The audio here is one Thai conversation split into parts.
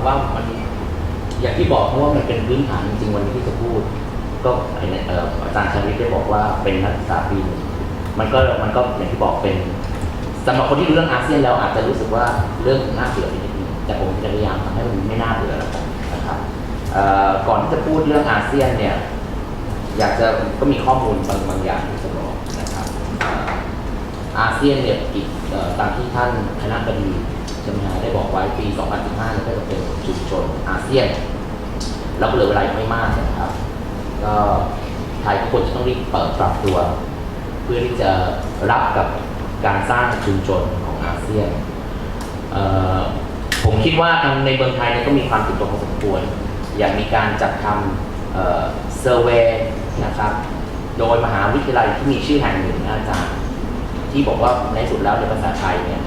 ว่ามันอย่างที่บอกเพราะว่ามันเป็นพื้นฐานจริงๆวันนี้ที่จะพูดก็อาจารย์ชาลิตได้บอกว่าเป็นนักศึกษาปีหนึ่งมันก็อย่างที่บอกเป็นสำหรับคนที่รู้เรื่องอาเซียนแล้วอาจจะรู้สึกว่าเรื่องน่าเบื่อนิดนึงแต่ผมจะพยายามทำให้มันไม่น่าเบื่อแล้วกันนะครับก่อนที่จะพูดเรื่องอาเซียนเนี่ยอยากจะก็มีข้อมูลบางอย่างที่จะบอกนะครับอาเซียนเนี่ยอีกตามที่ท่านคณะบดีจำนายได้บอกไว้ปี 2015เนี่ยก็จะเป็นชุมชนอาเซียนแล้วก็เหลือเวลาไม่มากนะครับก็ไทยทุกคนจะต้องรีบปรับตัวเพื่อที่จะรับกับการสร้างชุมชนของอาเซียนผมคิดว่าในเมืองไทยเนี่ยก็มีความตื่นตัวพอสมควรอย่างมีการจัดทำเซอร์เวย์นะครับโดยมหาวิทยาลัยที่มีชื่อแห่งหนึ่งนะอาจารย์ที่บอกว่าในสุดแล้วในภาษาไทยเนี่ย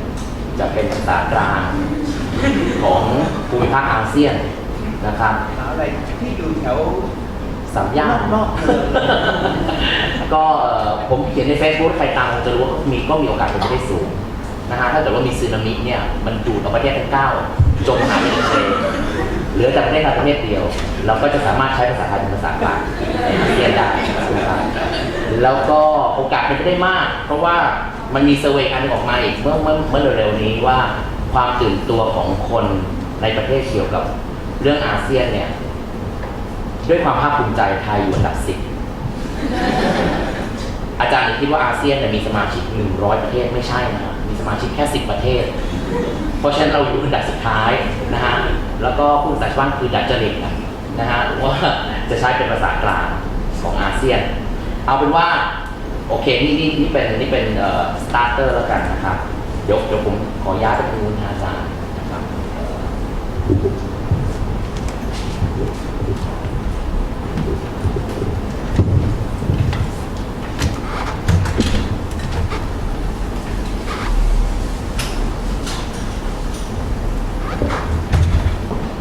จะเป็นภาษากลางของภูมิภาคอาเซียนนะครับอะไรที่อยู่แถวสามย่านนอกก็ผมเขียนใน Facebook ใครตามคงจะรู้ว่าก็มีโอกาสเป็นไปได้สูงนะฮะถ้าเกิดว่ามีสึนามิเนี่ยมันดูดเอาประเทศทั้ง9จมหายไปในทะเลเหลือแต่ประเทศไทยประเทศเดียวเราก็จะสามารถใช้ภาษาไทยเป็นภาษากลางในอาเซียนได้แล้วก็โอกาสเป็นไปได้มากเพราะว่ามันมีเซอร์เวย์อันนึงออกมาอีกเมื่อเร็วๆนี้ว่าความตื่นตัวของคนในประเทศเกี่ยวกับเรื่องอาเซียนเนี่ยด้วยความภาคภูมิใจไทยอยู่อันดับ10อาจารย์คิดว่าอาเซียนมีสมาชิก100ประเทศไม่ใช่นะมีสมาชิกแค่10ประเทศเพราะฉะนั้นเราอยู่อันดับสุดท้ายนะฮะแล้วก็ผู้ภาษาชาวบ้านคือดัดจริตนะฮะว่าจะใช้เป็นภาษากลางของอาเซียนเอาเป็นว่าโอเคนี่เป็นสตาร์เตอร์แล้วกันนะครับเดี๋ยวผมขอย้ายไปทางนู้นอาจารย์นะครับ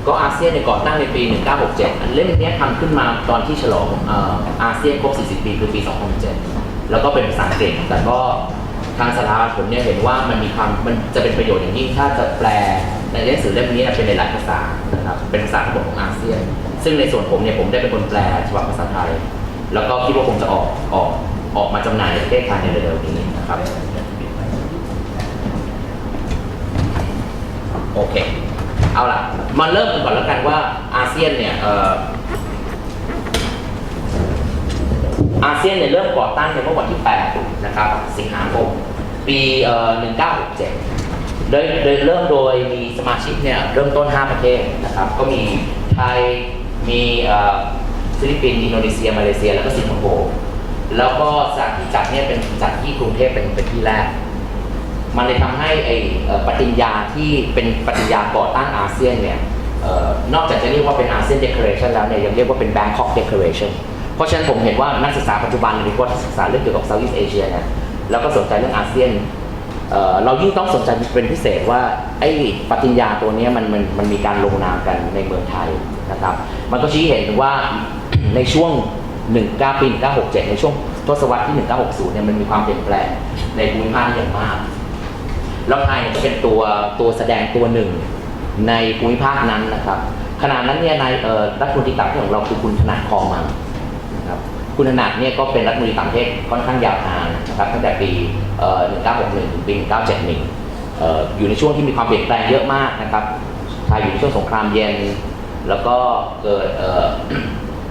ก็อาเซียนก่อตั้งในปี 1967 อันเล่มนี้ทำขึ้นมาตอนที่ฉลองอาเซียนครบ 40 ปีคือปี 2007 แล้วก็เป็นภาษาอังกฤษแต่ก็ทางสถาบันผมเนี่ยเห็นว่ามันจะเป็นประโยชน์อย่างยิ่งถ้าจะแปลในหนังสือเล่มนี้เป็นในหลายภาษานะครับเป็นภาษาทั้งหมดของอาเซียนซึ่งในส่วนผมเนี่ยผมได้เป็นคนแปลฉบับภาษาไทยแล้วก็คิดว่าคงจะออกมาจำหน่ายในประเทศไทยในเร็วๆนี้นะครับโอเคเอาล่ะมาเริ่มกันก่อนแล้วกันว่าอาเซียนเนี่ยอาเซียนเนี่ยเริ่มก่อตั้งในเมื่อวันที่8นะครับสิงหาคมปี1967โดยเริ่มโดยมีสมาชิกเนี่ยเริ่มต้น5ประเทศนะครับก็มีไทยมีฟิลิปปินส์อินโดนีเซียมาเลเซียแล้วก็สิงคโปร์แล้วก็สถานที่จัดเนี่ยเป็นจัดที่กรุงเทพเป็นที่แรกมันเลยทำให้ปฏิญญาที่เป็นปฏิญญาก่อตั้งอาเซียนเนี่ยนอกจากจะเรียกว่าเป็นอาเซียนเดคลาเรชันแล้วเนี่ยยังเรียกว่าเป็น Bangkok Declaration เพราะฉะนั้นผมเห็นว่านักศึกษาปัจจุบันหรือว่าศึกษาเรื่องเกี่ยวกับ Southeast Asia เนี่ยแล้วก็สนใจเรื่องอาเซียนเรายิ่งต้องสนใจเป็นพิเศษว่าไอ้ปฏิญญาตัวนี้มันมีการลงนามกันในเมืองไทยนะครับมันก็ชี้เห็นถึงว่าในช่วงปี 1967 ในช่วงทศวรรษที่ 1960 เนี่ยมันมีความเปลี่ยนแปลงในภูมิภาคนี้อย่างมากแล้วไทยก็เป็นตัวแสดงตัวหนึ่งในภูมิภาคนั้นนะครับขณะนั้นเนี่ยในรัฐมนตรีต่างประเทศของเราคือคุณถนัดคองมังนะครับคุณถนัดเนี่ยก็เป็นรัฐมนตรีต่างประเทศค่อนข้างยาวนานนะครับตั้งแต่ปี1961 ถึงปี 1971อยู่ในช่วงที่มีความเปลี่ยนแปลงเยอะมากนะครับไทยอยู่ในช่วงสงครามเย็นแล้วก็เกิด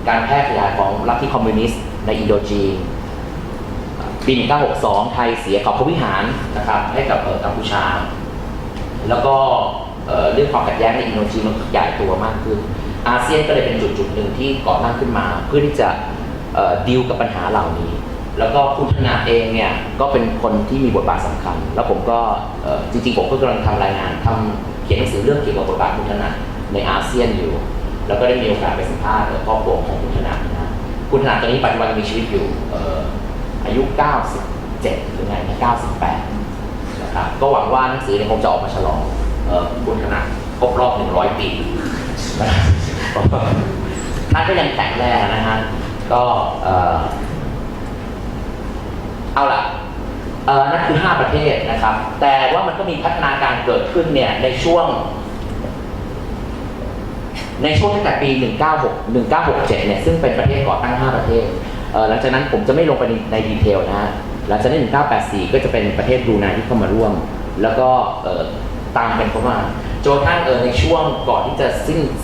การแพร่ขยายของลัทธิคอมมิวนิสต์ในอินโดจีนปี 1962 ไทยเสียเขาพระวิหารนะครับให้กับกัมพูชาแล้วก็เรื่องความขัดแย้งในอินโดจีนมันใหญ่ตัวมากขึ้นอาเซียนก็เลยเป็นจุดหนึ่งที่ก่อตั้งขึ้นมาเพื่อที่จะดีลกับปัญหาเหล่านี้แล้วก็คุณถนัดเองเนี่ยก็เป็นคนที่มีบทบาทสำคัญแล้วผมก็จริงๆผมก็กำลังทำรายงานเขียนหนังสือเรื่องเกี่ยวกับบทบาทคุณถนัดในอาเซียนอยู่แล้วก็ได้มีโอกาสไปสัมภาษณ์ครอบครัวของคุณถนัดนะคุณถนัดตอนนี้ปัจจุบันมีชีวิตอยู่อายุ 97 หรือไงนะ98 นะครับก็หวังว่าหนังสือเนี่ยคงจะออกมาฉลองคุณถนัดครบรอบ 100 ปีนะท่านก็ยังแข็งแรงนะฮะก็เอาล่ะนั่นคือ5ประเทศนะครับแต่ว่ามันก็มีพัฒนาการเกิดขึ้นเนี่ยในช่วง ในช่วงตั้งแต่ปี 1967 เนี่ยซึ่งเป็นประเทศก่อตั้ง 5 ประเทศหลังจากนั้นผมจะไม่ลงไปในดีเทลนะฮะหลังจากนั้น1984 ก็จะเป็นประเทศบรูไนที่เข้ามาร่วม แล้วก็ตามกันเข้ามาจนกระทั่งในช่วงก่อนที่จะ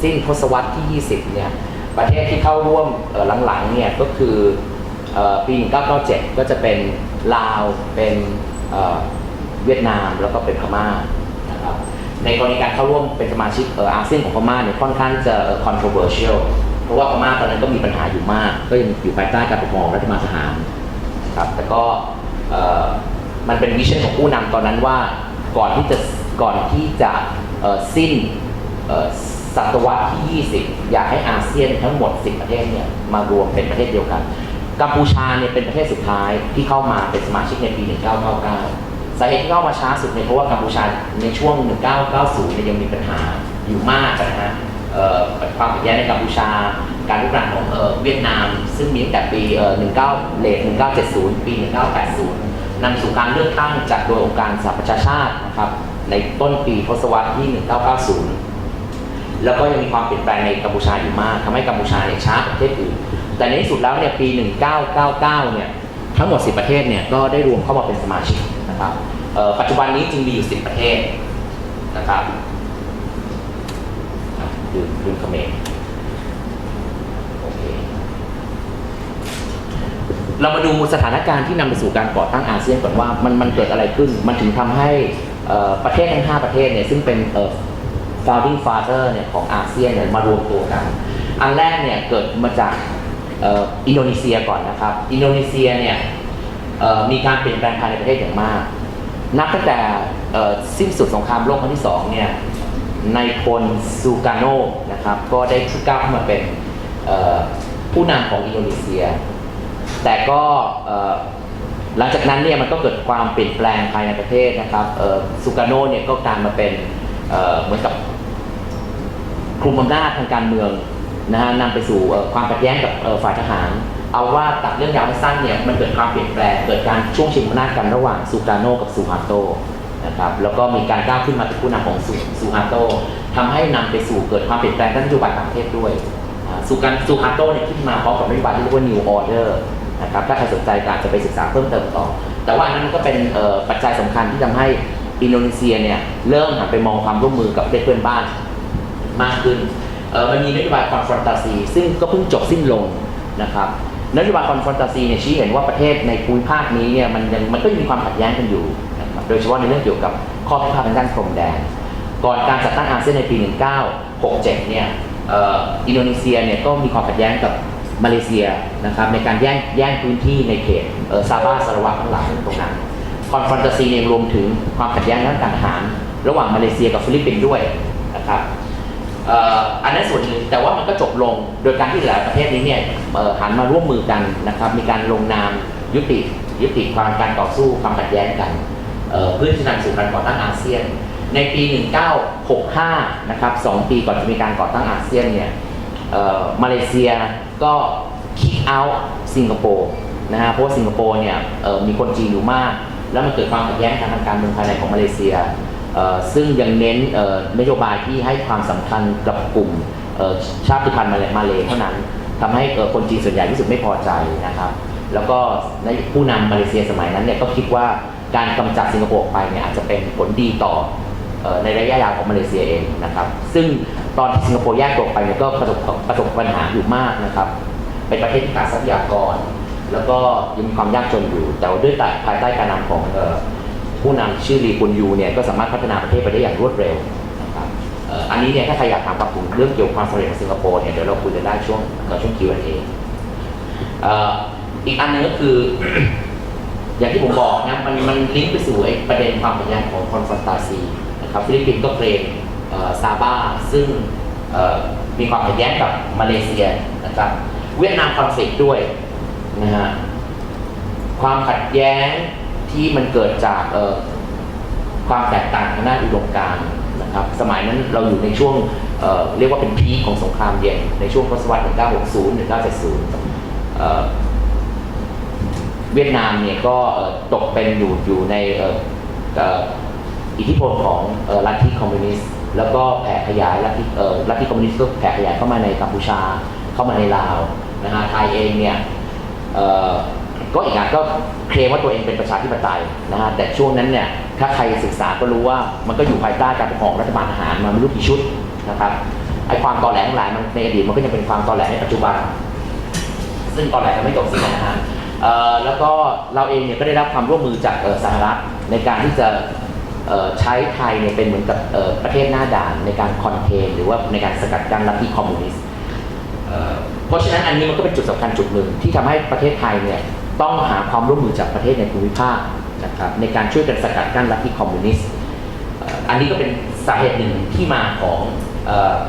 สิ้นทศวรรษที่ 20 เนี่ยประเทศที่เข้าร่วมหลังๆเนี่ยก็คือปี 1997 ก็จะเป็นลาวเป็นเวียดนามแล้วก็เป็นพม่านะครับในกรณีการเข้าร่วมเป็นสมาชิกอาเซียนของพม่าเนี่ยค่อนข้างจะ controversial เพราะว่าพม่าตอนนั้นก็มีปัญหาอยู่มากก็ยังอยู่ภายใต้การปกครองรัฐบาลทหารครับแต่ก็มันเป็นวิชั่นของผู้นำตอนนั้นว่าก่อนที่จะสิ้นศตวรรษที่ 20 อยากให้อาเซียนทั้งหมด 10 ประเทศเนี่ยมารวมเป็นประเทศเดียวกันกัมพูชาเนี่ยเป็นประเทศสุดท้ายที่เข้ามาเป็นสมาชิกในปี 1999 สาเหตุที่เข้ามาช้าสุดเนี่ยเพราะว่ากัมพูชาในช่วง 1990 เนี่ยยังมีปัญหาอยู่มากนะฮะความขัดแย้งในกัมพูชาการลุกรานของเวียดนามซึ่งมีตั้งแต่ปี1970 ปี 1980 นำสู่การเลือกตั้งจากโดยองค์การสหประชาชาตินะครับในต้นปีทศวรรษที่ 1990 แล้วก็ยังมีความเปลี่ยนแปลงในกัมพูชาอยู่มากทำให้กัมพูชาเนี่ยช้ากว่าประเทศอื่นแต่ในที่สุดแล้วเนี่ยปี 1999 เนี่ยทั้งหมด 10 ประเทศเนี่ยก็ได้รวมเข้ามาเป็นสมาชิกนะครับปัจจุบันนี้จึงมีอยู่ 10 ประเทศนะครับดูคอมเมนต์โอเคเรามาดูสถานการณ์ที่นำไปสู่การก่อตั้งอาเซียนก่อนว่ามันเกิดอะไรขึ้นมันถึงทำให้ประเทศทั้ง 5 ประเทศเนี่ยซึ่งเป็นfounding father เนี่ยของอาเซียนเนี่ยมารวมตัวกันอันแรกเนี่ยเกิดมาจากอินโดนีเซียก่อนนะครับอินโดนีเซียเนี่ยมีการเปลี่ยนแปลงภายในประเทศอย่างมากนับตั้งแต่สิ้นสุดสงครามโลกครั้งที่ 2 เนี่ยนายพลซูการโนนะครับก็ได้ก้าวเข้ามาเป็นผู้นำของอินโดนีเซียแต่ก็หลังจากนั้นเนี่ยมันก็เกิดความเปลี่ยนแปลงภายในประเทศนะครับซูการโนเนี่ยก็กลายมาเป็นเหมือนกับคลุมอำนาจทางการเมืองนะฮะนำไปสู่ความขัดแย้งกับฝ่ายทหารเอาว่าตัดเรื่องยาวให้สั้นเนี่ยมันเกิดความเปลี่ยนแปลงเกิดการช่วงชิงอำนาจกันระหว่างซูการโนกับซูฮาโตนะครับแล้วก็มีการก้าวขึ้นมาเป็นผู้นำของซูฮาโตทำให้นำไปสู่เกิดความเปลี่ยนแปลงด้านนโยบายต่างประเทศด้วยซูฮาโตเนี่ยขึ้นมาพร้อมกับนโยบายที่เรียกว่า New Order นะครับถ้าใครสนใจก็อาจจะไปศึกษาเพิ่มเติมต่อแต่ว่าอันนั้นก็เป็นปัจจัยสำคัญที่ทำให้อินโดนีเซียเนี่ยเริ่มหันไปมองความร่วมมือกับประเทศเพื่อนบ้านมากขึ้นมันมีนโยบายคอนฟรอนตาซีซึ่งก็เพิ่งจบสิ้นลงนะครับนโยบายคอนฟรอนตาซีเนี่ยชี้เห็นว่าประเทศในภูมิภาคนี้เนี่ยมันก็มีความขัดแย้งกันอยู่นะครับโดยเฉพาะในเรื่องเกี่ยวกับข้อพิพาททางด้านพรมแดนก่อนการจัดตั้งอาเซียนในปี 1967 เนี่ยอินโดนีเซียเนี่ยก็มีความขัดแย้งกับมาเลเซียนะครับในการแย่งพื้นที่ในเขตซาบาสารวัตทั้งหลายตรงนั้นคอนฟรอนตาซีเนี่ยรวมถึงความขัดแย้งด้านการทหารระหว่างมาเลเซียกับฟิลิปปินส์ด้วยนะครับอันนั้นส่วนหนึ่งแต่ว่ามันก็จบลงโดยการที่หลายประเทศนี้เนี่ยหันมาร่วมมือกันนะครับมีการลงนามยุติการต่อสู้ความขัดแย้งกันเพื่อที่จะนำสู่การก่อตั้งอาเซียนในปี 1965 นะครับ2 ปีก่อนจะมีการก่อตั้งอาเซียนเนี่ยมาเลเซียก็คิกเอาท์สิงคโปร์นะฮะเพราะว่าสิงคโปร์เนี่ยมีคนจีนอยู่มากแล้วมันเกิดความขัดแย้งทางการเมืองภายในของมาเลเซียซึ่งยังเน้นนโยบายที่ให้ความสำคัญกับกลุ่มชาติพันธุ์มาเลเท่านั้นทำให้คนจีนส่วนใหญ่รู้สึกไม่พอใจนะครับแล้วก็ผู้นำมาเลเซียสมัยนั้นเนี่ยก็คิดว่าการกำจัดสิงคโปร์ไปเนี่ยอาจจะเป็นผลดีต่อในระยะยาวของมาเลเซียเองนะครับซึ่งตอนที่สิงคโปร์แยกตัวไปเนี่ยก็ประสบปัญหาอยู่มากนะครับเป็นประเทศที่ขาดทรัพยากรแล้วก็ยังมีความยากจนอยู่แต่ด้วยภายใต้การนำของผู้นำชื่อลีกุนยูเนี่ยก็สามารถพัฒนาประเทศไปได้อย่างรวดเร็วนะครับอันนี้เนี่ยถ้าใครอยากถามกับผมเรื่องเกี่ยวกับความสำเร็จของสิงคโปร์เนี่ยเดี๋ยวเราคุยกันได้ช่วงQ&A อีกอันนึงก็คือ อย่างที่ผมบอกนะมันลิงก์ไปสู่ประเด็นความขัดแย้งของคอนฟรอนตาซีนะครับฟิลิปปินส์ก็เคลมซาบาซึ่งมีความขัดแย้งกับมาเลเซียนะครับเวียดนามคอนฟลิกต์ด้วยนะฮะความขัดแย้งที่มันเกิดจากความแตกต่างทางด้านอุดมการณ์นะครับสมัยนั้นเราอยู่ในช่วงเรียกว่าเป็นพีคของสงครามเย็นในช่วงทศวรรษ 1960 1970เวียดนามเนี่ยก็ตกเป็นอยู่ในอิทธิพลของลัทธิคอมมิวนิสต์ แล้วก็แผ่ขยายลัทธิคอมมิวนิสต์ก็แผ่ขยายเข้ามาในกัมพูชาเข้ามาในลาวนะฮะไทยเองเนี่ยก็อีกอย่างก็เคลมว่าตัวเองเป็นประชาธิปไตยนะฮะแต่ช่วงนั้นเนี่ยถ้าใครศึกษาก็รู้ว่ามันก็อยู่ภายใต้การปกครองรัฐบาลทหารมาไม่รู้กี่ชุดนะครับไอ้ความตอแหลทั้งหลายมันในอดีตมันก็ยังเป็นความตอแหลในปัจจุบันซึ่งตอแหลจะไม่จบสิ้นนะฮะแล้วก็เราเองเนี่ยก็ได้รับความร่วมมือจากสหรัฐในการที่จะใช้ไทยเนี่ยเป็นเหมือนกับประเทศหน้าด่านในการคอนเทนหรือว่าในการสกัดกั้นลัทธิคอมมิวนิสต์เพราะฉะนั้นอันนี้มันก็เป็นจุดสำคัญจุดหนึ่งที่ทำให้ประเทศไทยเนี่ยต้องหาความร่วมมือจากประเทศในภูมิภาคนะครับในการช่วยกันสกัดกั้นลัทธิคอมมิวนิสต์อันนี้ก็เป็นสาเหตุหนึ่งที่มาของ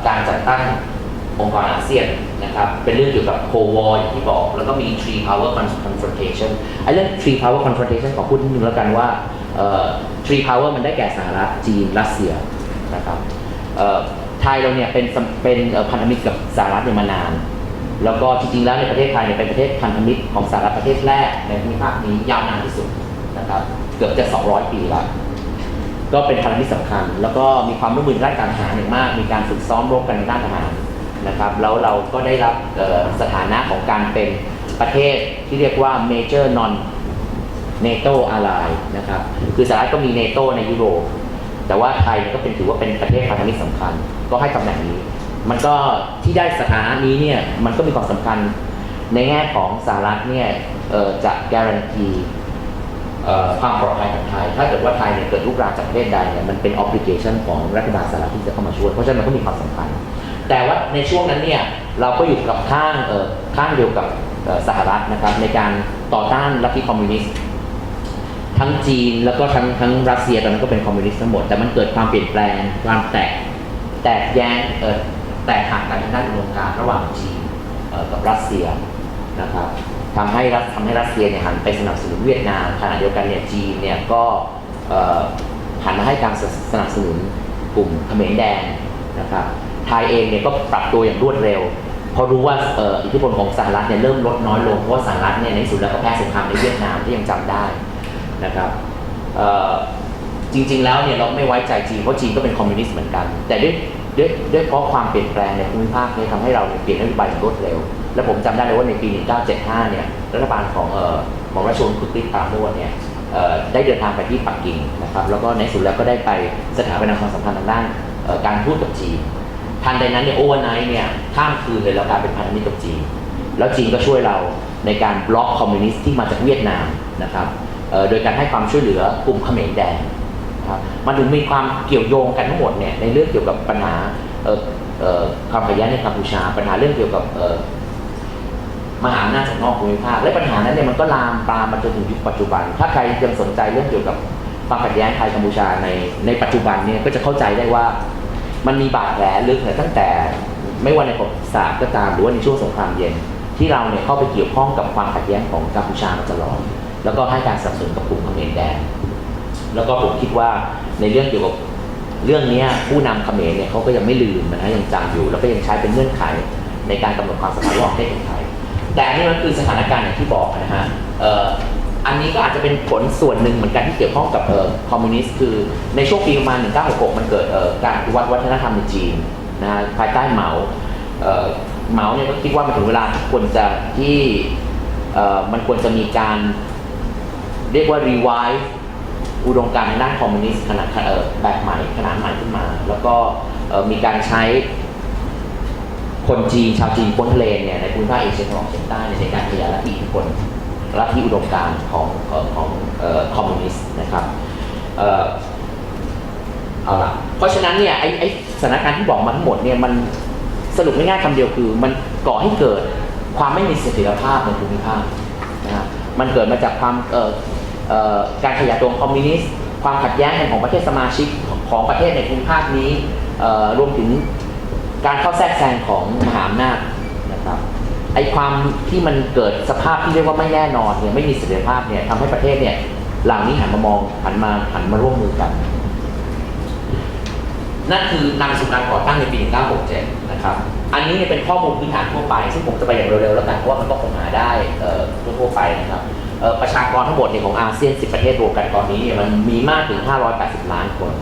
การจัดตั้งองค์กรอาเซียนนะครับเป็นเรื่องเกี่ยวกับโควออย่างที่บอกแล้วก็มี three power confrontation ไอ้เรื่อง three power confrontation ขอพูดนิดนึงแล้วกันว่าthree power มันได้แก่สหรัฐจีนรัสเซียนะครับไทยเราเนี่ยเป็นพันธมิตรกับสหรัฐมานานแล้วก็จริงๆแล้วในประเทศไทยเนี่ยเป็นประเทศพันธมิตรของสหรัฐประเทศแรกในภูมิภาคนี้ยาวนานที่สุดนะครับเกือบจะ200 ปีแล้วก็เป็นพันธมิตรสำคัญแล้วก็มีความร่วมมือด้านการทหารอย่างมากมีการฝึกซ้อมรบกันในด้านทหารนะครับแล้วเราก็ได้รับสถานะของการเป็นประเทศที่เรียกว่า major non NATO ally นะครับคือสหรัฐก็มี NATO ในยุโรปแต่ว่าไทยก็ถือว่าเป็นประเทศพันธมิตรสำคัญก็ให้ตำแหน่งนี้มันก็ที่ได้สถานะนี้เนี่ยมันก็มีความสำคัญในแง่ของสหรัฐเนี่ยจะการันตีความปลอดภัยของไทยถ้าเกิดว่าไทยเนี่ยเกิดลุกรานจากประเทศใดเนี่ยมันเป็น obligation ของรัฐบาลสหรัฐที่จะเข้ามาช่วยเพราะฉะนั้นมันก็มีความสำคัญแต่ว่าในช่วงนั้นเนี่ยเราก็อยู่กับข้างเดียวกับสหรัฐนะครับในการต่อต้านลัทธิคอมมิวนิสต์ทั้งจีนแล้วก็ทั้งรัสเซียตอนนั้นก็เป็นคอมมิวนิสต์ทั้งหมดแต่มันเกิดความเปลี่ยนแปลงความแตกแยกแตกหักกันทางด้านอุดมการณ์ระหว่างจีนกับรัสเซียนะครับทำให้รัสเซียเนี่ยหันไปสนับสนุนเวียดนามขณะเดียวกันเนี่ยจีนเนี่ยก็หันมาให้การสนับสนุนกลุ่มเขมรแดงนะครับไทยเองเนี่ยก็ปรับตัวอย่างรวดเร็วเพราะรู้ว่าอิทธิพลของสหรัฐเนี่ยเริ่มลดน้อยลงเพราะว่าสหรัฐเนี่ยในที่สุดแล้วก็แพ้สงครามในเวียดนามที่ยังจำได้นะครับจริงๆแล้วเนี่ยเราไม่ไว้ใจจีนเพราะจีนก็เป็นคอมมิวนิสต์เหมือนกันแต่ด้วยเพราะความเปลี่ยนแปลงในภูมิภาคเนี่ยทำให้เราเปลี่ยนนโยบายอย่างรวดเร็วและผมจำได้เลยว่าในปี 1975 เนี่ยรัฐบาลของหม่อมราชวงศ์คึกฤทธิ์ปราโมชเนี่ยได้เดินทางไปที่ปักกิ่งนะครับแล้วก็ในสุดแล้วก็ได้ไปสถาปนาความสัมพันธ์ทางด้านการทูตกับจีนทันใดนั้นเนี่ยโอเวอร์ไนท์เนี่ยข้ามคืนเลยเรากลายเป็นพันธมิตรกับจีนแล้วจีนก็ช่วยเราในการบล็อกคอมมิวนิสต์ที่มาจากเวียดนามนะครับโดยการให้ความช่วยเหลือกลุ่มเขมรแดงครับมันถึงมีความเกี่ยวโยงกันทั้งหมดเนี่ยในเรื่องเกี่ยวกับปัญหาความขัดแย้งในกัมพูชาปัญหาเรื่องเกี่ยวกับมหาอำนาจจากนอกภูมิภาคและปัญหานั้นเนี่ยมันก็ลามปามมาจนถึงยุคปัจจุบันถ้าใครยังสนใจเรื่องเกี่ยวกับความขัดแย้งไทยกัมพูชาในปัจจุบันเนี่ยก็จะเข้าใจได้ว่ามันมีบาดแผลลึกเนี่ยตั้งแต่ไม่ว่าในประวัติศาสตร์ก็ตามหรือว่าในช่วงสงครามเย็นที่เราเนี่ยเข้าไปเกี่ยวข้องกับความขัดแย้งของกัมพูชามาตลอดแล้วก็ให้การสนับสนุนกับกลุ่มเขมรแดงแล้วก็ผมคิดว่าในเรื่องเกี่ยวกับเรื่องนี้ผู้นำเขมรเนี่ยเขาก็ยังไม่ลืมนะยังจำอยู่แล้วก็ยังใช้เป็นเงื่อนไขในการกำหนดความสัมพันธ์ระหว่างประเทศกับไทยแต่อันนี้มันคือสถานการณ์อย่างที่บอกนะฮะอันนี้ก็อาจจะเป็นผลส่วนหนึ่งเหมือนกันที่เกี่ยวข้องกับคอมมิวนิสต์คือในช่วงปีประมาณ 1966 มันเกิดการปฏิวัฒนธรรมในจีนนะฮะภายใต้เหมาเนี่ยก็คิดว่ามันถึงเวลาควรจะที่มันควรจะมีการเรียกว่า revive อุดมการณ์ทางด้านคอมมิวนิสต์แบบใหม่ขนาดใหม่ขึ้นมาแล้วก็มีการใช้คนจีนชาวจีนพ้นทะเลเนี่ยในภูมิภาคเอเชียตะวันออกเฉียงใต้ในการขยายลัทธิอิทธิพลลัทธิอุดมการณ์ของคอมมิวนิสต์นะครับเอาล่ะเพราะฉะนั้นเนี่ยไอ้สถานการณ์ที่บอกมาทั้งหมดเนี่ยมันสรุปง่ายๆคำเดียวคือมันก่อให้เกิดความไม่มีเสถียรภาพในภูมิภาคนะมันเกิดมาจากความการขยายตัวของคอมมิวนิสต์ความขัดแย้งของประเทศสมาชิกของประเทศในภูมิภาคนี้รวมถึงการเข้าแทรกแซงของมหาอำนาจนะครับไอ้ความที่มันเกิดสภาพที่เรียกว่าไม่แน่นอนเนี่ยไม่มีเสถียรภาพเนี่ยทำให้ประเทศเนี่ยหลังนี้หันมาร่วมมือกันนั่นคือนำสู่การก่อตั้งในปี 1967 นะครับอันนี้เนี่ยเป็นข้อมูลพื้นฐานทั่วไปซึ่งผมจะไปอย่างเร็วๆแล้วกันเพราะว่ามันก็คงหาได้ทั่วไปนะครับประชากรทั้งหมดเนี่ยของอาเซียน10 ประเทศรวมกันตอนนี้เนี่ยมันมีมากถึง580 ล้านคน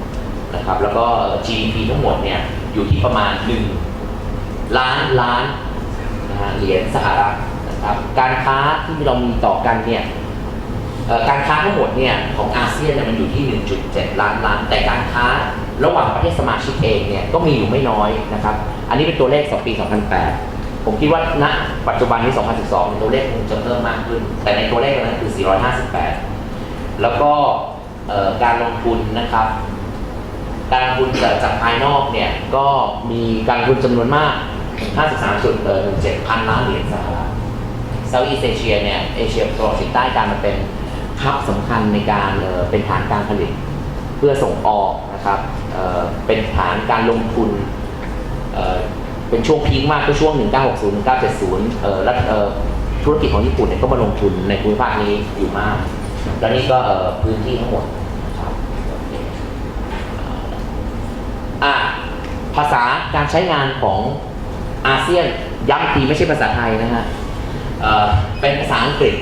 นะครับแล้วก็ GDP ทั้งหมดเนี่ยอยู่ที่ประมาณ1 ล้านนะฮะเหรียญสหรัฐนะครับการค้าที่เรามีต่อกันเนี่ยการค้าทั้งหมดเนี่ยของอาเซียนเนี่ยมันอยู่ที่ 1.7 ล้านแต่การค้าระหว่างประเทศสมาชิกเองเนี่ยก็มีอยู่ไม่น้อยนะครับอันนี้เป็นตัวเลข2 ปี 2008 ผมคิดว่าณปัจจุบันนี้ 2012 ตัวเลขคงจะเพิ่มมากขึ้นแต่ในตัวเลขนั้นคือ 458 แล้วก็การลงทุนนะครับการลงทุนจากภายนอกเนี่ยก็มีการลงทุนจำนวนมาก 53.17 พันล้านเหรียญสหรัฐเซาท์อีสต์เอเชียเนี่ยเอเชียตะวันออกเฉียงใต้การมาเป็นฮับสำคัญในการเป็นฐานการผลิตเพื่อส่งออกนะครับเป็นฐานการลงทุนเป็นช่วงพีคมากก็ช่วง 1960-1970และธุรกิจของญี่ปุ่นเนี่ยก็มาลงทุนในภูมิภาคนี้อยู่มากแล้วนี่ก็พื้นที่ทั้งหมดนะครับภาษาการใช้งานของอาเซียนย้ำทีไม่ใช่ภาษาไทยนะฮะเป็นภาษาอังกฤษ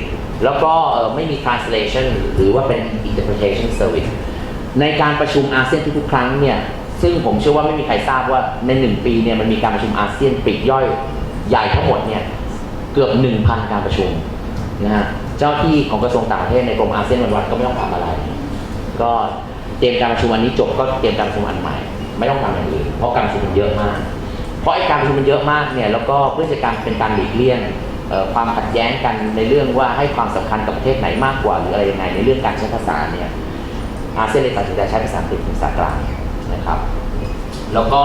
แล้วก็ไม่มี translation หรือว่าเป็น interpretation service ในการประชุมอาเซียนทุกๆครั้งเนี่ยซึ่งผมเชื่อว่าไม่มีใครทราบว่าใน1 ปีเนี่ยมันมีการประชุมอาเซียนปลีกย่อยใหญ่ทั้งหมดเนี่ยเกือบ 1,000 การประชุมนะฮะเจ้าที่ของกระทรวงต่างประเทศในกรมอาเซียนวันๆก็ไม่ต้องทำอะไรก็เตรียมการประชุมอันนี้จบก็เตรียมการประชุมอันใหม่ไม่ต้องทำอย่างอื่นเพราะการประชุมมันเยอะมากเพราะไอ้การประชุมมันเยอะมากเนี่ยแล้วก็เพื่อจะการเป็นการหลีกเลี่ยงความขัดแย้งกันในเรื่องว่าให้ความสำคัญกับประเทศไหนมากกว่าหรืออะไรยังไงในเรื่องการใช้ภาษาเนี่ยอาเซียนเลยตัดสินใจใช้ภาษาอังกฤษเป็นภาษากลางนะครับแล้วก็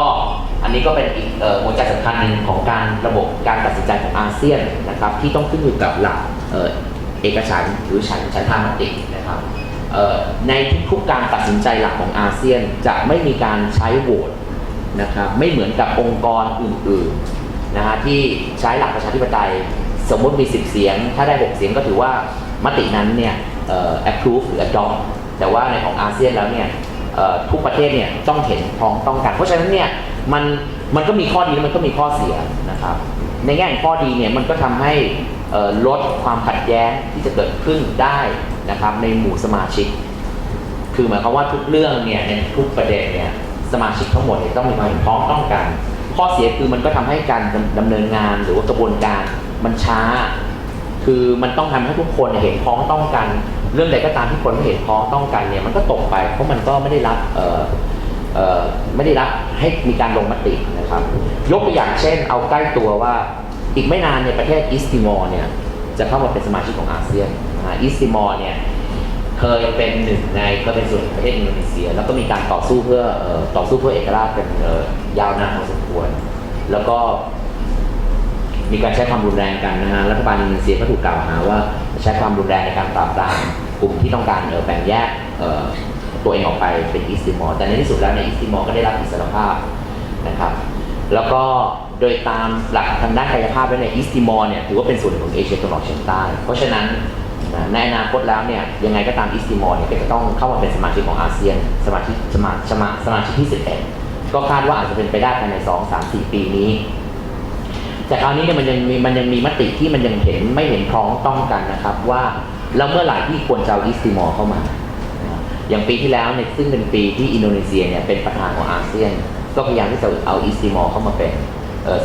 อันนี้ก็เป็นอีกหัวใจสำคัญหนึ่งของการระบบการตัดสินใจของอาเซียนนะครับที่ต้องขึ้นอยู่กับหลักเอกฉันท์หรือฉันทามตินะครับในทุกการตัดสินใจหลักของอาเซียนจะไม่มีการใช้โหวตนะครับไม่เหมือนกับองค์กรอื่นๆนะฮะที่ใช้หลักประชาธิปไตยสมมติมี10 เสียงถ้าได้6 เสียงก็ถือว่ามตินั้นเนี่ยapprove หรือ adopt แต่ว่าในของอาเซียนแล้วเนี่ยทุกประเทศเนี่ยต้องเห็นพ้องต้องกันเพราะฉะนั้นเนี่ยมันก็มีข้อดีและมันก็มีข้อเสียนะครับในแง่ของข้อดีเนี่ยมันก็ทำให้ลดความขัดแย้งที่จะเกิดขึ้นได้นะครับในหมู่สมาชิกคือหมายความว่าทุกเรื่องเนี่ยในทุกประเด็นเนี่ยสมาชิกทั้งหมดเนี่ยต้องมีความเห็นพ้องต้องกันข้อเสียคือมันก็ทำให้การดำเนินงานหรือว่ากระบวนการมันช้าคือมันต้องทำให้ทุกคนเห็นพ้องต้องกันเรื่องใดก็ตามที่คนไม่เห็นพ้องต้องกันเนี่ยมันก็ตกไปเพราะมันก็ไม่ได้รับให้มีการลงมตินะครับยกตัวอย่างเช่นเอาใกล้ตัวว่าอีกไม่นานในประเทศอิสติมอร์เนี่ยจะเข้ามาเป็นสมาชิกของอาเซียนอิสติมอร์เนี่ยเคยเป็นก็เป็นส่วนของประเทศอินโดนีเซียแล้วก็มีการต่อสู้เพื่อเอกราชเป็นยาวนานพอสมควรแล้วก็มีการใช้ความรุนแรงกันนะฮะรัฐบาลอินโดนีเซียก็ถูกกล่าวหาว่าใช้ความรุนแรงในการปราบปรามกลุ่มที่ต้องการแบ่งแยกตัวเองออกไปเป็นอิสติมอร์แต่ในที่สุดแล้วในอิสติมอร์ก็ได้รับอิสรภาพนะครับแล้วก็โดยตามหลักทางด้านกายภาพแล้วในอิสติมอร์เนี่ยถือว่าเป็นส่วนหนึ่งของเอเชียตะวันออกเฉียงใต้เพราะฉะนั้นในอนาคตแล้วเนี่ยยังไงก็ตามอิสติมอร์เนี่ยก็จะต้องเข้ามาเป็นสมาชิกของอาเซียนสมาชิกที่11ก็คาดว่าอาจจะเป็นไปได้ภายใน 2-3-4 ปีนี้แต่คราวนี้เนี่ยมันยังมีมติที่มันยังไม่เห็นพ้องต้องกันนะครับว่าแล้วเมื่อไหร่ที่ควรจะเอาอิสติมอร์เข้ามาอย่างปีที่แล้วเนี่ยซึ่งเป็นปีที่อินโดนีเซียเนี่ยเป็นประธานของอาเซียนก็พยายามที่จะเอาอิสติมอร์เข้ามาเป็น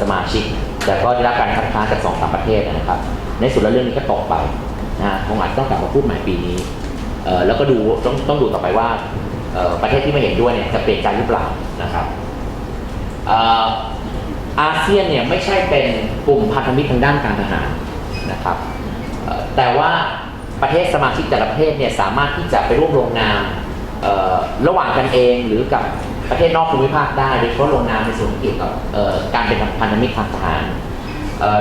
สมาชิกแต่ก็ได้รับการคัดค้านจาก 2-3 ประเทศนะครับในสุดแล้วเรื่องนี้ก็ตกไปนะคงอาจต้องกลับมาพูดใหม่ปีนี้แล้วก็ต้องดูต่อไปว่าประเทศที่ไม่เห็นด้วยเนี่ยจะเปลี่ยนใจหรือเปล่านะครับอาเซียนเนี่ยไม่ใช่เป็นกลุ่มพันธมิตรทางด้านการทหารนะครับแต่ว่าประเทศสมาชิกแต่ละประเทศเนี่ยสามารถที่จะไปร่วมลงนามระหว่างกันเองหรือกับประเทศนอกภูมิภาคได้โดยเฉพาะลงนามในส่วนเกี่ยวกับการเป็นพันธมิตรทางทหาร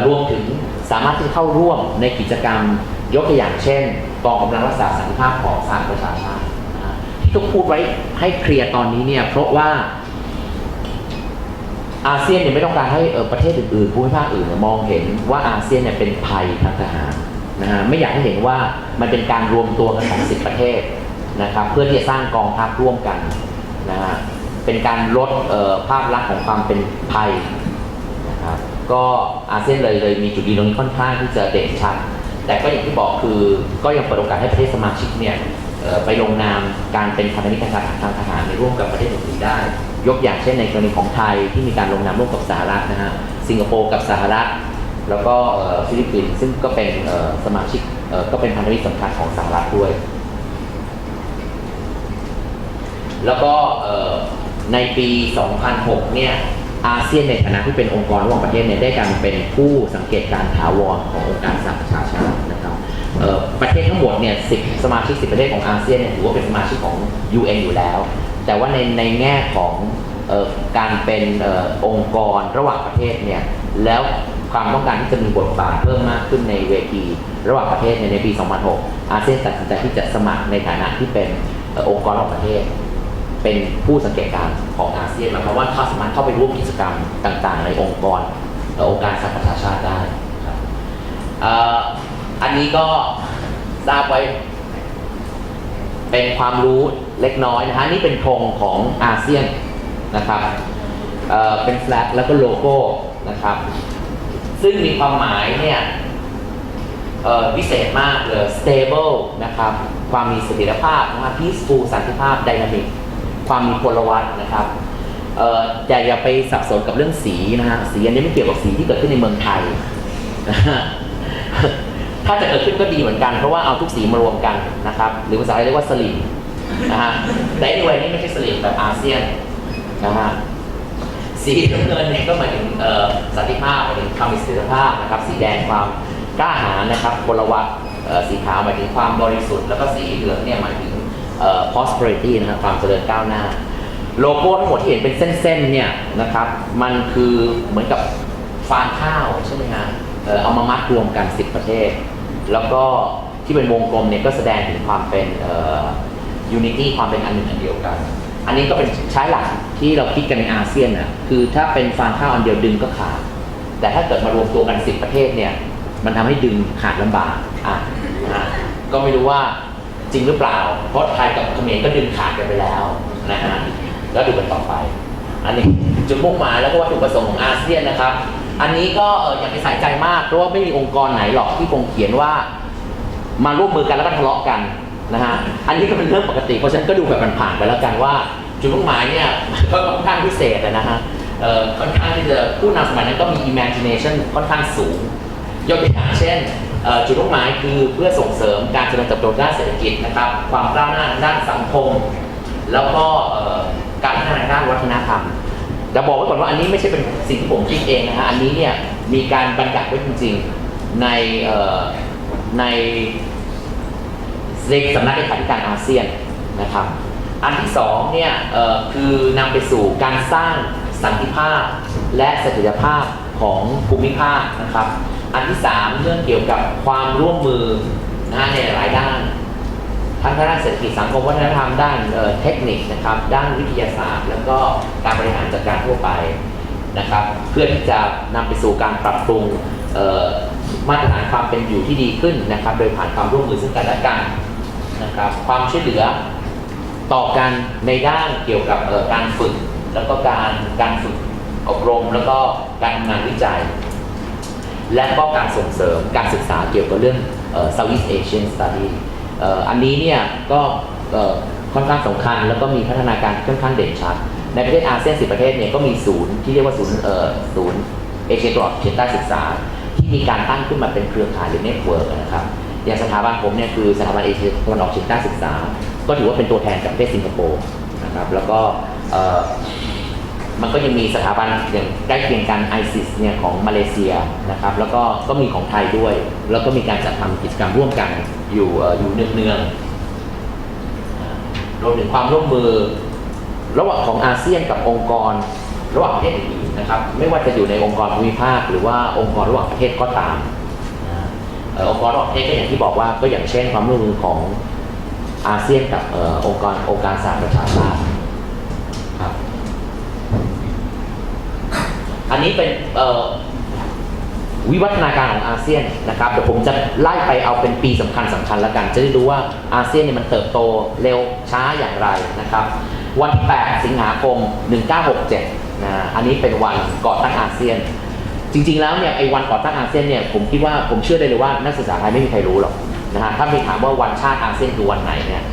รวมถึงสามารถที่จะเข้าร่วมในกิจกรรมยกตัวอย่างเช่นกองกำลังรักษาสันติภาพของสหประชาชาติที่ต้องพูดไว้ให้เคลียร์ตอนนี้เนี่ยเพราะว่าอาเซียนเนี่ยไม่ต้องการให้ประเทศอื่นๆภูมิภาคอื่นมองเห็นว่าอาเซียนเนี่ยเป็นภัยทางทหารนะฮะไม่อยากให้เห็นว่ามันเป็นการรวมตัวกันของ10 ประเทศนะครับเพื่อที่จะสร้างกองทัพร่วมกันนะฮะเป็นการลดภาพลักษณ์ของความเป็นภัยนะครับก็อาเซียนเลยมีจุดยืนตรงนี้ค่อนข้างที่จะเด่นชัดแต่ก็อย่างที่บอกคือก็ยังเปิดโอกาสให้ประเทศสมาชิกเนี่ย ไปลงนามการเป็นพันธมิตรทางทหารในร่วมกับประเทศอื่นๆได้ยกอย่างเช่นในกรณีของไทยที่มีการลงนามร่วมกับสหรัฐนะฮะสิงคโปร์กับสหรัฐแล้วก็ฟิลิปปินส์ซึ่งก็เป็นสมาชิกก็เป็นพันธมิตรสำคัญของสหรัฐด้วยแล้วก็ในปี 2006 เนี่ยอาเซียนในฐานะที่เป็นองค์กรระหว่างประเทศเนี่ยได้การเป็นผู้สังเกตการถาวรขององค์การสหประชาชาตินะครับประเทศทั้งหมดเนี่ย10 สมาชิก 10 ประเทศของอาเซียนเนี่ยถือว่าเป็นสมาชิกของ UN อยู่แล้วแต่ว่าในแง่ของการเป็นองค์กรระหว่างประเทศเนี่ยแล้วความต้องการที่จะมีบทบาทเพิ่มมากขึ้นในเวทีระหว่างประเทศในปี 2006 อาเซียนตัดสินใจที่จะสมัครในฐานะที่เป็นองค์กรระหว่างประเทศเป็นผู้สังเกตการณ์ของอาเซียนหมายความว่าเขาสามารถเข้าไปร่วมกิจกรรมต่างๆในองค์การสหประชาชาติได้ครับอันนี้ก็ทราบไว้เป็นความรู้เล็กน้อยนะฮะนี่เป็นธงของอาเซียนนะครับเป็นแฟลกแล้วก็โลโก้นะครับซึ่งมีความหมายเนี่ยพิเศษมากเลย stable นะครับความมีเสถียรภาพนะครับ peaceful สันติภาพ dynamic ความมีพลวัตนะครับอย่าไปสับสนกับเรื่องสีนะฮะสีอันนี้ไม่เกี่ยวกับสีที่เกิดขึ้นในเมืองไทยถ้าจะเกิดขึ้นก็ดีเหมือนกันเพราะว่าเอาทุกสีมารวมกันนะครับหรือภาษาไทยเรียกว่าสลิมนะฮะแต่anywayนี่ไม่ใช่สลิมแบบอาเซียนนะฮะสีน้ำเงินเนี่ยก็หมายถึงสันติภาพหมายถึงความมีเสถียรภาพนะครับสีแดงความกล้าหาญนะครับพลวัตสีขาวหมายถึงความบริสุทธิ์แล้วก็สีเหลืองเนี่ยหมายถึงprosperity นะครับความเจริญก้าวหน้าโลโก้ทั้งหมดที่เห็นเป็นเส้นๆเนี่ยนะครับมันคือเหมือนกับฟางข้าวใช่ไหมฮะเอามามัดรวมกัน10 ประเทศแล้วก็ที่เป็นวงกลมเนี่ยก็แสดงถึงความเป็นunity ความเป็นอันหนึ่งอันเดียวกันอันนี้ก็เป็นใช้หลักที่เราคิดกันในอาเซียนนะคือถ้าเป็นฟางข้าวอันเดียวดึงก็ขาดแต่ถ้าเกิดมารวมตัวกัน10 ประเทศเนี่ยมันทำให้ดึงขาดลำบากก็ไม่รู้ว่าจริงหรือเปล่าเพราะไทยกับเขมรก็ดึงขาดกันไปแล้วนะฮะแล้วดูกันต่อไปอันนี้จุดมุ่งหมายแล้วก็วัตถุประสงค์ของอาเซียนนะครับอันนี้ก็อย่าไปใส่ใจมากเพราะว่าไม่มีองค์กรไหนหรอกที่คงเขียนว่ามาร่วมมือกันแล้วก็ทะเลาะกันนะฮะอันนี้ก็เป็นเรื่องปกติเพราะฉะนั้นก็ดูแบบผ่านๆไปแล้วกันว่าจุดมุ่งหมายเนี่ยก็ค่อนข้างพิเศษนะฮะค่อนข้างที่จะผู้นำสมัยนั้นก็มี imagination ค่อนข้างสูงยกตัวอย่างเช่นจุดมุ่งหมายคือเพื่อส่งเสริมการเจริญเติบโตด้านเศรษฐกิจนะครับความก้าวหน้าด้านสังคมแล้วก็การพัฒนาด้านวัฒนธรรมจะบอกไว้ก่อนว่าอันนี้ไม่ใช่เป็นสิ่งที่ผมคิดเองนะฮะอันนี้เนี่ยมีการบัญญัติไว้จริงๆในสำนักเลขาธิการอาเซียนนะครับอันที่สองเนี่ยคือนำไปสู่การสร้างสันติภาพและเสถียรภาพของภูมิภาคนะครับอันที่3เรื่องเกี่ยวกับความร่วมมือนะในหลายด้านทั้งด้านเศรษฐกิจสังคมวัฒนธรรมด้านเทคนิคนะครับด้านวิทยาศาสตร์แล้วก็การบริหารจัดการทั่วไปนะครับเพื่อที่จะนำไปสู่การปรับปรุงมาตรฐานความเป็นอยู่ที่ดีขึ้นนะครับโดยผ่านความร่วมมือซึ่งกันและกันนะครับความช่วยเหลือต่อกันในด้านเกี่ยวกับการฝึกแล้วก็การฝึกอบรมแล้วก็การทำงานวิจัยและก็การส่งเสริมการศึกษาเกี่ยวกับเรื่อง Southeast Asian Study อันนี้เนี่ยก็ค่อนข้างสำคัญแล้วก็มีพัฒนาการค่อนข้างเด่นชัดในประเทศอาเซียน10 ประเทศเนี่ยก็มีศูนย์ที่เรียกว่าศูนย์เอเชียตะวันออกเฉียงใต้ศึกษาที่มีการตั้งขึ้นมาเป็นเครือข่ายหรือเน็ตเวิร์กนะครับอย่างสถาบันผมเนี่ยคือสถาบันเอเชียตะวันออกเฉียงใต้ศึกษาก็ถือว่าเป็นตัวแทนจากประเทศสิงคโปร์นะครับแล้วก็มันก็ยังมีสถาบันอย่างใกล้เคียงกัน ISIS เนี่ยของมาเลเซียนะครับแล้วก็มีของไทยด้วยแล้วก็มีการจัดทำกิจกรรมร่วมกันอยู่เนืองๆรวมถึงความร่วมมือระหว่างของอาเซียนกับองค์กรระหว่างประเทศอื่นๆนะครับไม่ว่าจะอยู่ในองค์กรภูมิภาคหรือว่าองค์กรระหว่างประเทศก็ตามองค์กรระหว่างประเทศก็อย่างที่บอกว่าก็อย่างเช่นความร่วมมือของอาเซียนกับองค์การสหประชาชาติครับอันนี้เป็นวิวัฒนาการของอาเซียนนะครับเดี๋ยวผมจะไล่ไปเอาเป็นปีสำคัญแล้วกันจะได้รู้ว่าอาเซียนเนี่ยมันเติบโตเร็วช้าอย่างไรนะครับวันที่8 สิงหาคม 1967นะอันนี้เป็นวันก่อตั้งอาเซียนจริงๆแล้วเนี่ยไอ้วันก่อตั้งอาเซียนเนี่ยผมเชื่อได้เลยว่านักศึกษาไทยไม่มีใครรู้หรอกนะฮะถ้ามีถามว่าวันชาติอาเซียนคือวันไหนเนี่ย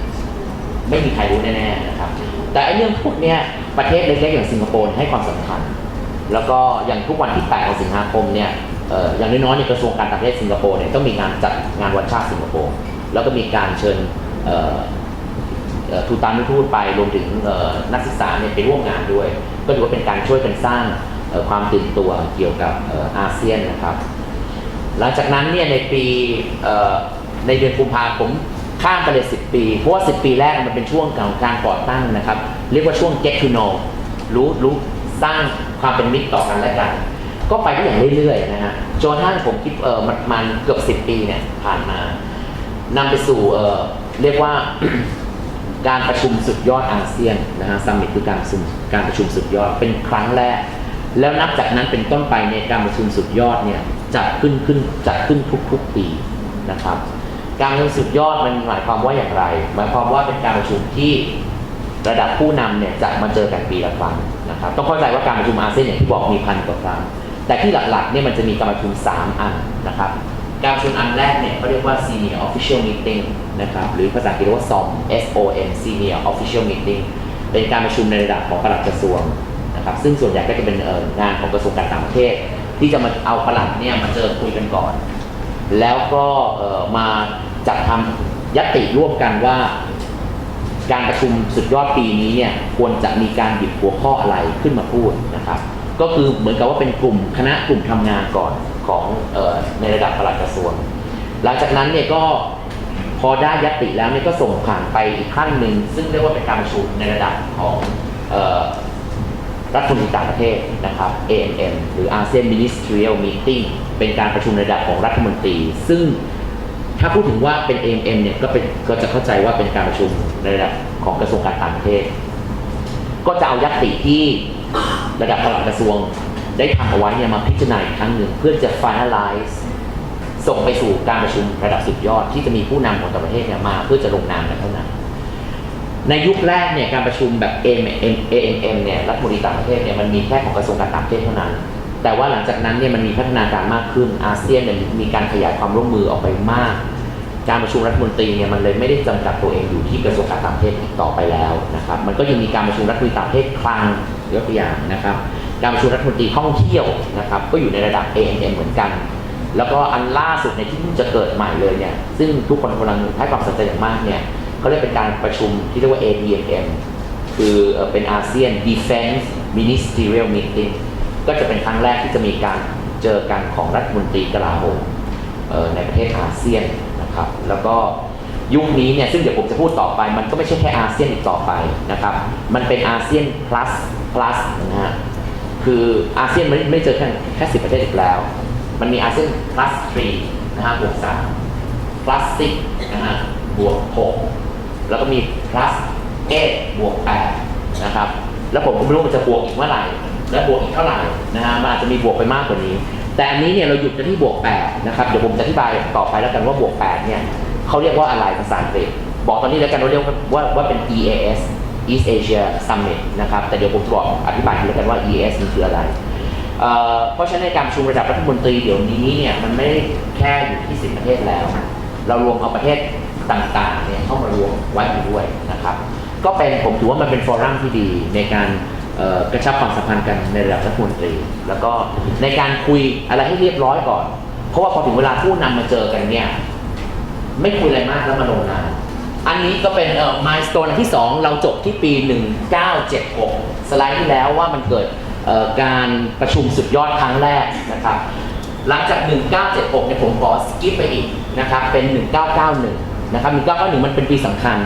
ไม่มีใครรู้แน่ๆนะครับแต่ไอ้เรื่องพวกเนี้ยประเทศเล็กๆอย่างสิงคโปร์ให้ความสำคัญแล้วก็อย่างทุกวันที่8สิงหาคมเนี่ยอย่างน้อยๆในกระทรวงการต่างประเทศสิงคโปร์เนี่ยต้องมีงานจัดงานวันชาติสิงคโปร์แล้วก็มีการเชิญทูตานุทูตไปรวมถึงนักศึกษาเนี่ยไปร่วมงานด้วยก็ถือว่าเป็นการช่วยกันสร้างความตื่นตัวเกี่ยวกับอาเซียนนะครับหลังจากนั้นเนี่ยในปีในเดือนกุมภาพันธ์ข้ามไปเลย10 ปีเพราะว่า10 ปีแรกมันเป็นช่วงของการก่อตั้งนะครับเรียกว่าช่วง get to know รู้สร้างความเป็นมิตรต่อกันและกันก็ไปได้อย่างเรื่อยๆนะฮะจนกระทั่งผมคิดมันเกือบ10 ปีเนี่ยผ่านมานำไปสู่เรียกว่า การประชุมสุดยอดอาเซียนนะฮะซัมมิตคือการประชุมสุดยอดเป็นครั้งแรกแล้วนับจากนั้นเป็นต้นไปในการประชุมสุดยอดเนี่ยจัดขึ้นทุกปีนะครับการประชุมสุดยอดมันหมายความว่าอย่างไรหมายความว่าเป็นการประชุมที่ระดับผู้นำเนี่ยจะมาเจอกันปีละครั้งนะครับต้องเข้าใจว่าการประชุมอาเซียนอย่างที่บอกมี1,000 กว่าครั้งแต่ที่หลักๆเนี่ยมันจะมีการประชุม3 อันนะครับการประชุมอันแรกเนี่ยเขาเรียกว่า Senior Official Meeting นะครับหรือภาษาอังกฤษเรียกว่า SOM Senior Official Meeting เป็นการประชุมในระดับของปลัดกระทรวงนะครับซึ่งส่วนใหญ่ก็จะเป็นงานของกระทรวงการต่างประเทศที่จะมาเอาปลัดเนี่ยมาเจอคุยกันก่อนแล้วก็มาจัดทำญัตติร่วมกันว่าการประชุมสุดยอดปีนี้เนี่ยควรจะมีการหยิบหัวข้ออะไรขึ้นมาพูดนะครับก็คือเหมือนกับว่าเป็นกลุ่มทำงานก่อนของในระดับปลัดกระทรวงหลังจากนั้นเนี่ยก็พอได้ญัตติแล้วเนี่ยก็ส่งผ่านไปอีกขั้นหนึ่งซึ่งเรียกว่าเป็นการประชุมในระดับของรัฐมนตรีต่างประเทศนะครับ AMM หรือ ASEAN Ministerial Meeting เป็นการประชุมในระดับของรัฐมนตรีซึ่งถ้าพูดถึงว่าเป็น AMM เนี่ยก็จะเข้าใจว่าเป็นการประชุมในระดับของกระทรวงการต่างประเทศก็จะเอาญัตติที่ระดับปลัดกระทรวงได้ทำเอาไว้เนี่ยมาพิจารณาอีกครั้งหนึ่งเพื่อจะ finalize ส่งไปสู่การประชุมระดับสุดยอดที่จะมีผู้นำของต่างประเทศเนี่ยมาเพื่อจะลงนามกันเท่านั้นในยุคแรกเนี่ยการประชุมแบบ AMM เนี่ยรัฐมนตรีต่างประเทศเนี่ยมันมีแค่ของกระทรวงการต่างประเทศเท่านั้นแต่ว่าหลังจากนั้นเนี่ยมันมีพัฒนาการมากขึ้นอาเซียนเนี่ยมีการขยายความร่วมมือออกไปมากการประชุมรัฐมนตรีเนี่ยมันเลยไม่ได้จำกัดตัวเองอยู่ที่กระทรวงการต่างประเทศอีกต่อไปแล้วนะครับมันก็ยังมีการประชุมรัฐมนตรีต่างประเทศคลังยกตัวอย่างนะครับการประชุมรัฐมนตรีท่องเที่ยวนะครับก็อยู่ในระดับ AMM เหมือนกันแล้วก็อันล่าสุดในที่เพิ่งจะเกิดใหม่เลยเนี่ยซึ่งทุกคนกำลังให้ความสนใจอย่างมากเนี่ยเขาเรียกเป็นการประชุมที่เรียกว่า ADMM คือเป็นอาเซียน Defense Ministerial Meeting ก็จะเป็นครั้งแรกที่จะมีการเจอกันของรัฐมนตรีกลาโหมในประเทศอาเซียนนะครับแล้วก็ยุคนี้เนี่ยซึ่งเดี๋ยวผมจะพูดต่อไปมันก็ไม่ใช่แค่อาเซียนอีกต่อไปนะครับมันเป็นอาเซียน plus นะฮะคืออาเซียนไม่เจอแค่10 ประเทศอีกแล้วมันมีอาเซียน plus 3นะฮะบวก3 plus 6นะฮะบวก6แล้วก็มี plus 8บวก8นะครับแล้วผมก็ไม่รู้มันจะบวกอีกเมื่อไหร่และบวกอีกเท่าไหร่นะฮะมันอาจจะมีบวกไปมากกว่านี้แต่อันนี้เนี่ยเราหยุดกันที่บวก8นะครับเดี๋ยวผมจะอธิบายต่อไปแล้วกันว่าบวก8เนี่ยเขาเรียกว่าอะไรภาษาอังกฤษบอกตอนนี้แล้วกันว่าเรียกว่าเป็น EAS East Asia Summit นะครับแต่เดี๋ยวผมจะบอกอธิบายทีละกันว่า EAS มันคืออะไรเพราะฉะนั้นในการประชุมระดับรัฐมนตรีเดี๋ยวนี้เนี่ยมันไม่ได้แค่อยู่ที่10 ประเทศแล้วเรารวมเอาประเทศต่างๆเนี่ยเข้ามารวมไว้อยู่ด้วยนะครับก็เป็นผมถือว่ามันเป็นฟอรัมที่ดีในการกระชับความสัมพันธ์กันในระดับรัฐมนตรีแล้วก็ในการคุยอะไรให้เรียบร้อยก่อนเพราะว่าพอถึงเวลาผู้นำมาเจอกันเนี่ยไม่คุยอะไรมากแล้วมาลงนามอันนี้ก็เป็นมายสโตนที่2เราจบที่ปี1976สไลด์ที่แล้วว่ามันเกิดการประชุมสุดยอดครั้งแรกนะครับหลังจาก1976เนี่ยผมขอสกิปไปอีกนะครับเป็น1991นะครับ1991มันเป็นปีสำคัญ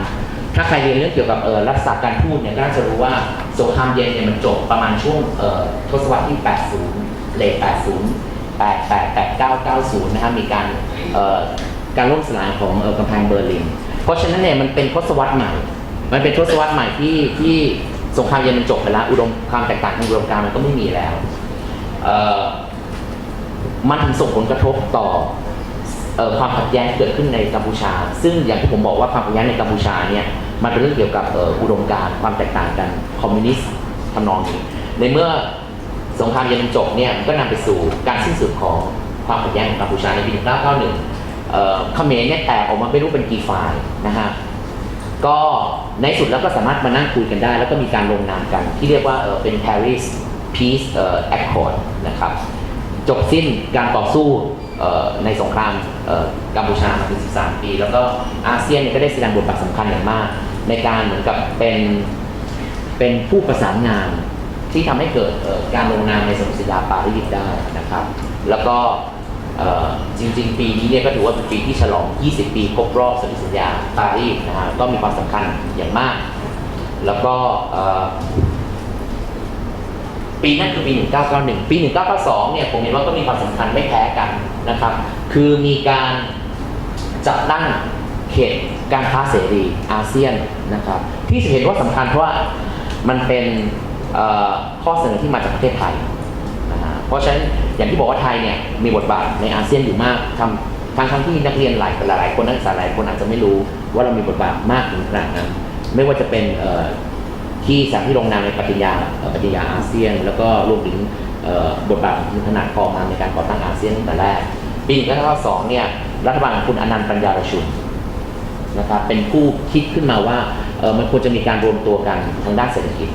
ถ้าใครเรียนเรื่องเกี่ยวกับรัฐศาสตร์การทูตเนี่ยก็น่าจะรู้ว่าสงครามเย็นเนี่ยมันจบประมาณช่วงทศวรรษที่80เลท80 88 89 90นะฮะมีการล่มสลายของกำแพงเบอร์ลินเพราะฉะนั้นเนี่ยมันเป็นทศวรรษใหม่ที่สงครามเย็นมันจบไปแล้วอุดมความแตกต่างทางอุดมการณ์มันก็ไม่มีแล้วมันส่งผลกระทบต่อความขัดแย้งเกิดขึ้นในกัมพูชาซึ่งอย่างที่ผมบอกว่าความขัดแย้งในกัมพูชาเนี่ยมันเป็นเรื่องเกี่ยวกับอุดมการณ์ความแตกต่างกันคอมมิวนิสต์ทำนองนี้ในเมื่อสงครามเย็นจบเนี่ยมันก็นำไปสู่การสิ้นสุดของความขัดแย้งของกัมพูชาในปี1991เขมรเนี่ยแตกออกมาไม่รู้เป็นกี่ฝ่ายนะฮะก็ ในสุดแล้วก็สามารถมานั่งคุยกันได้แล้วก็มีการลงนามกันที่เรียกว่าเป็น Paris Peace Accord นะครับจบสิ้นการต่อสู้ในสงครามกัมพูชามาถึง13 ปีแล้วก็อาเซียนก็ได้แสดงบทบาทสำคัญอย่างมากในการเหมือนกับเป็นผู้ประสานงานที่ทำให้เกิดการลงนามในสนธิสัญญาปารีสได้นะครับแล้วก็จริงๆปีนี้เนี่ยก็ถือว่าเป็นปีที่ฉลอง 20 ปีครบรอบสนธิสัญญาปารีสนะฮะก็มีความสำคัญอย่างมากแล้วก็ปีนั้นคือปี 1991 ปี 1992 เนี่ยผมเห็นว่าก็มีความสำคัญไม่แพ้กันนะครับคือมีการจัดตั้งเขตการค้าเสรีอาเซียนนะครับที่เห็นว่าสำคัญเพราะว่ามันเป็นข้อเสนอที่มาจากประเทศไทยนะฮะเพราะฉะนั้นอย่างที่บอกว่าไทยเนี่ยมีบทบาทในอาเซียนอยู่มากทั้งที่นักเรียนหลายคนนักศึกษาหลายคนอาจจะไม่รู้ว่าเรามีบทบาทมากถึงขนาดนั้นไม่ว่าจะเป็นที่สามที่ลงนามในปฏิญญาอาเซียนแล้วก็รวมถึงบทบาทของขนาดกองมาในการก่อตั้งอาเซียนตั้งแต่แรกปี 1992 เนี่ยรัฐบาลของคุณอนันต์ปัญญารชุนนะครับเป็นผู้คิดขึ้นมาว่ามันควรจะมีการรวมตัวกันทางด้านเศรษฐกิจ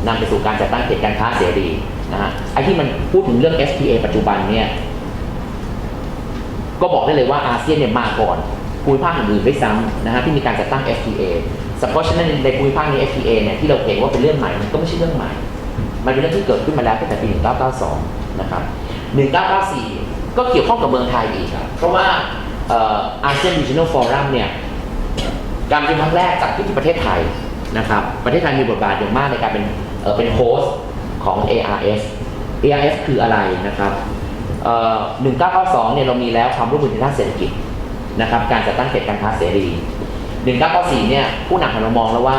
นำไปสู่การจัดตั้งเขตการค้าเสรีนะฮะไอ้ที่มันพูดถึงเรื่อง FTA ปัจจุบันเนี่ยก็บอกได้เลยว่าอาเซียนเนี่ยมาก่อนภูมิภาคอื่นๆด้วยซ้ำนะฮะที่มีการจัดตั้ง FTA เพราะฉะนั้นในภูมิภาคนี้ FTA เนี่ยที่เราเห็นว่าเป็นเรื่องใหม่มันก็ไม่ใช่เรื่องใหม่มันเป็นเรื่องที่เกิดขึ้นมาแล้วตั้งแต่ปี 1992 นะครับ 1994 ก็เกี่ยวข้องกับเมืองไทยอีกเพราะว่าอาเซียน Regional Forum เนี่ยการประชุมครั้งแรกจัดขึ้นที่ประเทศไทยนะครับประเทศไทยมีบทบาทอย่างมากในการเป็นโฮสต์ของ ARS คืออะไรนะครับ1992 เนี่ยเรามีแล้วความร่วมมือในด้านเศรษฐกิจนะครับการจัดตั้งเขตการค้าเสรี 1994 เนี่ยผู้นำหันมามองแล้วว่า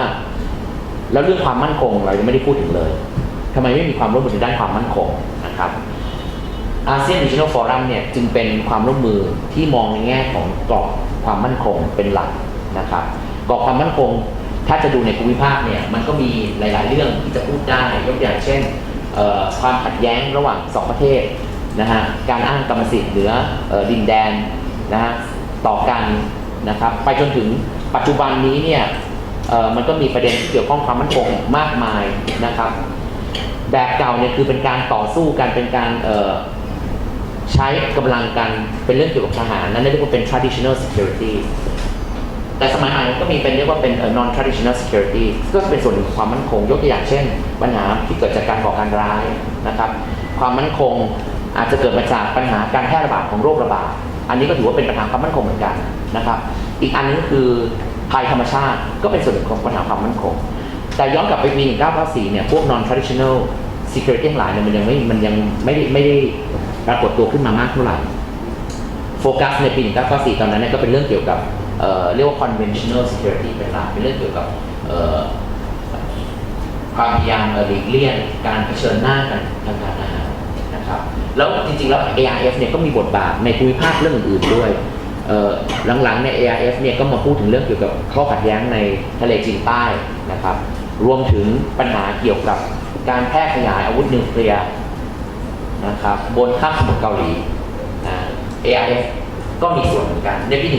แล้วเรื่องความมั่นคงเรายังไม่ได้พูดถึงเลยทำไมไม่มีความร่วมมือในด้านความมั่นคงนะครับอาเซียน Regional Forum เนี่ยจึงเป็นความร่วมมือที่มองในแง่ของกรอบความมั่นคงเป็นหลักนะครับกรอบความมั่นคงถ้าจะดูในภูมิภาคเนี่ยมันก็มีหลายๆเรื่องที่จะพูดได้ยกตัวอย่างเช่นความขัดแย้งระหว่าง2ประเทศนะฮะการอ้างกรรมสิทธิ์เหนือดินแดนนะฮะต่อกันนะครับไปจนถึงปัจจุบันนี้เนี่ยมันก็มีประเด็นที่เกี่ยวข้องความมั่นคงมากมายนะครับแบบเก่าเนี่ยคือเป็นการต่อสู้กันเป็นการใช้กำลังกันเป็นเรื่องเกี่ยวกับทหารนั่นเรียกว่าเป็น traditional security แต่สมัยใหม่ก็มีเป็นเรียกว่าเป็น non traditional security ก็เป็นส่วนหนึ่งของความมั่นคงยกตัวอย่างเช่นปัญหาที่เกิดจากการก่อการร้ายนะครับความมั่นคงอาจจะเกิดมาจากปัญหาการแพร่ระบาดของโรคระบาดอันนี้ก็ถือว่าเป็นปัญหาความมั่นคงเหมือนกันนะครับอีกอันนึงคือภัยธรรมชาติก็เป็นส่วนหนึ่งของปัญหาความมั่นคงแต่ย้อนกลับไปปี 1994 เนี่ยพวก non traditional security ทั้งหลายเนี่ยมันยังไม่ได้ปรากฏตัวขึ้นมามากเท่าไหร่โฟกัสในปี 1994 ตอนนั้นเนี่ยก็เป็นเรื่องเกี่ยวกับเรียกว่า conventional security เป็นหลักเป็นเรื่องเกี่ยวกับความพยายามหลีกเลี่ยงการเผชิญหน้ากันทางการทหารนะครับแล้วจริงๆแล้ว ARF เนี่ยก็มีบทบาทในภูมิภาคเรื่องอื่นๆด้วยหลังๆเนี่ย ARF เนี่ยก็มาพูดถึงเรื่องเกี่ยวกับข้อขัดแย้งในทะเลจีนใต้นะครับรวมถึงปัญหาเกี่ยวกับการแพร่ขยายอาวุธนิวเคลียร์นะครับบนคาบสมุทรเกาหลีARF ก็มีส่วนเหมือนกันในปี 1997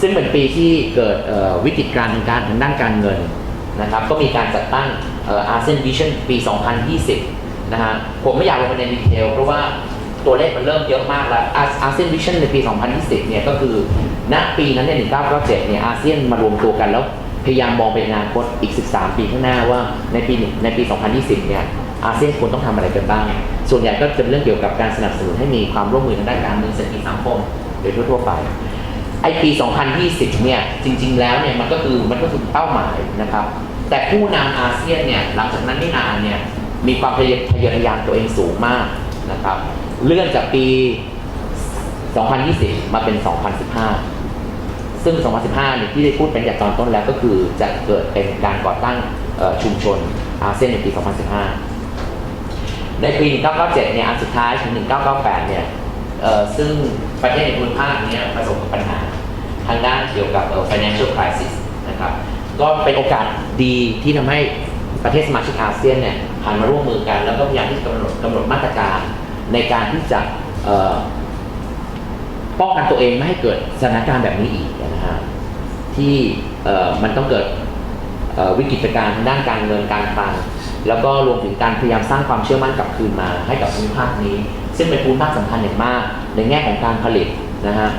ซึ่งเป็นปีที่เกิดวิกฤตการณ์ทางด้านการเงินนะครับก็มีการจัดตั้งอาเซียนวิชั่นปี 2020 นะฮะผมไม่อยากลงไปในดีเทลเพราะว่าตัวเลขมันเริ่มเยอะมากแล้วอาเซียนวิชั่นในปี 2020 เนี่ยก็คือณปีนั้นเนี่ย 1997 เนี่ยอาเซียนมารวมตัวกันแล้วพยายามมองไปอนาคตอีก 13 ปีข้างหน้าว่าในปี 2020 เนี่ยอาเซียนควรต้องทำอะไรกันบ้างส่วนใหญ่ก็เป็นเรื่องเกี่ยวกับการสนับสนุนให้มีความร่วมมือทางด้านการเมืองเศรษฐกิจสังคมโดยทั่วๆไปไอ้ปี 2020 เนี่ยจริงๆแล้วเนี่ยมันก็คือเป้าหมายนะครับแต่ผู้นำอาเซียนเนี่ยหลังจากนั้นไม่นานเนี่ยมีความทะเยอทะยานตัวเองสูงมากนะครับเลื่อนจากปี 2020 มาเป็น 2015 ซึ่ง 2015 เนี่ยที่ได้พูดเป็นจากตอนต้นแล้วก็คือจะเกิดเป็นการก่อตั้งชุมชนอาเซียนในปี 2015 ในปี 1997 เนี่ยอันสุดท้ายถึง 1998 เนี่ยซึ่งประเทศในภูมิภาคนี้ประสบกับปัญหาทางด้านเกี่ยวกับfinancial crisis นะครับก็เป็นโอกาสดีที่ทำให้ประเทศสมาชิกอาเซียนเนี่ยหันมาร่วมมือกันแล้วก็พยายามที่จะกำหนดมาตรการในการที่จะป้องกันตัวเองไม่ให้เกิดสถานการณ์แบบนี้อีกนะฮะที่มันต้องเกิด วิกฤตการณ์ด้านการเงินการคลังแล้วก็รวมถึงการพยายามสร้างความเชื่อมั่นกลับคืนมาให้กับภูมิภาคนี้ซึ่งเป็นภูมิภาคสำคัญอย่างมากในแง่ของการผลิตนะฮะ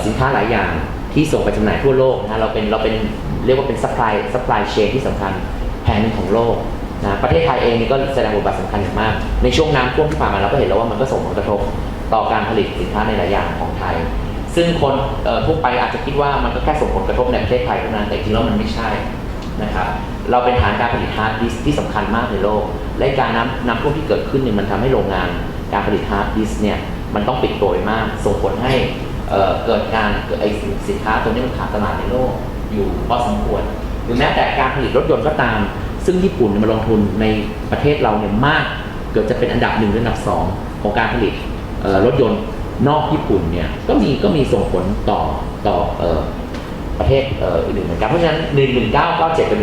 สินค้าหลายอย่างที่ส่งไปจำหน่ายทั่วโลกนะเราเป็นเรียกว่าเป็น supply chain ที่สำคัญแห่งหนึ่งของโลกนะประเทศไทยเองนี่ก็แสดงบทบาทสำคัญอย่างมากในช่วงน้ำท่วมที่ผ่านมาเราก็เห็นแล้วว่ามันก็ส่งผลกระทบต่อการผลิตสินค้าในหลายอย่างของไทยซึ่งคนทั่วไปอาจจะคิดว่ามันก็แค่ส่งผลกระทบในประเทศไทยเท่านั้นแต่จริงแล้วมันไม่ใช่นะครับเราเป็นฐานการผลิตฮาร์ดดิสก์ที่สำคัญมากในโลกและการน้ำท่วมที่เกิดขึ้นเนี่ยมันทำให้โรงงานการผลิตฮาร์ดดิสก์เนี่ยมันต้องปิดตัวไปมากส่งผลให้เกิดไอสินค้าตัวนี้มันขาดตลาดในโลกอยู่พอสมควรหรือแม้แต่การผลิตรถยนต์ก็ตามซึ่งญี่ปุ่นมาลงทุนในประเทศเราเนี่ยมากเกือบจะเป็นอันดับ1หรืออันดับ2ของการผลิตรถยนต์นอกญี่ปุ่นเนี่ยก็มีส่งผลต่อประเทศอื่นเหมือนกันเพราะฉะนั้น1997กับ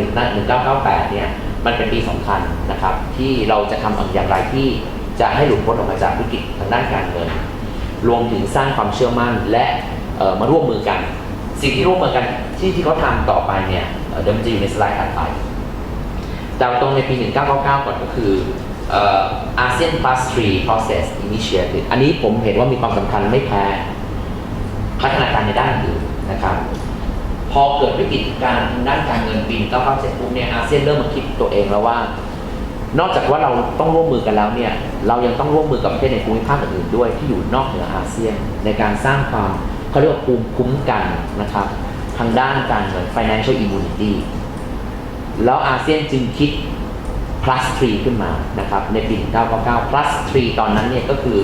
1998เนี่ยมันเป็นปีสำคัญนะครับที่เราจะทำอย่างไรที่จะให้หลุดพ้นออกมาจากวิกฤตทางด้านการเงินรวมถึงสร้างความเชื่อมั่นและมาร่วมมือกันสิ่งที่ร่วมมือกันที่เขาทำต่อไปเนี่ยเดี๋ยวมันจะอยู่ในสไลด์ถัดไปดาวตรงในปี 1999 ก่อนก็คือASEAN Plus 3 Process Initiative อันนี้ผมเห็นว่ามีความสำคัญไม่แพ้พัฒนาการในด้านอื่นนะครับพอเกิดวิกฤตการณ์ด้านการเงินปี 1997 ปุ๊บเนี่ยอาเซียนเริ่มมาคิดตัวเองแล้วว่านอกจากว่าเราต้องร่วมมือกันแล้วเนี่ยเรายังต้องร่วมมือกับประเทศในภูมิภาคอื่นๆด้วยที่อยู่นอกเหนืออาเซียนในการสร้างความเขาเรียกว่าภูมิคุ้มกันนะครับทางด้านการเงิน financial immunity แล้วอาเซียนจึงคิด plus 3 ขึ้นมานะครับในปี 1999 plus 3 ตอนนั้นเนี่ยก็คือ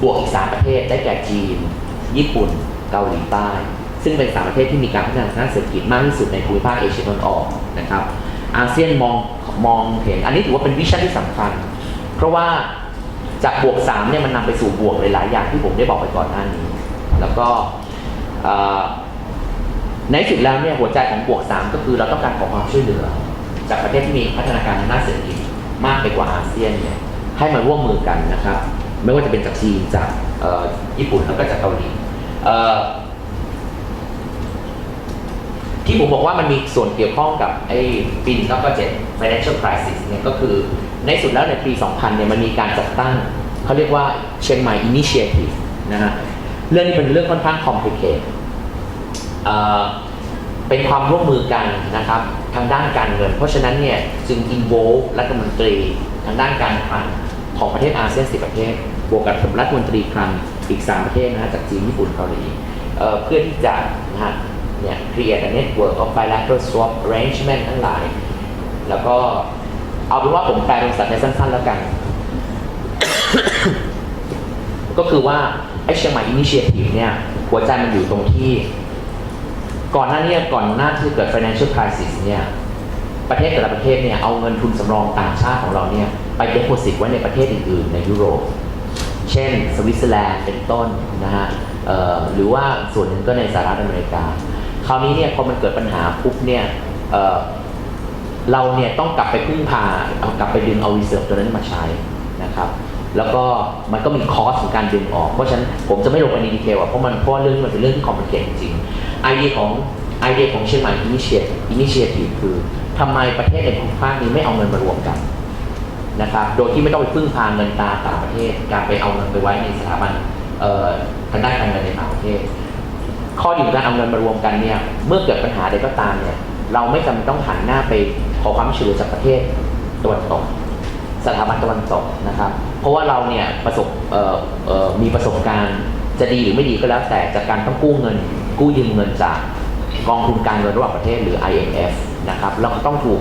บวกอีก3ประเทศได้แก่จีนญี่ปุ่นเกาหลีใต้ซึ่งเป็น3ประเทศที่มีการพัฒนาทางด้านเศรษฐกิจมากที่สุดในภูมิภาคเอเชียตะวันออกนะครับอาเซียนมองเห็นอันนี้ถือว่าเป็นวิชั่นที่สำคัญเพราะว่าจากบวก3เนี่ยมันนำไปสู่บวกหลายๆอย่างที่ผมได้บอกไปก่อนหน้านี้แล้วก็ในสุดแล้วเนี่ยหัวใจของบวก3ก็คือเราต้องการขอความช่วยเหลือจากประเทศที่มีพัฒนาการทางด้านเศรษฐกิจมากไปกว่าอาเซียนเนี่ยให้มาร่วมมือกันนะครับไม่ว่าจะเป็นจากจีนจากญี่ปุ่นแล้วก็จากเกาหลีที่ผมบอกว่ามันมีส่วนเกี่ยวข้องกับไอ้ปี 1997 financial crisis เนี่ยก็คือในสุดแล้วในปี 2000 เนี่ยมันมีการจัดตั้งเขาเรียกว่าเชียงใหม่ initiative นะฮะเรื่องนี้เป็นเรื่องค่อนข้าง complicated เป็นความร่วมมือกันนะครับทางด้านการเงินเพราะฉะนั้นเนี่ยจึง involve รัฐมนตรีทางด้านการคลังของประเทศอาเซียน10 ประเทศบวกกับรัฐมนตรีคลังอีก3ประเทศนะฮะจากจีนญี่ปุ่นเกาหลีเพื่อที่จะนะฮะเนี่ย create a network of bilateral swap arrangement ทั้งหลายแล้วก็เอาเป็นว่าผมแปลเป็นภาษาไทยสั้นๆแล้วกัน ก็คือว่าไอ้เชียงใหม่ initiative เนี่ยหัวใจมันอยู่ตรงที่ก่อนหน้าที่เกิด financial crisis เนี่ยประเทศแต่ละประเทศเนี่ยเอาเงินทุนสำรองต่างชาติของเราเนี่ยไป deposit ไว้ในประเทศอื่นๆในยุโรปเช่นสวิตเซอร์แลนด์เป็นต้นนะฮะหรือว่าส่วนหนึ่งก็ในสหรัฐอเมริกาคราวนี้เนี่ยพอมันเกิดปัญหาปุ๊บเนี่ยเราเนี่ยต้องกลับไปพึ่งพากลับไปดึงเอา reserve ตัวนั้นมาใช้นะครับแล้วก็มันก็มีคอสของการดึงออกเพราะฉะนั้นผมจะไม่ลงไปในดีเทลเพราะเรื่องนี้มันเป็นเรื่องที่ complicated จริงไอเดียของเชียงใหม่ initiative คือทำไมประเทศในภูมิภาคนี้ไม่เอาเงินมารวมกันนะครับโดยที่ไม่ต้องไปพึ่งพาเงินตราต่างประเทศการไปเอาเงินไปไว้ในสถาบันทางด้านการเงินในต่างประเทศข้อดีของการเอาเงินมารวมกันเนี่ยเมื่อเกิดปัญหาใดก็ตามเนี่ยเราไม่จำเป็นต้องหันหน้าไปขอความช่วยเหลือจากประเทศตะวันตกสถาบันตะวันตกนะครับเพราะว่าเราเนี่ยมีประสบการณ์จะดีหรือไม่ดีก็แล้วแต่จากการต้องกู้ยืมเงินจากกองทุนการเงินระหว่างประเทศหรือ IMF นะครับแล้วก็ต้องถูก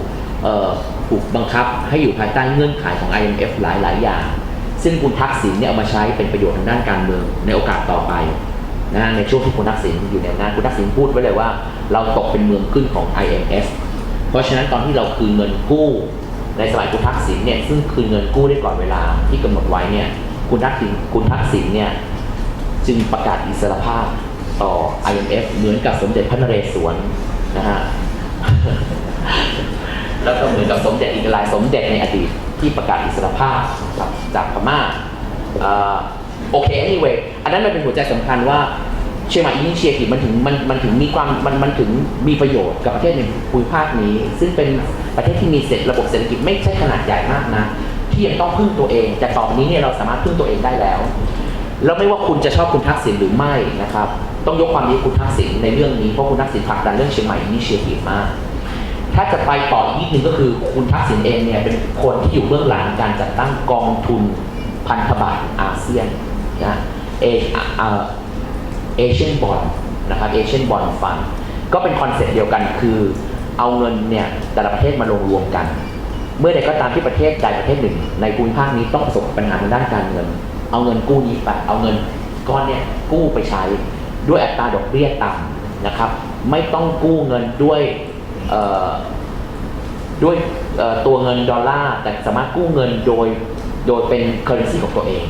บังคับให้อยู่ภายใต้เงื่อนไขของ IMF หลายอย่างซึ่งคุณทักษิณเนี่ยเอามาใช้เป็นประโยชน์ทางด้านการเมืองในโอกาสต่อไปนะในช่วงที่คุณทักษิณอยู่ในนั้นคุณทักษิณพูดไว้เลยว่าเราตกเป็นเมืองขึ้นของ IMF เพราะฉะนั้นตอนที่เราคืนเงินกู้ในสมัยคุณทักษิณเนี่ยซึ่งคืนเงินกู้ได้ก่อนเวลาที่กำหนดไว้เนี่ยคุณทักษิณเนี่ยจึงประกาศอิสรภาพต่อ IMF เหมือนกับสมเด็จพระนเรศวรนะฮะ แล้วก็เหมือนกับสมเด็จอีกหลายสมเด็จในอดีตที่ประกาศอิสรภาพจากพม่าโอเค anyway อันนั้นมันเป็นหัวใจสำคัญว่า เชียงใหม่อินิเชียทีฟมันถึงมีความมันถึงมีประโยชน์กับประเทศในภูมิภาคนี้ซึ่งเป็นประเทศที่มีระบบเศรษฐกิจไม่ใช่ขนาดใหญ่มากนะที่ยังต้องพึ่งตัวเองแต่ต่อไปนี้เนี่ยเราสามารถพึ่งตัวเองได้แล้วแล้วไม่ว่าคุณจะชอบคุณทักษิณหรือไม่นะครับต้องยกความดีคุณทักษิณในเรื่องนี้เพราะคุณทักษิณผลักดันเรื่องเชียงใหม่อินิเชียทีฟมากถ้าจะไปต่ออีกนิดนึงก็คือคุณทักษิณเองเนี่ยเป็นคนที่อยู่เบื้องหลังการจัดตั้งกองทุนพันธบัตรอาเซียนนะเอเชียนบอลนะครับเอเชียนบอลฟันก็เป็นคอนเซ็ปต์เดียวกันคือเอาเงินเนี่ยแต่ละประเทศมาลงรวมกันเมื่อใดก็ตามที่ประเทศใดประเทศหนึ่งในภูมิภาคนี้ต้องประสบปัญหาทางด้านการเงินเอาเงินกู้นี้ไปเอาเงินก้อนเนี่ยกู้ไปใช้ด้วยอัตราดอกเบี้ยต่ำนะครับไม่ต้องกู้เงินด้วยตัวเงินดอลลาร์แต่สามารถกู้เงินโดยเป็น currency ของตัวเอง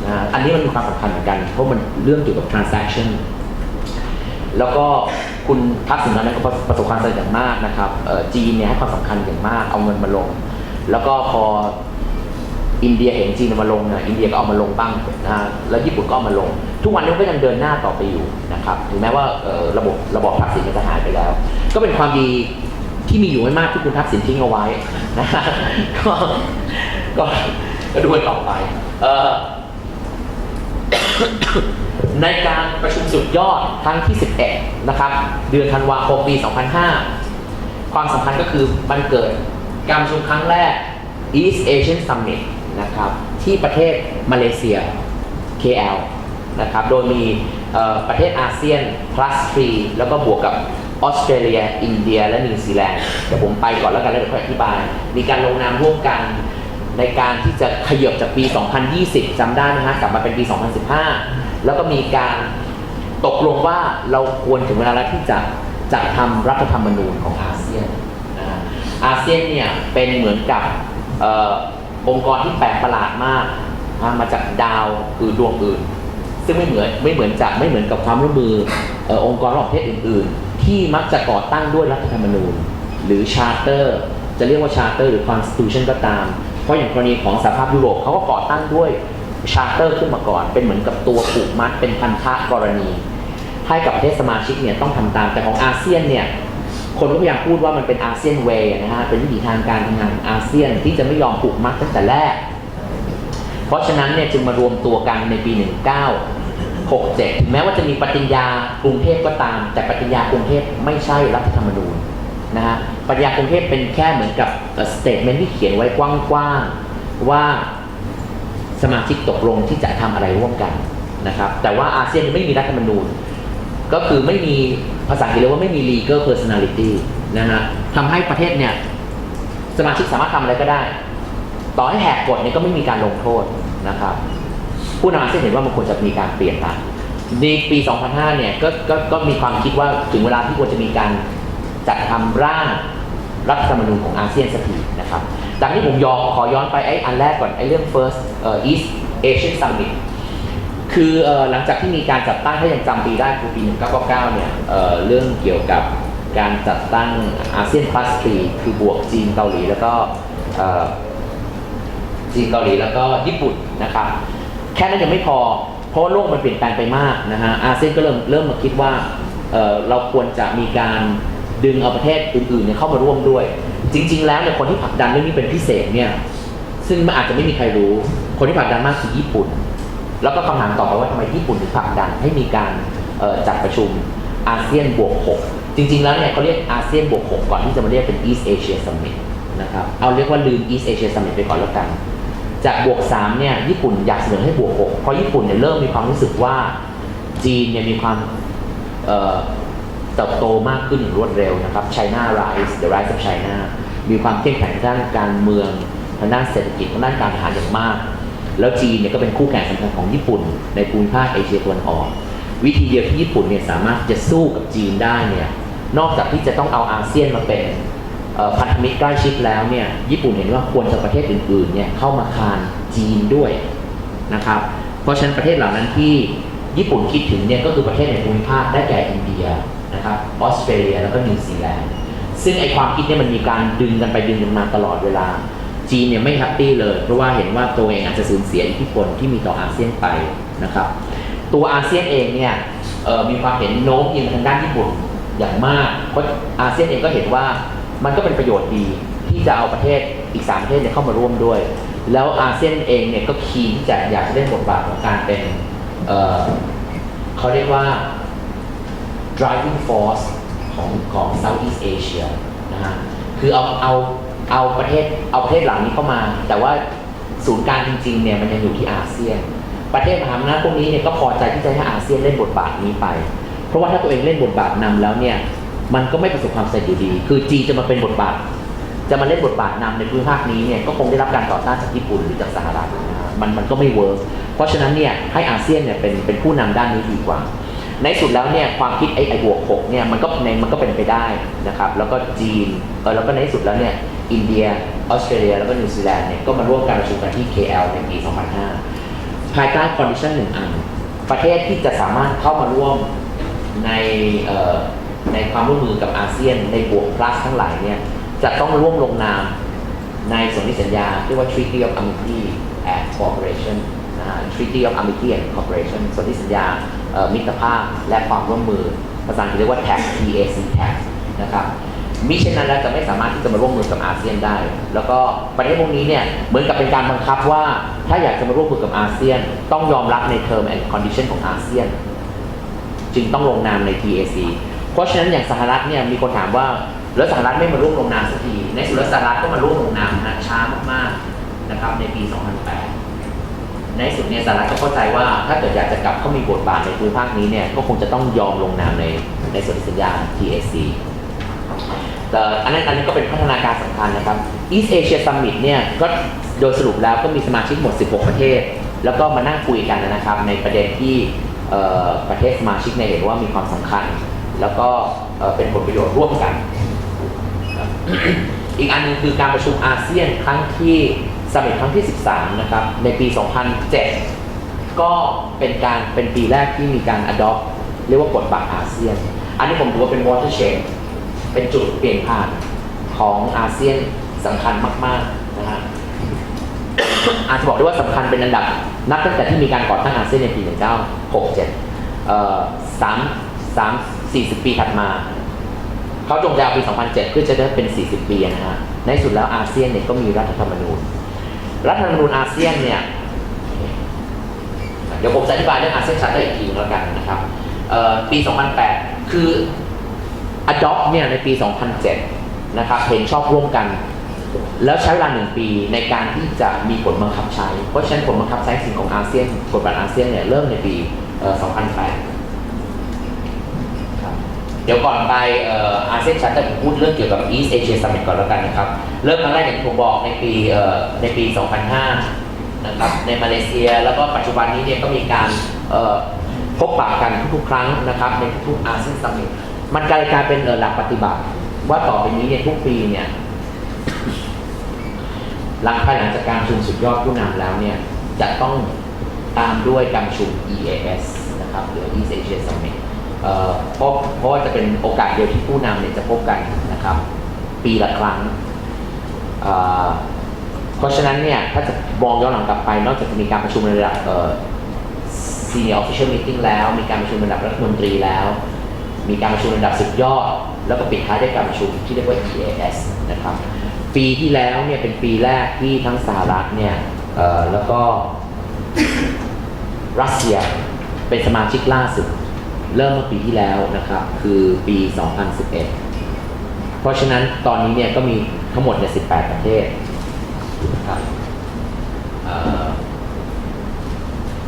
นะอันนี้มันมีความสำคัญเหมือนกันเพราะมันเรื่องเกี่ยวกับ transaction แล้วก็คุณทักษิณนั้นก็ประสบความสำเร็จอย่างมากนะครับจีนเนี่ยให้ความสำคัญอย่างมากเอาเงินมาลงแล้วก็พออินเดียเห็นจีนมาลงนะอินเดียก็เอามาลงบ้างนะแล้วญี่ปุ่นก็เอามาลงทุกวันนี้ก็ยังเดินหน้าต่อไปอยู่นะครับถึงแม้ว่าระบบทักษิณจะหายไปแล้วก็เป็นความดีที่มีอยู่ไม่มากที่คุณทักษิณทิ้งเอาไว้นะก็ดูกันต่อไปในการประชุมสุดยอดครั้งที่ 11 นะครับเดือนธันวาคมปี 2005 ความสำคัญก็คือมันเกิดการประชุมครั้งแรก East Asian Summit นะครับที่ประเทศมาเลเซีย KL นะครับโดยมีประเทศอาเซียน plus 3แล้วก็บวกกับออสเตรเลียอินเดียและนิวซีแลนด์เดี๋ยวผมไปก่อนแล้วกันแล้วเดี๋ยวค่อยอธิบายมีการลงนามร่วมกันในการที่จะขยับจากปี 2020 จำได้ไหมฮะกลับมาเป็นปี 2015 แล้วก็มีการตกลงว่าเราควรถึงเวลาแล้วที่จะทำรัฐธรรมนูญของอาเซียนอาเซียนเนี่ยเป็นเหมือนกับองค์กรที่แปลกประหลาดมากมาจากดาวดวงอื่นซึ่งไม่เหมือนกับความร่วมมือองค์กรระหว่างประเทศอื่นๆที่มักจะก่อตั้งด้วยรัฐธรรมนูญหรือชาร์เตอร์จะเรียกว่าชาร์เตอร์หรือ constitution ก็ตามเพราะอย่างกรณีของสหภาพยุโรปเขาก็ก่อตั้งด้วยชาร์เตอร์ขึ้นมาก่อนเป็นเหมือนกับตัวผูกมัดเป็นพันธะกรณีให้กับประเทศสมาชิกเนี่ยต้องทำตามแต่ของอาเซียนเนี่ยคนก็พยายามพูดว่ามันเป็นอาเซียนเวย์นะฮะเป็นวิถีทางการทำงานอาเซียนที่จะไม่ยอมผูกมัดตั้งแต่แรกเพราะฉะนั้นเนี่ยจึงมารวมตัวกันในปี 1967 ถึงแม้ว่าจะมีปฏิญญากรุงเทพก็ตามแต่ปฏิญญากรุงเทพไม่ใช่รัฐธรรมนูญนะฮะปฏิญญากรุงเทพเป็นแค่เหมือนกับสเตทเมนต์ที่เขียนไว้กว้างๆว่าสมาชิกตกลงที่จะทำอะไรร่วมกันนะครับแต่ว่าอาเซียนไม่มีรัฐธรรมนูญก็คือไม่มีภาษาอังกฤษเรียกว่าไม่มี legal personality นะฮะทำให้ประเทศเนี่ยสมาชิกสามารถทำอะไรก็ได้ต่อให้แหกกฎเนี่ยก็ไม่มีการลงโทษนะครับผู้นำอาเซียนเห็นว่ามันควรจะมีการเปลี่ยนไปในปี 2005 เนี่ยก็มีความคิดว่าถึงเวลาที่ควรจะมีการจัดทำร่างรัฐธรรมนูญของอาเซียนสักทีนะครับดังนี้ผมขอย้อนไปอันแรกก่อนเรื่อง first East Asian Summit คือหลังจากที่มีการจัดตั้งถ้ายังจำปีได้คือปี 1999 เนี่ยเรื่องเกี่ยวกับการจัดตั้งอาเซียน plus 3คือบวกจีนเกาหลีแล้วก็ญี่ปุ่นนะครับแค่นั้นยังไม่พอเพราะโลกมันเปลี่ยนแปลงไปมากนะฮะอาเซียนก็เริ่มมาคิดว่าเราควรจะมีการดึงเอาประเทศอื่นๆเนี่ยเข้ามาร่วมด้วยจริงๆแล้วเนี่ยคนที่ผลักดันเรื่องนี้เป็นพิเศษเนี่ยซึ่งมันอาจจะไม่มีใครรู้คนที่ผลักดันมากคือญี่ปุ่นแล้วก็คำถามต่อไปว่าทำไมญี่ปุ่นถึงผลักดันให้มีการจัดประชุมอาเซียนบวก 6จริงๆแล้วเนี่ยเขาเรียกอาเซียนบวก 6ก่อนที่จะมาเรียกเป็น East Asia Summit นะครับเอาเรียกว่าลืม East Asia Summit ไปก่อนแล้วกันจากบวก 3เนี่ยญี่ปุ่นอยากเสนอให้บวก 6เพราะญี่ปุ่นเนี่ยเริ่มมีความรู้สึกว่าจีนเนี่ยมีความเติบโตมากขึ้นอย่างรวดเร็วนะครับ China Rise The Rise of China มีความเข้มแข็งทางด้านการเมืองทางด้านเศรษฐกิจทางด้านการทหารอย่างมากแล้วจีนเนี่ยก็เป็นคู่แข่งสำคัญของญี่ปุ่นในภูมิภาคเอเชียตะวันออกวิธีเดียวที่ญี่ปุ่นเนี่ยสามารถจะสู้กับจีนได้เนี่ยนอกจากที่จะต้องเอาอาเซียนมาเป็นพันธมิตรใกล้ชิดแล้วเนี่ยญี่ปุ่นเห็นว่าควรจะประเทศอื่นๆเนี่ยเข้ามาคานจีนด้วยนะครับเพราะฉะนั้นประเทศเหล่านั้นที่ญี่ปุ่นคิดถึงเนี่ยก็คือประเทศในภูมิภาคได้แก่อินเดียนะครับออสเตรเลียแล้วก็นิวซีแลนด์ซึ่งไอความคิดเนี่ยมันมีการดึงกันไปดึงกันมาตลอดเวลาจีนเนี่ยไม่แฮปปี้เลยเพราะว่าเห็นว่าตัวเองอาจจะสูญเสียอิทธิพลที่มีต่ออาเซียนไปนะครับตัวอาเซียนเองเนี่ย มีความเห็นโน้มเอียงทางด้านญี่ปุ่นอย่างมากเพราะอาเซียนเองก็เห็นว่ามันก็เป็นประโยชน์ดีที่จะเอาประเทศอีก3ประเทศเข้ามาร่วมด้วยแล้วอาเซียนเองเนี่ยก็คีย์ที่จะอยากจะเล่นบทบาทของการเป็นเขาเรียกว่า driving force ของ Southeast Asia นะฮะคือเอาประเทศเหล่านี้เข้ามาแต่ว่าศูนย์กลางจริงๆเนี่ยมันยังอยู่ที่อาเซียนประเทศมหาอำนาจพวกนี้เนี่ยก็พอใจที่จะให้อาเซียนเล่นบทบาทนี้ไปเพราะว่าถ้าตัวเองเล่นบทบาทนำแล้วเนี่ยมันก็ไม่ประสบความสำเร็จอยู่ดีคือจีนจะมาเป็นบทบาทจะมาเล่นบทบาทนำในภูมิภาคนี้เนี่ยก็คงได้รับการต่อต้านจากญี่ปุ่นหรือจากสหรัฐมันก็ไม่เวิร์กเพราะฉะนั้นเนี่ยให้อาเซียนเนี่ยเป็นผู้นำด้านนี้ดีกว่าในสุดแล้วเนี่ยความคิดไอ้บวก6เนี่ยมันก็เป็นไปได้นะครับแล้วก็จีนแล้วก็ในที่สุดแล้วเนี่ยอินเดียออสเตรเลียแล้วก็นิวซีแลนด์เนี่ยก็มาร่วมการประชุมกันที่ KL ในปี 2005 ภายใต้คอนดิชันหนึ่งอันประเทศที่จะสามารถเข้ามาร่วมในความร่วมมือกับอาเซียนในบวก plus ทั้งหลายเนี่ยจะต้องร่วมลงนามในสนธิสัญญาเรียกว่า Treaty of Amity and Cooperation Treaty of Amity and Cooperation สนธิสัญญามิตรภาพและความร่วมมือภาษาอังกฤษเรียกว่า TAC นะครับมิฉะนั้นแล้วจะไม่สามารถที่จะมาร่วมมือกับอาเซียนได้แล้วก็ประเทศพวกนี้เนี่ยเหมือนกับเป็นการบังคับว่าถ้าอยากจะมาร่วมมือกับอาเซียนต้องยอมรับใน Term and Condition ของอาเซียนจึงต้องลงนามใน TAC เพราะฉะนั้นอย่างสหรัฐเนี่ยมีคนถามว่าแล้วสหรัฐไม่มาร่วมลงนามสักทีในสุดแล้วสหรัฐก็มาร่วมลงนามนะช้ามากๆนะครับในปี 2008 ในสุดเนี่ยสหรัฐก็เข้าใจว่าถ้าเกิดอยากจะกลับเข้ามีบทบาทในภูมิภาคนี้เนี่ยก็คงจะต้องยอมลงนามในสนธิสัญญา TAC แต่อันนั้นก็เป็นพัฒนาการสำคัญนะครับ East Asia Summit เนี่ยก็โดยสรุปแล้วก็มีสมาชิกหมด 16 ประเทศแล้วก็มานั่งคุยกันนะครับในประเด็นที่ประเทศสมาชิกเนี่ยเห็นว่ามีความสำคัญแล้วก็เป็นผลประโยชน์ร่วมกัน อีกอันนึงคือการประชุมอาเซียนครั้งที่ซัมมิตครั้งที่ 13 นะครับในปี 2007 ก็เป็นปีแรกที่มีการ adopt เรียกว่าบทบาทอาเซียนอันนี้ผมถือว่าเป็น watershed เป็นจุดเปลี่ยนผ่านของอาเซียนสำคัญมากๆนะฮะ อาจจะบอกได้ว่าสำคัญเป็นอันดับนับตั้งแต่ที่มีการก่อตั้งอาเซียนในปี 40 ปีถัดมาเขาจงใจเอาปี 2007 เพื่อจะได้เป็น 40 ปีนะฮะในสุดแล้วอาเซียนเนี่ยก็มีรัฐธรรมนูญอาเซียนเนี่ยเดี๋ยวผมจะอธิบายเรื่องอาเซียนชัดได้อีกทีแล้วกันนะครับปี 2008 คือ adopt เนี่ยในปี 2007 นะครับเห็นชอบร่วมกันแล้วใช้เวลา1 ปีในการที่จะมีผลบังคับใช้เพราะฉะนั้นผลบังคับใช้สิ่งของอาเซียนกฎบัตรอาเซียนเนี่ยเริ่มในปี 2008 เดี๋ยวก่อนไปอาเซียนชัดจะพูดเรื่องเกี่ยวกับ East Asia Summit ก่อนแล้วกันนะครับเริ่มครั้งแรกอย่างที่ผมบอกในปี 2005 นะครับในมาเลเซียแล้วก็ปัจจุบันนี้เนี่ยก็มีการพบปะกันทุกๆครั้งนะครับในทุกๆอาเซียนซัมมิตมันกลายเป็นหลักปฏิบัติว่าต่อไปนี้เนี่ยทุกปีเนี่ยหลังจากการประชุมสุดยอดผู้นำแล้วเนี่ยจะต้องตามด้วยการประชุม EAS นะครับหรือ East Asia Summitเพราะว่าจะเป็นโอกาสเดียวที่ผู้นำเนี่ยจะพบกันนะครับปีละครั้งเพราะฉะนั้นเนี่ยถ้าจะมองย้อนหลังกลับไปนอกจากจะมีการประชุมในระดับSenior Official Meeting แล้วมีการประชุมระดับรัฐมนตรีแล้วมีการประชุมระดับสุดยอดแล้วก็ปิดท้ายด้วยการประชุมที่เรียกว่า EAS นะครับปีที่แล้วเนี่ยเป็นปีแรกที่ทั้งสหรัฐเนี่ยแล้วก็รัสเซียเป็นสมาชิกล่าสุดเริ่มเมื่อปีที่แล้วนะครับคือปี 2011 เพราะฉะนั้นตอนนี้เนี่ยก็มีทั้งหมดเนี่ย18 ประเทศนะครับ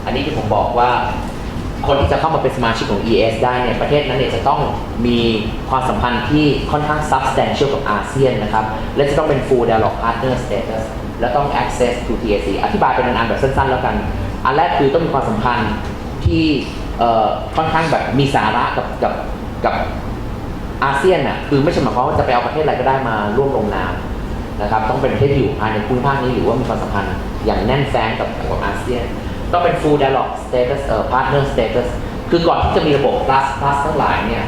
อันนี้ที่ผมบอกว่าคนที่จะเข้ามาเป็นสมาชิกของ EAS ได้เนี่ยประเทศนั้นเนี่ยจะต้องมีความสัมพันธ์ที่ค่อนข้าง substantial กับอาเซียนนะครับและจะต้องเป็น full dialogue partner status และต้อง access to TAC อธิบายเป็นอันๆแบบสั้นๆแล้วกันอันแรกคือต้องมีความสัมพันธ์ที่ค่อนข้างแบบมีสาระกับอาเซียนน่ะคือไม่ใช่หมายความว่าจะไปเอาประเทศอะไรก็ได้มาร่วมลงนามนะครับต้องเป็นประเทศอยู่ภายในภูมิภาคนี้หรือว่ามีความสัมพันธ์อย่างแน่นแฟ้งกับอาเซียนต้องเป็น full dialogue status partner status คือก่อนที่จะมีระบบ plus ทั้งหลายเนี่ย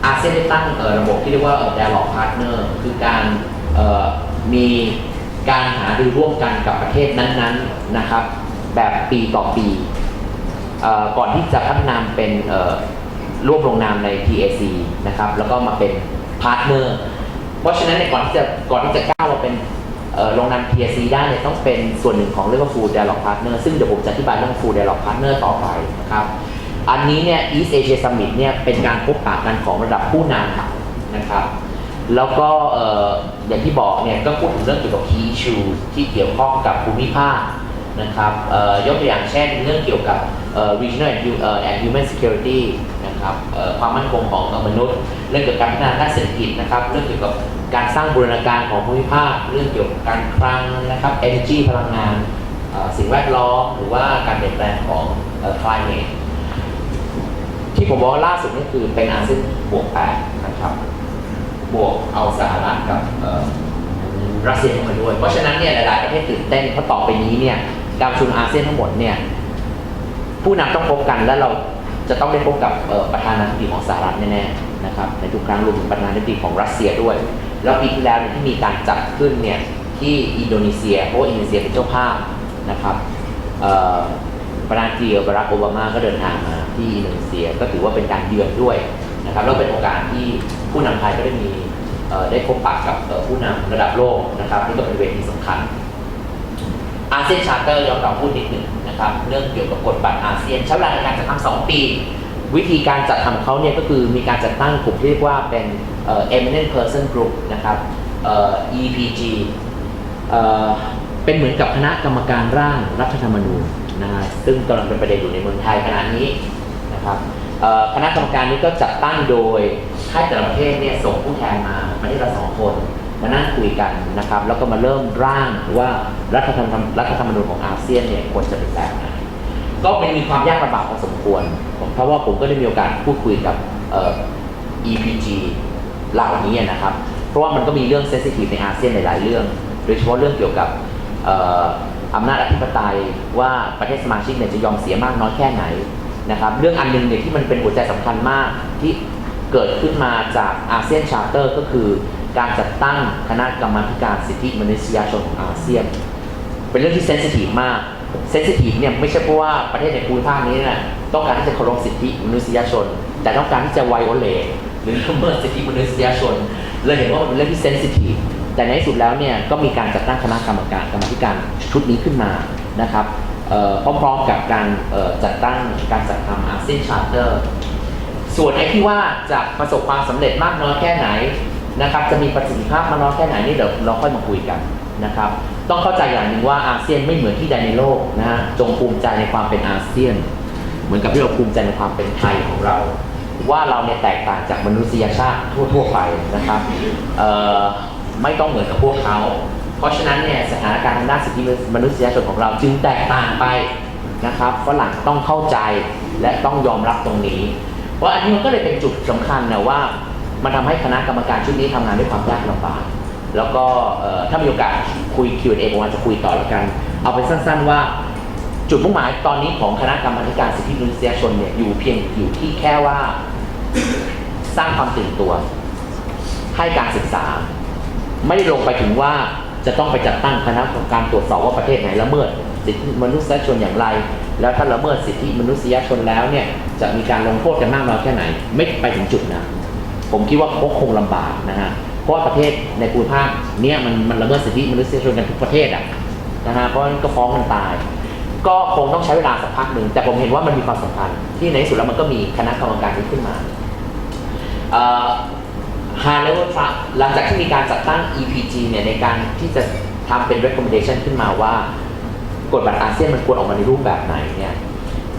อาเซียนได้ตั้งระบบที่เรียกว่า dialogue partner คือการมีการหารือร่วมกันกับประเทศนั้นๆนะครับแบบปีต่อปีก่อนที่จะพัฒนาเป็น ร่วมลงนามใน PAC นะครับแล้วก็มาเป็นพาร์ทเนอร์เพราะฉะนั้นในก่อนที่จะก้าวมาเป็นลงนาม PAC ได้เนี่ยต้องเป็นส่วนหนึ่งของเรียกว่า Full Dialogue Partner ซึ่งเดี๋ยวผมจะอธิบายเรื่อง Full Dialogue Partner ต่อไปนะครับอันนี้เนี่ย East Asia Summit เนี่ยเป็นการพบปะกันของระดับผู้นำนะครับแล้วก็อย่างที่บอกเนี่ยก็พูดถึงเรื่องเกี่ยวกับ key issue ที่เกี่ยวข้องกับภูมิภาคนะครับยกตัวอย่างเช่นเรื่องเกี่ยวกับregional and human security นะครับความมั่นคงของมนุษย์เรื่องเกี่ยวกับการพัฒนาด้านเศรษฐกิจนะครับเรื่องเกี่ยวกับการสร้างบูรณาการของภูมิภาคเรื่องเกี่ยวกับการคลังนะครับ energy พลังงานสิ่งแวดล้อมหรือว่าการเปลี่ยนแปลงของ climate ที่ผมบอกว่าล่าสุดนี่คือเป็นอาเซียนบวก8นะครับบวกเอาสหรัฐกับรัสเซียเข้ามาด้วยเพราะฉะนั้นเนี่ยหลายๆประเทศตื่นเต้นเพราะต่อไปนี้เนี่ยการประชุมอาเซียนทั้งหมดเนี่ยผู้นำต้องพบกันและเราจะต้องได้พบกับประธานาธิบดีของสหรัฐแน่ๆนะครับในทุกครั้งรวมถึงประธานาธิบดีของรัสเซียด้วยแล้วปีที่แล้วเนี่ยที่มีการจัดขึ้นเนี่ยที่อินโดนีเซียเพราะว่าอินโดนีเซียเป็นเจ้าภาพนะครับประธานาธิบดีบารักโอบามาก็เดินทางมาที่อินโดนีเซียก็ถือว่าเป็นการเยือนด้วยนะครับแล้วเป็นโอกาสที่ผู้นำไทยก็ได้พบปะกับผู้นำระดับโลกนะครับนี่ก็เป็นเวทีสำคัญอาเซียนชาร์เตอร์ย้อนกลับพูดนิดหนึ่งนะครับเรื่องเกี่ยวกับกฎบัตรอาเซียนใช้เวลาในการจัดทำ2 ปีวิธีการจัดทำเขาเนี่ยก็คือมีการจัดตั้งกลุ่มที่เรียกว่าเป็น Eminent Person Group นะครับ EPG เป็นเหมือนกับคณะกรรมการร่างรัฐธรรมนูญนะฮะซึ่งกำลังเป็นประเด็นอยู่ในเมืองไทยขณะนี้นะครับคณะกรรมการนี้ก็จัดตั้งโดยให้แต่ละประเทศเนี่ยส่งผู้แทนมาประเทศละ2 คนมานั่งคุยกันนะครับแล้วก็มาเริ่มร่างว่ารัฐธรรมนูญของอาเซียนเนี่ยควรจะเป็นแบบไหนก็มีความยากลำบากพอสมควรเพราะว่าผมก็ได้มีโอกาสพูดคุยกับEPG เหล่านี้นะครับเพราะว่ามันก็มีเรื่องเซนซิทีฟในอาเซียนหลายๆเรื่องโดยเฉพาะเรื่องเกี่ยวกับอำนาจอธิปไตยว่าประเทศสมาชิกเนี่ยจะยอมเสียมากน้อยแค่ไหนนะครับเรื่องอันนึงเนี่ยที่มันเป็นหัวใจสำคัญมากที่เกิดขึ้นมาจากอาเซียนชาร์เตอร์ก็คือการจัดตั้งคณะกรรมาการสิทธิมนุษยชนของอาเซียนเป็นเรื่องที่เซนซิทีฟมากเซนซิทีฟเนี่ยไม่ใช่เพราะว่าประเทศในภูมิภาคนี้นะต้องการที่จะเคารพสิทธิมนุษยชนแต่ต้องการที่จะไวโอเลตหรือละเมิดสิทธิมนุษยชนเลยเห็นว่าเป็นเรื่องที่เซนซิทีฟแต่ในที่สุดแล้วเนี่ยก็มีการจัดตั้งคณะกรรมาการชุดนี้ขึ้นมานะครับพร้อมๆกับการจัดตั้งการจัดทำอาเซียนชาร์เตอร์ส่วนไอ้ที่ว่าจะประสบความสำเร็จมากน้อยแค่ไหนนะครับจะมีประสิทธิภาพมากน้อยแค่ไหนนี่เดี๋ยวเราค่อยมาคุยกันนะครับต้องเข้าใจอย่างหนึ่งว่าอาเซียนไม่เหมือนที่ใดในโลกนะฮะจงภูมิใจในความเป็นอาเซียนเหมือนกับที่เราภูมิใจในความเป็นไทยของเราว่าเราเนี่ยแตกต่างจากมนุษยชาติทั่วไปนะครับไม่ต้องเหมือนกับพวกเขาเพราะฉะนั้นเนี่ยสถานการณ์ทางด้านสิทธิมนุษยชนของเราจึงแตกต่างไปนะครับฝรั่งต้องเข้าใจและต้องยอมรับตรงนี้เพราะอันนี้มันก็เลยเป็นจุดสำคัญนะว่ามันทำให้คณะกรรมการชุดนี้ทำงานด้วยความยากลำบากแล้วก็ถ้ามีโอกาสคุย Q&A ผมอาจจะคุยต่อแล้วกันเอาเป็นสั้นๆว่าจุดมุ่งหมายตอนนี้ของคณะกรรมาการสิทธิมนุษยชนเนี่ยอยู่ที่แค่ว่าสร้างความตื่นตัวให้การศึกษาไม่ได้ลงไปถึงว่าจะต้องไปจัดตั้งคณะกรรมการตรวจสอบว่าประเทศไหนละเมิดสิทธิมนุษยชนอย่างไรแล้วถ้าละเมิดสิทธิมนุษยชนแล้วเนี่ยจะมีการลงโทษกันมากน้อยแค่ไหนไม่ไปถึงจุดนั้นผมคิดว่าเขาคงลำบากนะฮะเพราะว่าประเทศในภูมิภาคเนี่ยมันละเมิดสิทธิมนุษยชนกันทุกประเทศนะฮะเพราะฉะนั้นก็ฟ้องกันตายก็คงต้องใช้เวลาสักพักหนึ่งแต่ผมเห็นว่ามันมีความสำคัญที่ในที่สุดแล้วมันก็มีคณะกรรมการนี้ขึ้นมาHigh Level Trust หลังจากที่มีการจัดตั้ง EPG เนี่ยในการที่จะทำเป็น recommendation ขึ้นมาว่ากฎบัตรอาเซียนมันควรออกมาในรูปแบบไหนเนี่ย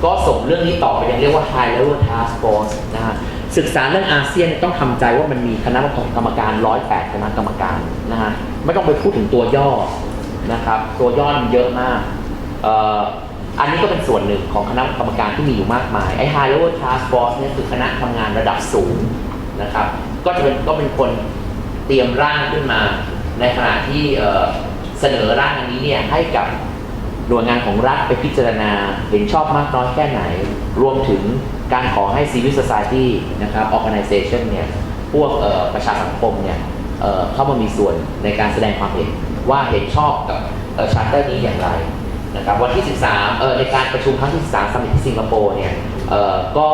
ก็ส่งเรื่องนี้ต่อไปยังเรียกว่า High Level Task Force นะฮะศึกษาเรื่องอาเซียนต้องทำใจว่ามันมีคณะกรรมการ108คณะกรรมการนะฮะไม่ต้องไปพูดถึงตัวย่อนะครับตัวย่อมันเยอะมากอันนี้ก็เป็นส่วนหนึ่งของคณะกรรมการที่มีอยู่มากมายไอ้ High Level Task Force เนี่ยคือคณะทำงานระดับสูงนะครับก็เป็นคนเตรียมร่างขึ้นมาในขณะที่เสนอร่างอันนี้เนี่ยให้กับหน่วยงานของรัฐไปพิจารณาเห็นชอบมากน้อยแค่ไหนรวมถึงการขอให้ Civil Society นะครับ Organization เนี่ยพวกประชาสังคมเนี่ยเข้ามามีส่วนในการแสดงความเห็นว่าเห็นชอบกับชาร์เตอร์นี้อย่างไรนะครับวันที่13ในการประชุมครั้งที่13ซัมมิตที่สิงคโปร์เนี่ยก็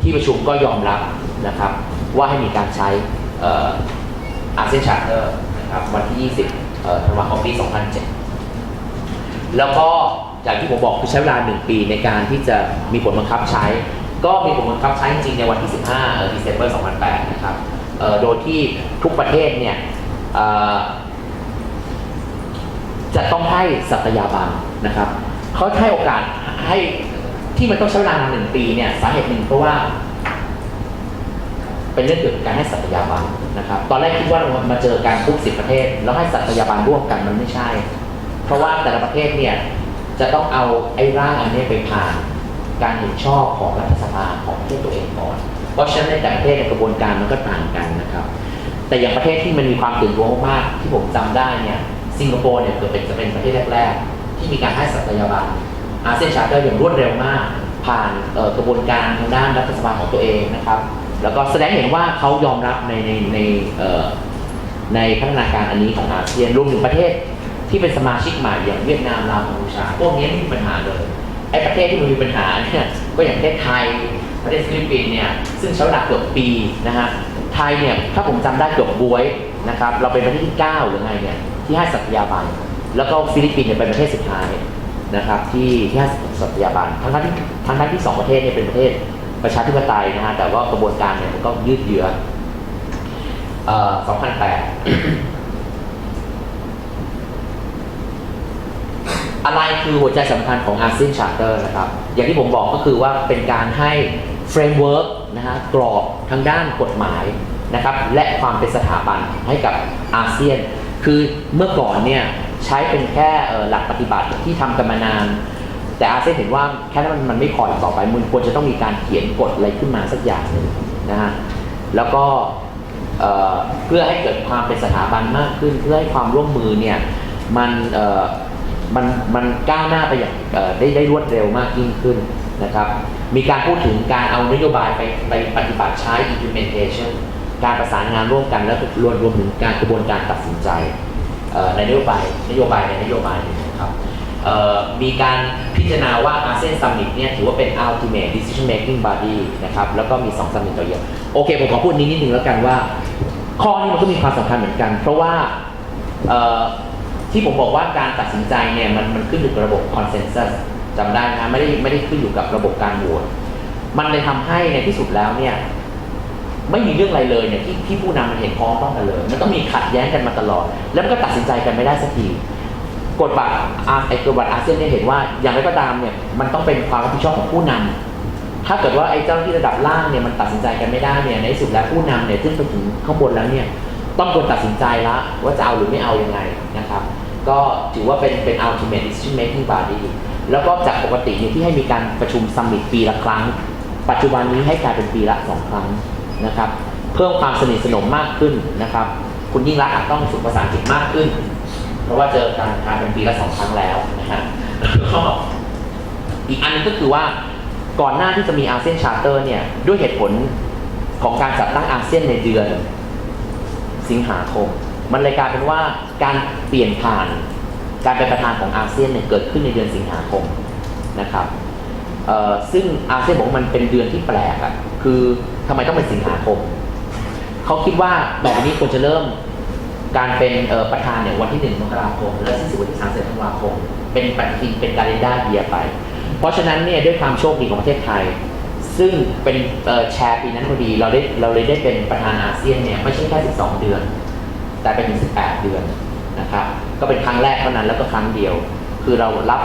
ที่ประชุมก็ยอมรับนะครับว่าให้มีการใช้อาเซียนชาร์เตอร์นะครับวันที่ 20 ธันวาคมปี 2007 แล้วก็อย่างที่ผมบอกคือใช้เวลา 1 ปีในการที่จะมีผลบังคับใช้ ก็มีผลบังคับใช้จริงๆในวันที่ 15 December 2008 นะครับโดยที่ทุกประเทศเนี่ยจะต้องให้สัตยาบันนะครับเขาให้โอกาสให้ที่มันต้องใช้เวลานาน1 ปีเนี่ยสาเหตุหนึ่งเพราะว่าเป็นเรื่องเกี่ยวกับการให้สัตยาบันนะครับตอนแรกคิดว่ามาเจอการทุก10 ประเทศแล้วให้สัตยาบันร่วมกันมันไม่ใช่เพราะว่าแต่ละประเทศเนี่ยจะต้องเอาไอ้ร่างอันนี้ไปผ่านการเห็นชอบของรัฐสภาของประเทศตัวเองก่อนเพราะฉะนั้นในแต่ละประเทศในกระบวนการมันก็ต่างกันนะครับแต่อย่างประเทศที่มันมีความตื่นตัวมากที่ผมจำได้เนี่ยสิงคโปร์เนี่ยจะเป็นประเทศแรกๆที่มีการให้สัตยาบันอาเซียนชาร์เตอร์อย่างรวดเร็วมากผ่านกระบวนการทางด้านรัฐสภาของตัวเองนะครับแล้วก็แสดงเห็นว่าเขายอมรับในพัฒนาการอันนี้ของอาเซียนรวมถึงประเทศที่เป็นสมาชิกใหม่อย่างเวียดนามลาวกัมพูชาพวกนี้ไม่มีปัญหาเลยไอ้ประเทศที่มันมีปัญหาเนี่ยก็อย่างประเทศไทยประเทศฟิลิปปินส์เนี่ยซึ่งใช้เวลาเกือบปีนะฮะไทยเนี่ยถ้าผมจำได้เกือบบวยนะครับเราเป็นประเทศที่ 9 หรือไงเนี่ยที่ให้สัตยาบันแล้วก็ฟิลิปปินส์เนี่ยเป็นประเทศสุดท้ายนะครับที่ให้สัตยาบันทั้งที่2 ประเทศเนี่ยเป็นประเทศประชาธิปไตยนะฮะแต่ว่ากระบวนการเนี่ยมันก็ยืดเยื้อ2008 อะไรคือหัวใจสำคัญของอาเซียนชาร์เตอร์นะครับอย่างที่ผมบอกก็คือว่าเป็นการให้เฟรมเวิร์กนะฮะกรอบทางด้านกฎหมายนะครับและความเป็นสถาบันให้กับอาเซียนคือเมื่อก่อนเนี่ยใช้เป็นแค่หลักปฏิบัติที่ทำกันมานานแต่อาเซียนเห็นว่าแค่นั้นมันไม่พอต่อไปมันควรจะต้องมีการเขียนกฎอะไรขึ้นมาสักอย่างหนึ่งนะฮะแล้วก็เพื่อให้เกิดความเป็นสถาบันมากขึ้นเพื่อให้ความร่วมมือเนี่ยมันก้าวหน้าไปอย่างได้รวดเร็วมากยิ่งขึ้นนะครับมีการพูดถึงการเอานโยบายไปปฏิบัติใช้ implementation การประสานงานร่วมกันแล้วรวมถึงการกระบวนการตัดสินใจในนโยบายในนโยบายนึงนะครับมีการพิจารณาว่าอาเซียนซัมมิตเนี่ยถือว่าเป็น ultimate decision making body นะครับแล้วก็มี2ซัมมิตต่อเดือนโอเคผมขอพูดนิดนึงแล้วกันว่าข้อนี้มันก็มีความสำคัญเหมือนกันเพราะว่าที่ผมบอกว่าการตัดสินใจเนี่ยมันขึ้นอยู่กับระบบ consensus จำได้นะไม่ได้ขึ้นอยู่กับระบบการโหวตมันเลยทำให้ในที่สุดแล้วเนี่ยไม่มีเรื่องอะไรเลยเนี่ยที่ผู้นำมันเห็นพ้องต้องกันเลยมันต้องมีขัดแย้งกันมาตลอดแล้วมันก็ตัดสินใจกันไม่ได้สักทีกฎบัตรอาเซียนเนี่ยเห็นว่าอย่างไรก็ตามเนี่ยมันต้องเป็นความรับผิดชอบของผู้นำถ้าเกิดว่าไอ้เจ้าหน้าที่ระดับล่างเนี่ยมันตัดสินใจกันไม่ได้เนี่ยในที่สุดแล้วผู้นำเนี่ยขึ้นไปถึงข้างบนแล้วเนี่ยต้องควรตัดสินใจละว่าจะเอาหรือไม่เอายังไงนะครับก็ถือว่าเป็น ultimate decision making body แล้วก็จากปกติเนี่ยที่ให้มีการประชุมซัมมิตปีละครั้งปัจจุบันนี้ให้กลายเป็นปีละ2 ครั้งนะครับเพิ่มความสนิทสนมมากขึ้นนะครับคุณยิ่งรักษณ์อาจต้องฝึกภาษาอังกฤษมากขึ้นเพราะว่าเจอการเป็นปีละ2 ครั้งแล้วนะฮะก็อีกอันนึงก็คือว่าก่อนหน้าที่จะมีอาเซียนชาร์เตอร์เนี่ยด้วยเหตุผลของการจัดตั้งอาเซียนในเดือนสิงหาคมมันเลยกลายเป็นว่าการเปลี่ยนผ่านการเป็นประธานของอาเซียนเนี่ยเกิดขึ้นในเดือนสิงหาคมนะครับซึ่งอาเซียนบอกว่ามันเป็นเดือนที่แปลกอ่ะคือทำไมต้องเป็นสิงหาคมเขาคิดว่าต่อไปนี้ควรจะเริ่มการเป็นประธานเนี่ยวันที่1 มกราคมและสิ้นสุดวันที่30 ธันวาคมเป็นปฏิทินเป็นกาเลนดาร์เยียร์ไปเพราะฉะนั้นเนี่ยด้วยความโชคดีของประเทศไทยซึ่งเป็นแชร์ปีนั้นพอดีเราเลยได้เป็นประธานอาเซียนเนี่ยไม่ใช่แค่12 เดือนแต่เป็นถึง18 เดือนนะครับก็เป็นครั้งแรกเท่านั้นแล้วก็ครั้งเดียวคือเรารับ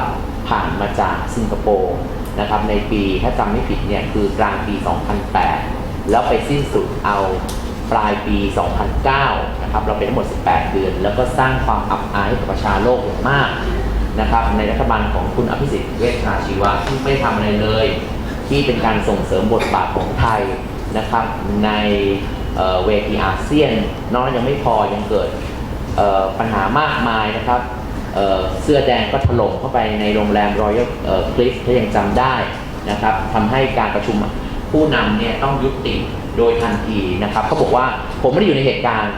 ผ่านมาจากสิงคโปร์นะครับในปีถ้าจำไม่ผิดเนี่ยคือกลางปี 2008 แล้วไปสิ้นสุดเอาปลายปี 2009 นะครับเราเป็นทั้งหมด18 เดือนแล้วก็สร้างความอับอายให้กับประชาโลกอย่างมากนะครับในรัฐบาลของคุณอภิสิทธิ์เวชชาชีวะที่ไม่ทำอะไรเลยที่เป็นการส่งเสริมบทบาทของไทยนะครับในเวทีอาเซียนนอกนั้นยังไม่พอยังเกิดปัญหามากมายนะครับเสื้อแดงก็ถล่มเข้าไปในโรงแรมรอยัลคลิฟถ้ายังจำได้นะครับทำให้การประชุมผู้นำเนี่ยต้องยุติโดยทันทีนะครับเขาบอกว่าผมไม่ได้อยู่ในเหตุการณ์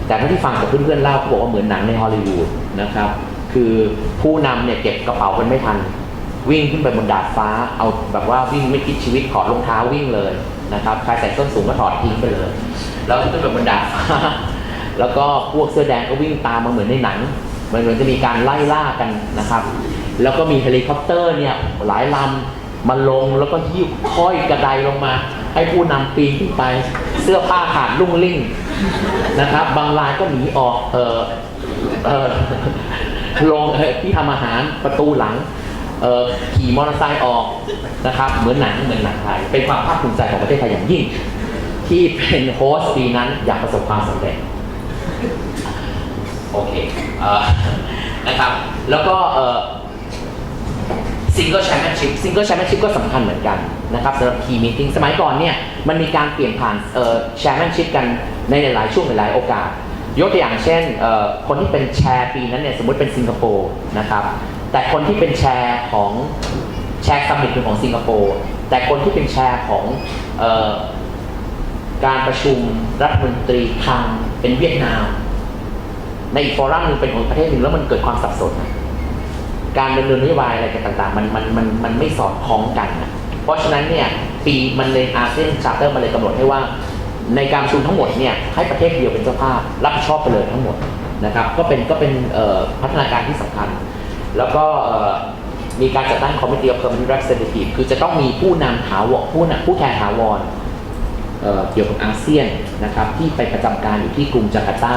แต่ที่ฟังจากเพื่อนๆเล่าเขาบอกว่าเหมือนหนังในฮอลลีวูดนะครับคือผู้นำเนี่ยเก็บกระเป๋ากันไม่ทัน วิ่งขึ้นไปบนดาดฟ้าเอาแบบว่าวิ่งไม่คิดชีวิตถอดรองเท้าวิ่งเลยนะครับใครใส่ส้นสูงก็ถอดทิ้งไปเลยแล้วขึ้นไปบนดาดฟ้าแล้วก็พวกเสื้อแดงก็วิ่งตามมาเหมือนในหนังเหมือนจะมีการไล่ล่ากันนะครับแล้วก็มีเฮลิคอปเตอร์เนี่ยหลายลำมาลงแล้วก็หิ้วค่อยกระไดลงมาให้ผู้นำปีนขึ้นไปเสื้อผ้าขาดลุ่งลิ่งนะครับบางรายก็หนีออกลงที่ทำอาหารประตูหลังขี่มอเตอร์ไซค์ออกนะครับเหมือนหนังไทยเป็นความภาคภูมิใจของประเทศไทยอย่างยิ่งที่เป็นโฮสต์ปีนั้นอย่างประสบความสำเร็จโอเคนะครับแล้วก็ซิงเกิลแชมเปี้ยนชิพก็สำคัญเหมือนกันนะครับสำหรับทีมมีติ้งสมัยก่อนเนี่ยมันมีการเปลี่ยนผ่านแชมเปี้ยนชิพกันในหลายๆช่วงหลายๆโอกาสยกตัวอย่างเช่นคนที่เป็นแชร์ปีนั้นเนี่ยสมมติเป็นสิงคโปร์นะครับแต่คนที่เป็นแชร์ของแชร์ซัมมิตเป็นของสิงคโปร์แต่คนที่เป็นแชร์ของการประชุมรัฐมนตรีคลังเป็นเวียดนามในอีกฟอรัมนึงเป็นของประเทศหนึ่งแล้วมันเกิดความสับสนการดำเนินนโยบายอะไรกันต่างๆมันไม่สอดคล้องกันนะเพราะฉะนั้นเนี่ยปีมันเลยอาเซียนชาร์เตอร์มันเลยกำหนดให้ว่าในการประชุมทั้งหมดเนี่ยให้ประเทศเดียวเป็นเจ้าภาพรับผิดชอบไปเลยทั้งหมดนะครับก็เป็นพัฒนาการที่สำคัญแล้วก็มีการจัดตั้ง Committee of Permanent Representative คือจะต้องมีผู้นำถาวรผู้แทนถาวรเกี่ยวกับอาเซียนนะครับที่ไปประจำการอยู่ที่กรุงจาการ์ตา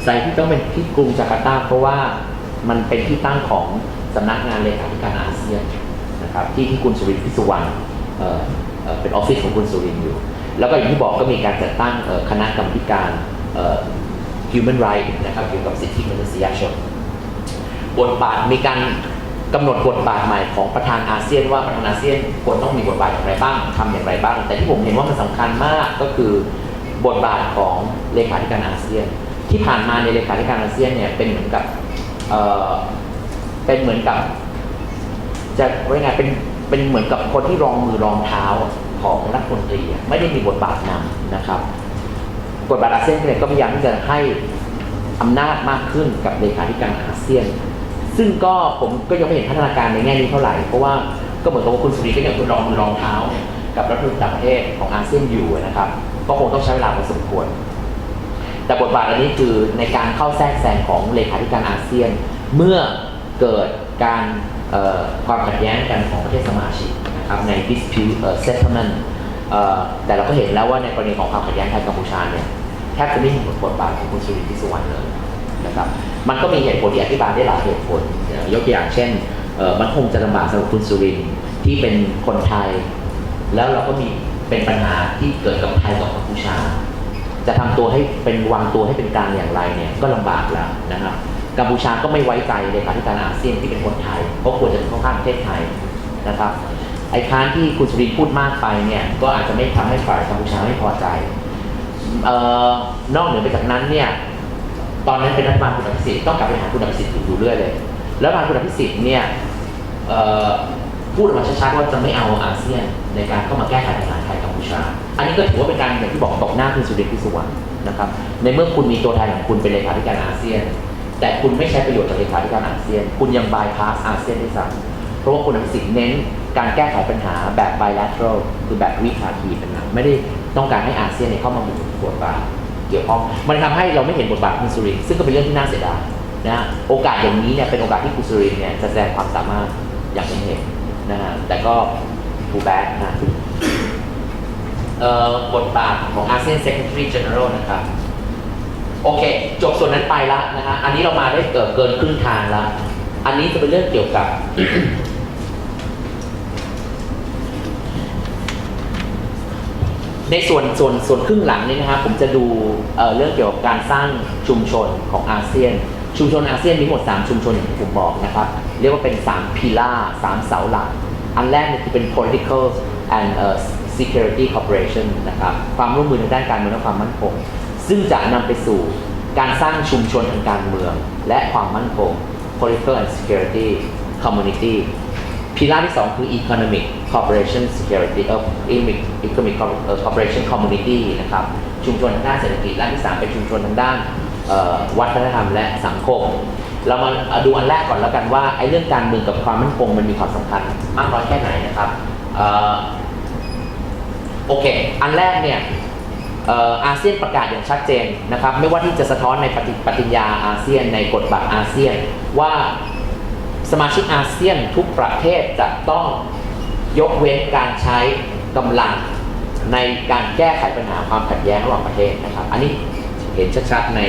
สาเหตุที่ต้องเป็นที่กรุงจาการ์ตาเพราะว่ามันเป็นที่ตั้งของสำนักงานเลขาธิการอาเซียนนะครับที่คุณสุรินทร์ พิสุวรรณเป็นออฟฟิศของคุณสุรินทร์อยู่แล้วก็อย่างที่บอกก็มีการจัดตั้งคณะกรรมการHuman Rights นะครับเกี่ยวกับสิทธิมนุษยชนบทบาทมีการกำหนดบทบาทใหม่ของประธานอาเซียนว่าประธานอาเซียนควรต้องมีบทบาทอย่างไรบ้างทำอย่างไรบ้างแต่ที่ผมเห็นว่ามันสำคัญมากก็คือบทบาทของเลขาธิการอาเซียนที่ผ่านมาในเลขาธิการอาเซียนเนี่ยเป็นเหมือนกับจะว่าไงเป็นเหมือนกับคนที่รองมือรองเท้าของรัฐมนตรีไม่ได้มีบทบาทนำนะครับบทบาทอาเซียนเนี่ยก็พยายามที่จะให้อำนาจมากขึ้นกับเลขาธิการอาเซียนซึ่งก็ผมก็ยังไม่เห็นพัฒนาการในแง่นี้เท่าไหร่เพราะว่าก็เหมือนกับคุณสุริก็ยังคุณรองมือรองเท้ากับรัฐมนตรีต่างประเทศของอาเซียนอยู่นะครับก็คงต้องใช้เวลาพอสมควรแต่บทบาทอันนี้คือในการเข้าแทรกแซงของเลขาธิการอาเซียนเมื่อเกิดการความขัดแย้งกันของประเทศสมาชิกนะครับใน dispute settlement แต่เราก็เห็นแล้วว่าในกรณีของความขัดแย้งไทยกัมพูชาเนี่ยแทบจะไม่มีบทบาทของคุณสุรินทร์ พิสุวรรณเลยนะครับมันก็มีเหตุผลที่อธิบายได้หลายเหตุผลยกตัวอย่างเช่นมันคงจะลำบากสำหรับคุณสุรินทร์ที่เป็นคนไทยแล้วเราก็มีเป็นปัญหาที่เกิดกับไทยกับกัมพูชาจะทำตัวให้เป็นวางตัวให้เป็นกลางอย่างไรเนี่ยก็ลำบากแล้วนะครับกัมพูชาก็ไม่ไว้ใจเลขาธิการอาเซียนที่เป็นคนไทยเพราะควรจะเข้าข้างประเทศไทยนะครับไอ้ค้านที่คุณสุรินทร์พูดมากไปเนี่ยก็อาจจะไม่ทำให้ฝ่ายกัมพูชาไม่พอใจนอกเหนือไปจากนั้นเนี่ยตอนนั้นเป็นรัฐบาลคุณอภิสิทธิ์ต้องกลับไปหาคุณอภิสิทธิ์อยู่เรื่อยเลยแล้วรัฐบาลคุณอภิสิทธิ์เนี่ยพูดออกมาชัดๆว่าจะไม่เอาอาเซียนในการเข้ามาแก้ไขปัญหาไทยกัมพูชาอันนี้ก็ถือว่าเป็นการอย่างที่บอกตกหน้าคุณสุรินทร์ พิสุวรรณนะครับในเมื่อคุณมีตัวแทนของคุณเป็นเลขาธิการอาเซียนแต่คุณไม่ใช้ประโยชน์จากเลขาธิการอาเซียนคุณยังบายพาสอาเซียนด้วยซ้ำเพราะว่าคุณอภิสิทธิ์เน้นการแก้ไขปัญหาแบบ bilateral คือแบบวิภาคีเป็นหลักไม่ได้ต้องการให้อาเซียนเข้ามามีบทบาทเกี่ยวข้องมันทำให้เราไม่เห็นบทบาทคุณสุรินทร์ซึ่งก็เป็นเรื่องที่น่าเสียดายนะโอกาสอย่างนี้เนี่ยเป็นโอกาสที่คุณสุรินทร์เนี่ยจะแสดงความสามารถอย่างไม่เห็นนะฮะแต่ก็ทูแบดนะบทบาทของอาเซียน Secretary General นะครับโอเคจบส่วนนั้นไปแล้วนะฮะอันนี้เรามาได้เกินครึ่งทางแล้วอันนี้จะเป็นเรื่องเกี่ยวกับ ในส่วนครึ่งหลังนี่นะครับผมจะดูเรื่องเกี่ยวกับการสร้างชุมชนของอาเซียนชุมชนอาเซียนมีหมด3ชุมชนอย่างที่ผมบอกนะครับเรียกว่าเป็น3 pillar 3 เสาหลักอันแรกเนี่ยคือเป็น political and security cooperation นะครับความร่วมมือในด้านการเมืองและความมั่นคงซึ่งจะนำไปสู่การสร้างชุมชนทางการเมืองและความมั่นคง political and security community พิล่าที่2คือ economic cooperation security economic cooperation community นะครับชุมชนทางด้านเศรษฐกิจและที่3เป็นชุมชนทางด้านวัฒนธรรมและสังคม เรามาดูอันแรกก่อนแล้วกันว่าไอ้เรื่องการเมืองกับความมั่นคงมันมีความสำคัญมากน้อยแค่ไหนนะครับโอเคอันแรกเนี่ยอาเซียนประกาศอย่างชัดเจนนะครับไม่ว่าที่จะสะท้อนในปฏิญญาอาเซียนในกฎบัตรอาเซียนว่าสมาชิกอาเซียนทุกประเทศจะต้องยกเว้นการใช้กำลังในการแก้ไขปัญหาความขัดแย้งระหว่างประเทศนะครับอันนี้เห็นชัดๆใน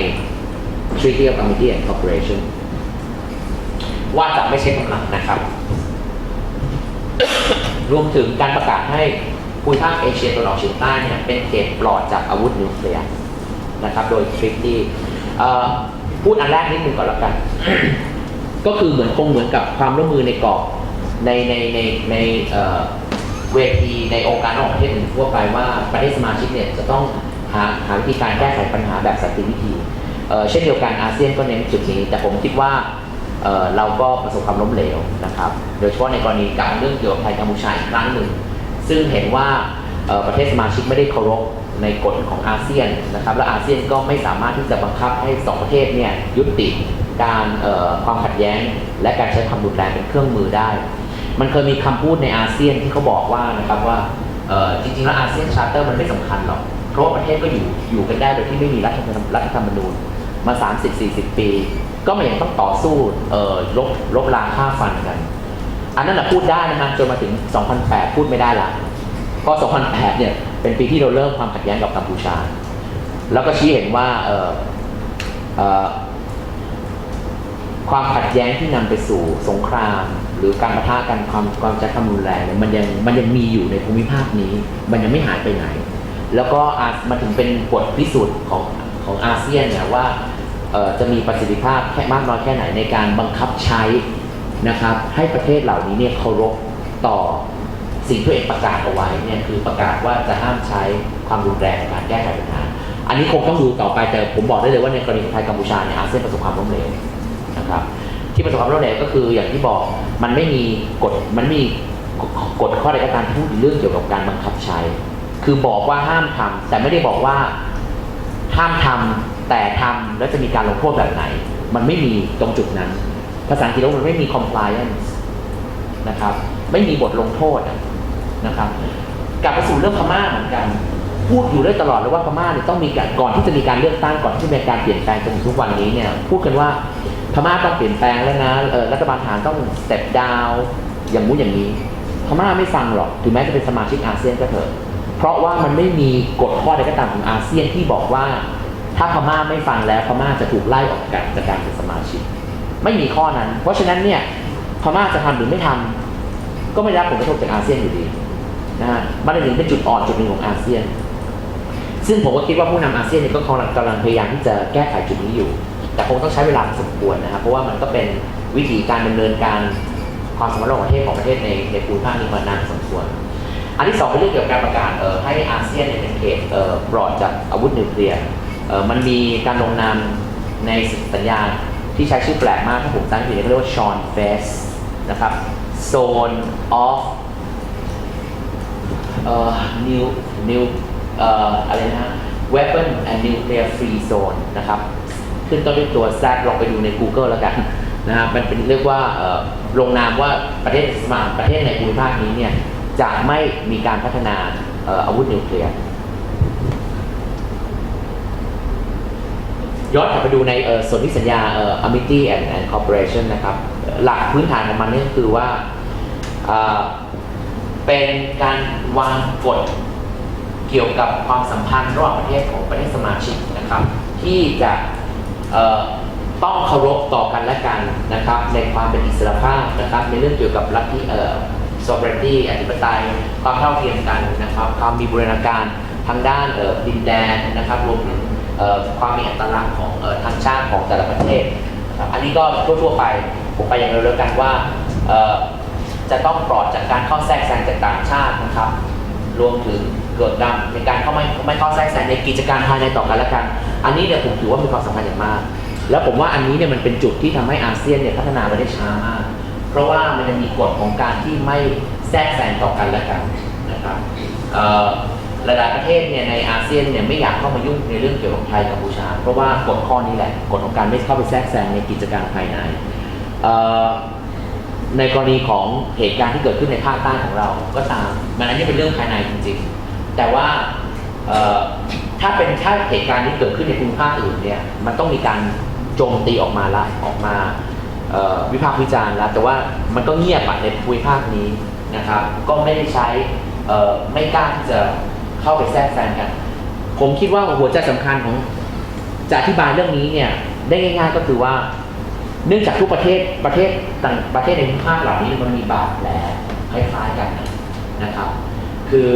Treaty of Amity and Cooperation ว่าจะไม่ใช้กำลังนะครับ รวมถึงการประกาศให้ภูมิภาคเอเชียตะวันออกเฉียงใต้เนี่ยเป็นเขตปลอดจากอาวุธนิวเคลียร์นะครับโดย Treaty พูดอันแรกนิดนึงก่อนแล้วกัน ก็คือเหมือนกับความร่วมมือในกรอบในเวทีในองค์การระหว่างประเทศอื่นทั่วไปว่าประเทศสมาชิกเนี่ยจะต้องหาวิธีการแก้ไขปัญหาแบบสันติวิธีเช่นเดียวกันอาเซียนก็เน้นจุดนี้แต่ผมคิดว่าเราก็ประสบความล้มเหลวนะครับโดยเฉพาะในกรณีการเรื่องเกี่ยวกับไทยกัมพูชาอีกครั้งหนึ่งซึ่งเห็นว่าประเทศสมาชิกไม่ได้เคารพในกฎของอาเซียนนะครับและอาเซียนก็ไม่สามารถที่จะบังคับให้สองประเทศเนี่ยยุติการความขัดแย้งและการใช้ความรุนแรงเป็นเครื่องมือได้มันเคยมีคำพูดในอาเซียนที่เขาบอกว่านะครับว่าจริงๆแล้วอาเซียนชาร์เตอร์มันไม่สำคัญหรอกเพราะว่าประเทศก็อยู่กันได้โดยที่ไม่มีรัฐธรรมนูญมา 30-40 ปีก็ไม่ยังต้องต่อสู้ลบล้างฆ่าฟันกันอันนั้นแหละพูดได้นะฮะจนมาถึง 2008 พูดไม่ได้ละเพราะ 2008 เนี่ยเป็นปีที่เราเริ่มความขัดแย้งกับกัมพูชาแล้วก็ชี้เห็นว่าความขัดแย้งที่นำไปสู่สงครามหรือการปะทะกันความใช้ความรุนแรงเนี่ยมันยังมีอยู่ในภูมิภาคนี้มันยังไม่หายไปไหนแล้วก็มาถึงเป็นบทพิสูจน์ของอาเซียนเนี่ยว่าจะมีประสิทธิภาพแค่มากน้อยแค่ไหนในการบังคับใช้นะครับให้ประเทศเหล่านี้เนี่ยเคารพต่อสิ่งที่ตัวเองประกาศเอาไว้เนี่ยคือประกาศว่าจะห้ามใช้ความรุนแรงในการแก้ไขปัญหาอันนี้คงต้องดูต่อไปแต่ผมบอกได้เลยว่าในกรณีของไทยกัมพูชาเนี่ยอาเซียนประสบความล้มเหลวนะครับที่ประสบความล้มเหลวก็คืออย่างที่บอกมันไม่มีกฎข้อใดก็ตามที่พูดถึงเรื่องเกี่ยวกับการบังคับใช้คือบอกว่าห้ามทำแต่ไม่ได้บอกว่าห้ามทำแต่ทำแล้วจะมีการลงโทษแบบไหนมันไม่มีตรงจุดนั้นภาษาอังกฤษมันไม่มี compliance นะครับไม่มีบทลงโทษนะครับกลับไปสู่เรื่องพม่าเหมือนกันพูดอยู่ได้ตลอดเลยว่าพม่าเนี่ยต้องมีก่อนที่จะมีการเลือกตั้งก่อนที่จะมีการเปลี่ยนแปลงจนถึงทุกวันนี้เนี่ยพูดกันว่าพม่าต้องเปลี่ยนแปลงแล้วนะรัฐบาลทหารต้อง step down อย่างนู้นอย่างนี้พม่าไม่ฟังหรอกถึงแม้จะเป็นสมาชิกอาเซียนก็เถอะเพราะว่ามันไม่มีกฎข้อใดก็ตามของอาเซียนที่บอกว่าถ้าพม่าไม่ฟังแล้วพม่าจะถูกไล่ออกจากการเป็นสมาชิกไม่มีข้อนั้นเพราะฉะนั้นเนี่ยพม่าจะทำหรือไม่ทำก็ไม่ได้รับผลกระทบจากอาเซียนอยู่ดีนะฮะมันถึงเป็นจุดอ่อนจุดหนึ่งของอาเซียนซึ่งผมก็คิดว่าผู้นำอาเซียนเนี่ยก็กำลังพยายามที่จะแก้ไขจุดนี้อยู่แต่คงต้องใช้เวลาพอสมควรนะครับเพราะว่ามันก็เป็นวิธีการดำเนินการความสัมพันธ์ระหว่างประเทศของประเทศในภูมิภาคนี้มานานสมควรอันที่สองเป็นเรื่องเกี่ยวกับการประกาศให้อาเซียนเป็นเขตปลอดจากอาวุธนิวเคลียร์มันมีการลงนามในสัญญาที่ใช้ชื่อแปลกมากถ้าผมจำไม่ผิดเรียกว่าชอนเฟสนะครับ Zone of new อะไรนะฮะ Weapon and Nuclear Free Zone นะครับขึ้นต้นด้วยตัว Z ลองไปดูใน Google แล้วกันนะครับมันเป็นเรียกว่าลงนามว่าประเทศในภูมิภาคนี้เนี่ยจะไม่มีการพัฒนาอาวุธนิวเคลียร์ย้อนกลับไปดูในส่วนที่สัญญาAmity and Cooperation นะครับหลักพื้นฐานของมันนี่ก็คือว่าเป็นการวางกฎเกี่ยวกับความสัมพันธ์ระหว่างประเทศของประเทศสมาชิกนะครับที่จะต้องเคารพต่อกันและกันนะครับในความเป็นอิสรภาพนะครับในเรื่องเกี่ยวกับลัทธิsovereignty อธิปไตยความเท่าเทียมกันนะครับความมีบูรณาการทางด้านดินแดนนะครับรวมถึงความมีอัตลักษณ์ของทางชาติของแต่ละประเทศนะครับอันนี้ก็ทั่วๆไปผมไปอย่างเร็วๆกันว่าจะต้องปลอดจากการเข้าแทรกแซงจากต่างชาตินะครับรวมถึงเกิดดำในการไม่เข้าแทรกแซงในกิจการภายในต่อกันและกันอันนี้เนี่ยผมถือว่ามีความสำคัญอย่างมากแล้วผมว่าอันนี้เนี่ยมันเป็นจุดที่ทำให้อาเซียนเนี่ยพัฒนาไปได้ช้ามากเพราะว่ามันจะมีกฎของการที่ไม่แทรกแซงต่อกันและกันนะครับ หลายๆประเทศเนี่ยในอาเซียนเนี่ยไม่อยากเข้ามายุ่งในเรื่องเกี่ยวกับไทยกัมพูชาเพราะว่ากฎข้อนี้แหละกฎของการไม่เข้าไปแทรกแซงในกิจการภายในในกรณีของเหตุการณ์ที่เกิดขึ้นในภาคใต้ของเราก็ตามมันอันนี้เป็นเรื่องภายในจริงๆแต่ว่าถ้าเหตุการณ์ที่เกิดขึ้นในภูมิภาคอื่นเนี่ยมันต้องมีการโจมตีออกมาวิพากษ์วิจารณ์แล้วแต่ว่ามันก็เงียบในภูมิภาคนี้นะครับก็ไม่ได้ใช้ไม่กล้าที่จะเข้าไปแทรกแซงกันผมคิดว่าหัวใจสำคัญของจะอธิบายเรื่องนี้เนี่ยได้ง่ายๆก็คือว่าเนื่องจากทุกประเทศในภูมิภาคเหล่านี้มันมีบาดแผลคล้ายๆกันนะครับคือ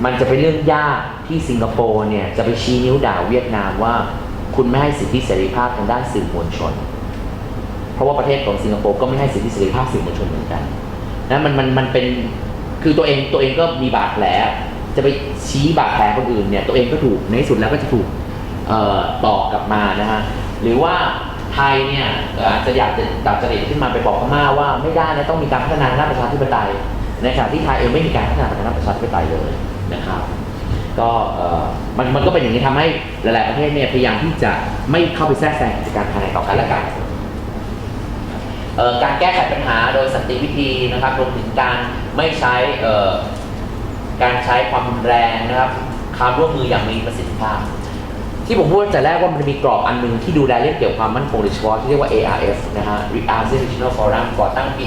มันจะเป็นเรื่องยากที่สิงคโปร์เนี่ยจะไปชี้นิ้วด่าเวียดนามว่าคุณไม่ให้สิทธิเสรีภาพทางด้านสื่อมวลชนเพราะว่าประเทศของสิงคโปร์ก็ไม่ให้สิทธิเสรีภาพสื่อมวลชนเหมือนกันนะมันเป็นคือตัวเองก็มีบาดแผลจะไปชี้บาดแผลคนอื่นเนี่ยตัวเองก็ถูกในที่สุดแล้วก็จะถูกต่อกลับมานะฮะหรือว่าไทยเนี่ยอาจจะอยากจะดัดจริตขึ้นมาไปบอกพม่าว่าไม่ได้นะต้องมีการพัฒนาด้านประชาธิปไตยในขณะที่ไทยเองไม่มีการพัฒนาด้านประชาธิปไตยเลยนะครับก็มันก็เป็นอย่างนี้ทำให้หลายๆประเทศเนี่ยพยายามที่จะไม่เข้าไปแทรกแซงกิจการภายในต่อกันและกันการแก้ไขปัญหาโดยสันติวิธีนะครับรวมถึงการไม่ใช้การใช้ความรุนแรงนะครับความร่วมมืออย่างมีประสิทธิภาพที่ผมพูดแต่แรกว่ามันจะมีกรอบอันหนึงที่ดูแลเรื่องเกี่ยวกับความมั่นคงโดยเฉพาะที่เรียกว่า ARF นะฮะ ASEAN Regional Forum ก่อตั้งปี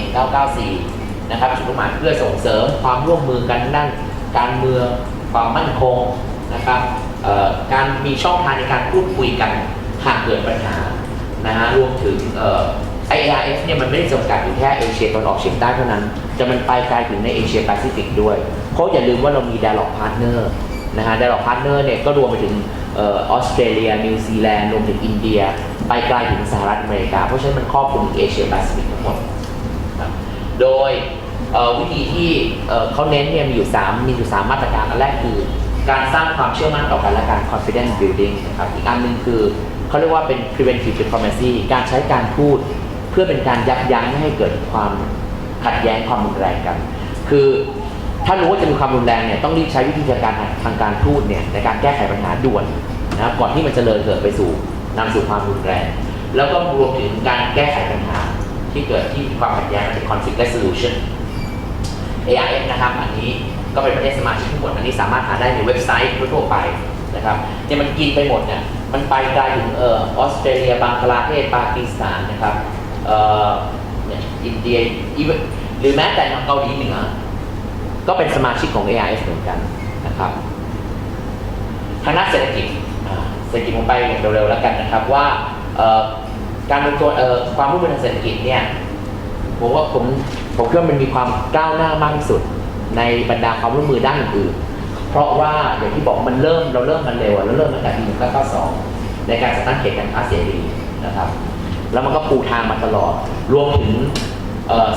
1994 นะครับจุดมุ่งหมายเพื่อส่งเสริมความร่วมมือกันด้านการเมืองความมั่นคงนะครับการมีช่องทางในการพูดคุยกันหากเกิดปัญหานะฮะรวมถึงARF เนี่ยมันไม่ได้จำกัดอยู่แค่เอเชียตะวันออกเฉียงใต้เท่านั้นจะมันไปไกลถึงในเอเชียแปซิฟิกด้วยเพราะอย่าลืมว่าเรามี Dialogue Partner นะฮะ Dialogue Partner เนี่ยก็รวมไปถึงออสเตรเลียนิวซีแลนด์รวมถึงอินเดียไปไกลถึงสหรัฐอเมริกาเพราะฉะนั้นมันครอบคลุมเอเชียแปซิฟิกทั้งหมดนะโดยวิธีที่เขาเน้นเนี่ยมีอยู่3มาตรการอันแรกคือการสร้างความเชื่อมั่นต่อกันและการ confidence building นะครับอีกอันหนึ่งคือเขาเรียกว่าเป็น preventive diplomacy การใช้การพูดเพื่อเป็นการยับยั้งไม่ให้เกิดความขัดแย้งความรุนแรงกันคือถ้ารู้ว่าจะมีความรุนแรงเนี่ยต้องรีบใช้วิธีการทางการทูตเนี่ยในการแก้ไขปัญหาด่วนนะครับก่อนที่มันจะเลยเถิดไปสู่นำสู่ความรุนแรงแล้วก็รวมถึงการแก้ไขปัญหาที่เกิดที่ความขัดแย้งเป็น conflict resolution ARF นะครับอันนี้ก็เป็นประเทศสมาชิกทั้งหมดอันนี้สามารถหาได้ในเว็บไซต์ทั่วไปนะครับเนี่ยมันกินไปหมดเนี่ยมันไปไกลถึงออสเตรเลียบังกลาเทศปากีสถานนะครับเนี่ยอินเดียหรือแม้แต่เกาหลีเหนือก็เป็นสมาชิกของ ARF เหมือนกันนะครับทางด้านเศรษฐกิจผมไปเร็วๆแล้วกันนะครับว่าการลงตัวความร่วมมือทางเศรษฐกิจเนี่ยผมว่าผมคิดว่ามันมีความก้าวหน้ามากที่สุดในบรรดาความร่วมมือด้านอื่นๆเพราะว่าอย่างที่บอกเราเริ่มมันเร็วเราเริ่มตั้งแต่ปี 1992 ในการจัดตั้งเขตการค้าเสรีนะครับแล้วมันก็ปูทางมาตลอดรวมถึง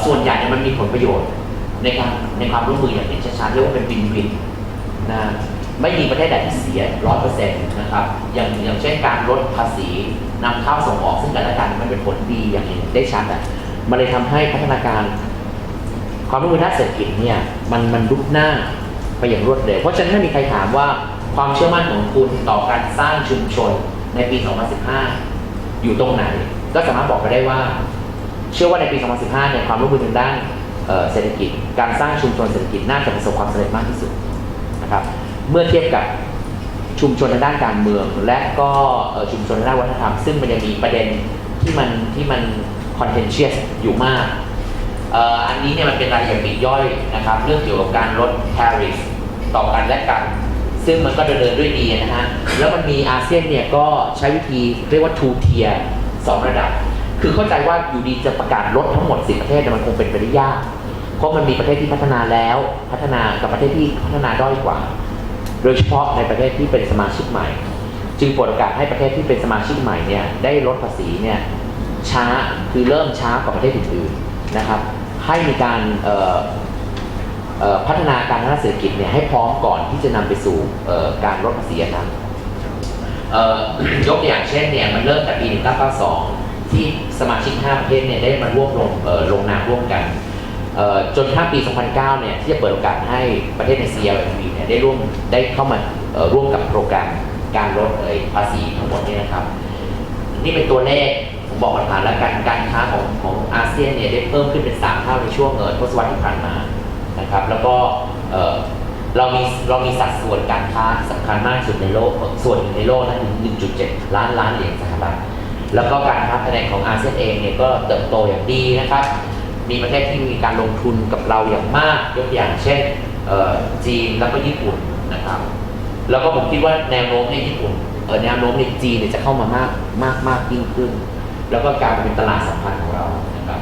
ส่วนใหญ่มันมีผลประโยชน์ในความร่วมมืออย่างเห็นชัดๆเรียกว่าเป็นวินๆนะไม่มีประเทศใดที่เสีย 100% นะครับอย่างเช่นการลดภาษีนำเข้าส่งออกซึ่งกันและกันมันเป็นผลดีอย่างเห็นได้ชัดมันเลยทำให้พัฒนาการความร่วมมือด้านเศรษฐกิจเนี่ยมันรุดหน้าไปอย่างรวดเร็วเพราะฉะนั้นถ้ามีใครถามว่าความเชื่อมั่นของคุณต่อการสร้างชุมชนในปี 2015 อยู่ตรงไหนก็สามารถบอกไปได้ว่าเชื่อว่าในปี 2015 เนี่ยความร่วมมือทางด้านเศรษฐกิจการสร้างชุมชนเศรษฐกิจน่าจะประสบความสำเร็จมากที่สุดนะครับเมื่อเทียบกับชุมชนทางด้านการเมืองและก็ชุมชนทางด้านวัฒนธรรมซึ่งมันยังมีประเด็นที่มัน contentious อยู่มากอันนี้เนี่ยมันเป็นรายละเอียดปลีกย่อยนะครับเรื่องเกี่ยวกับการลด tariff ต่อกันและกันซึ่งมันก็ดำเนินด้วยดีนะฮะแล้วมันมีอาเซียนเนี่ยก็ใช้วิธีเรียกว่า two tier 2 ระดับคือเข้าใจว่าอยู่ดีจะประกาศลดทั้งหมด10 ประเทศมันคงเป็นไปได้ยากเพราะมันมีประเทศที่พัฒนาแล้วพัฒนากับประเทศที่พัฒนาด้อยกว่าโดยเฉพาะในประเทศที่เป็นสมาชิกใหม่จึงเปิดโอกาสให้ประเทศที่เป็นสมาชิกใหม่เนี่ยได้ลดภาษีเนี่ยช้าคือเริ่มช้ากว่าประเทศอื่นๆนะครับให้มีการพัฒนาการทางด้านเศรษฐกิจเนี่ยให้พร้อมก่อนที่จะนำไปสู่การลดภาษีนั้นยกตัวอย่างเช่นเนี่ยมันเริ่มจากปี 1992 ที่สมาชิก 5 ประเทศเนี่ยได้มาร่วมลงนามร่วมกัน จนถ้าปี 2009 เนี่ยที่จะเปิดโอกาสให้ประเทศใน CLMV เนี่ยได้เข้ามาร่วมกับโปรแกรมการลดภาษีทั้งหมดนี่นะครับนี่เป็นตัวเลขผมบอกผ่านๆแล้วการค้าของอาเซียนเนี่ยได้เพิ่มขึ้นเป็น3 เท่าในช่วงทศวรรษที่ผ่านมานะครับแล้วก็เรามีสัดส่วนการค้าที่สำคัญมากที่สุดในโลกส่วนหนึ่งในโลกนั่นคือ 1.7 ล้านเหรียญสหรัฐแล้วก็การค้าภายในของอาเซียนเองเนี่ยก็เติบโตอย่างดีนะครับมีประเทศที่มีการลงทุนกับเราอย่างมากยกตัวอย่างเช่นจีนแล้วก็ญี่ปุ่นนะครับแล้วก็ผมคิดว่าแนวโน้มในญี่ปุ่นแนวโน้มในจีนเนี่ยจะเข้ามามากยิ่งขึ้นแล้วก็กลายเป็นตลาดสำคัญของเรานะครับ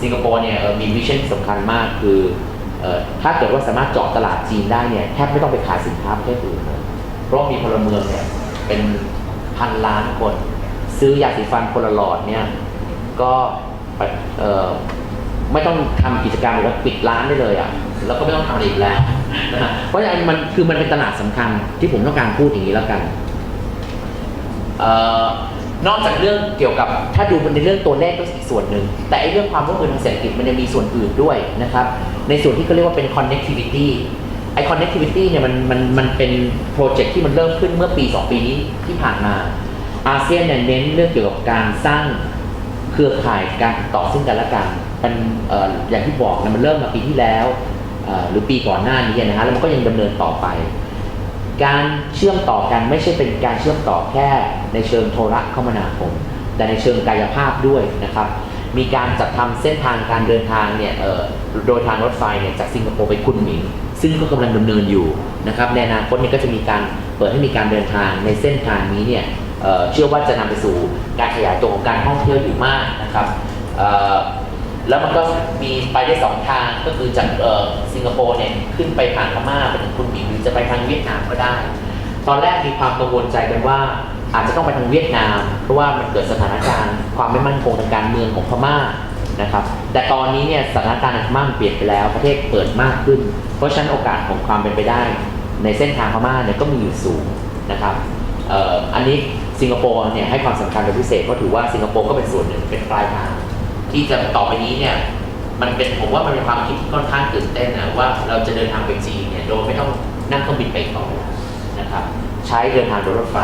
สิงคโปร์เนี่ยมีวิชั่นสำคัญมากคือถ้าเกิดว่าสามารถเจาะตลาดจีนได้เนี่ยแทบไม่ต้องไปขายสินค้าประเทศอื่นเลยเพราะมีพลเมืองเนี่ยเป็นพันล้านคนซื้อยาสีฟันคนละหลอดเนี่ยก็ไม่ต้องทำกิจการหรือว่าปิดร้านได้เลยอ่ะแล้วก็ไม่ต้องทำอะไรอีกแล้วนะฮะเพราะฉะนั้นมันเป็นตลาดสำคัญที่ผมต้องการพูดอย่างนี้แล้วกันนอกจากเรื่องเกี่ยวกับถ้าดูในเรื่องตัวเลขก็อีกส่วนหนึ่งแต่ไอ้เรื่องความร่วมมือทางเศรษฐกิจมันยังมีส่วนอื่นด้วยนะครับในส่วนที่เขาเรียกว่าเป็น connectivity ไอ้ connectivity เนี่ยมันเป็นโปรเจกต์ที่มันเริ่มขึ้นเมื่อปี2 ปีนี้ที่ผ่านมาอาเซียนเนี่ยเน้นเรื่องเกี่ยวกับการสร้างเครือข่ายการติดต่อซึ่งกันและกันเป็นอย่างที่บอกนะมันเริ่มมาปีที่แล้วหรือปีก่อนหน้านี้นะฮะแล้วมันก็ยังดำเนินต่อไปการเชื่อมต่อกันไม่ใช่เป็นการเชื่อมต่อแค่ในเชิงโทรคมนาคมแต่ในเชิงกายภาพด้วยนะครับมีการจัดทำเส้นทางการเดินทางเนี่ยโดยทางรถไฟเนี่ยจากสิงคโปร์ไปคุนหมิงซึ่งก็กำลังดำเนินอยู่นะครับในอนาคตเนี่ยก็จะมีการเปิดให้มีการเดินทางในเส้นทางนี้เนี่ยเชื่อว่าจะนำไปสู่การขยายตัวของการท่องเที่ยวอยู่มากนะครับแล้วมันก็มีไปได้2 ทางก็คือจากสิงคโปร์เนี่ยขึ้นไปผ่านพม่าไปถึงคุนหมิงหรือจะไปทางเวียดนามก็ได้ตอนแรกมีความกังวลใจกันว่าอาจจะต้องไปทางเวียดนามเพราะว่ามันเกิดสถานการณ์ความไม่มั่นคงทางการเมืองของพม่านะครับแต่ตอนนี้เนี่ยสถานการณ์ในพม่าเปลี่ยนไปแล้วประเทศเปิดมากขึ้นเพราะฉะนั้นโอกาสของความเป็นไปได้ในเส้นทางพม่าเนี่ยก็มีอยู่สูงนะครับอันนี้สิงคโปร์เนี่ยให้ความสำคัญเป็นพิเศษเพราะถือว่าสิงคโปร์ก็เป็นส่วนหนึ่งเป็นปลายทางที่จะต่อไปนี้เนี่ยผมว่ามันเป็นความคิดที่ค่อนข้างตื่นเต้นนะว่าเราจะเดินทางไปจีนเนี่ยโดยไม่ต้องนั่งเครื่องบินไปต่อนะครับใช้เดินทางโดยรถไฟ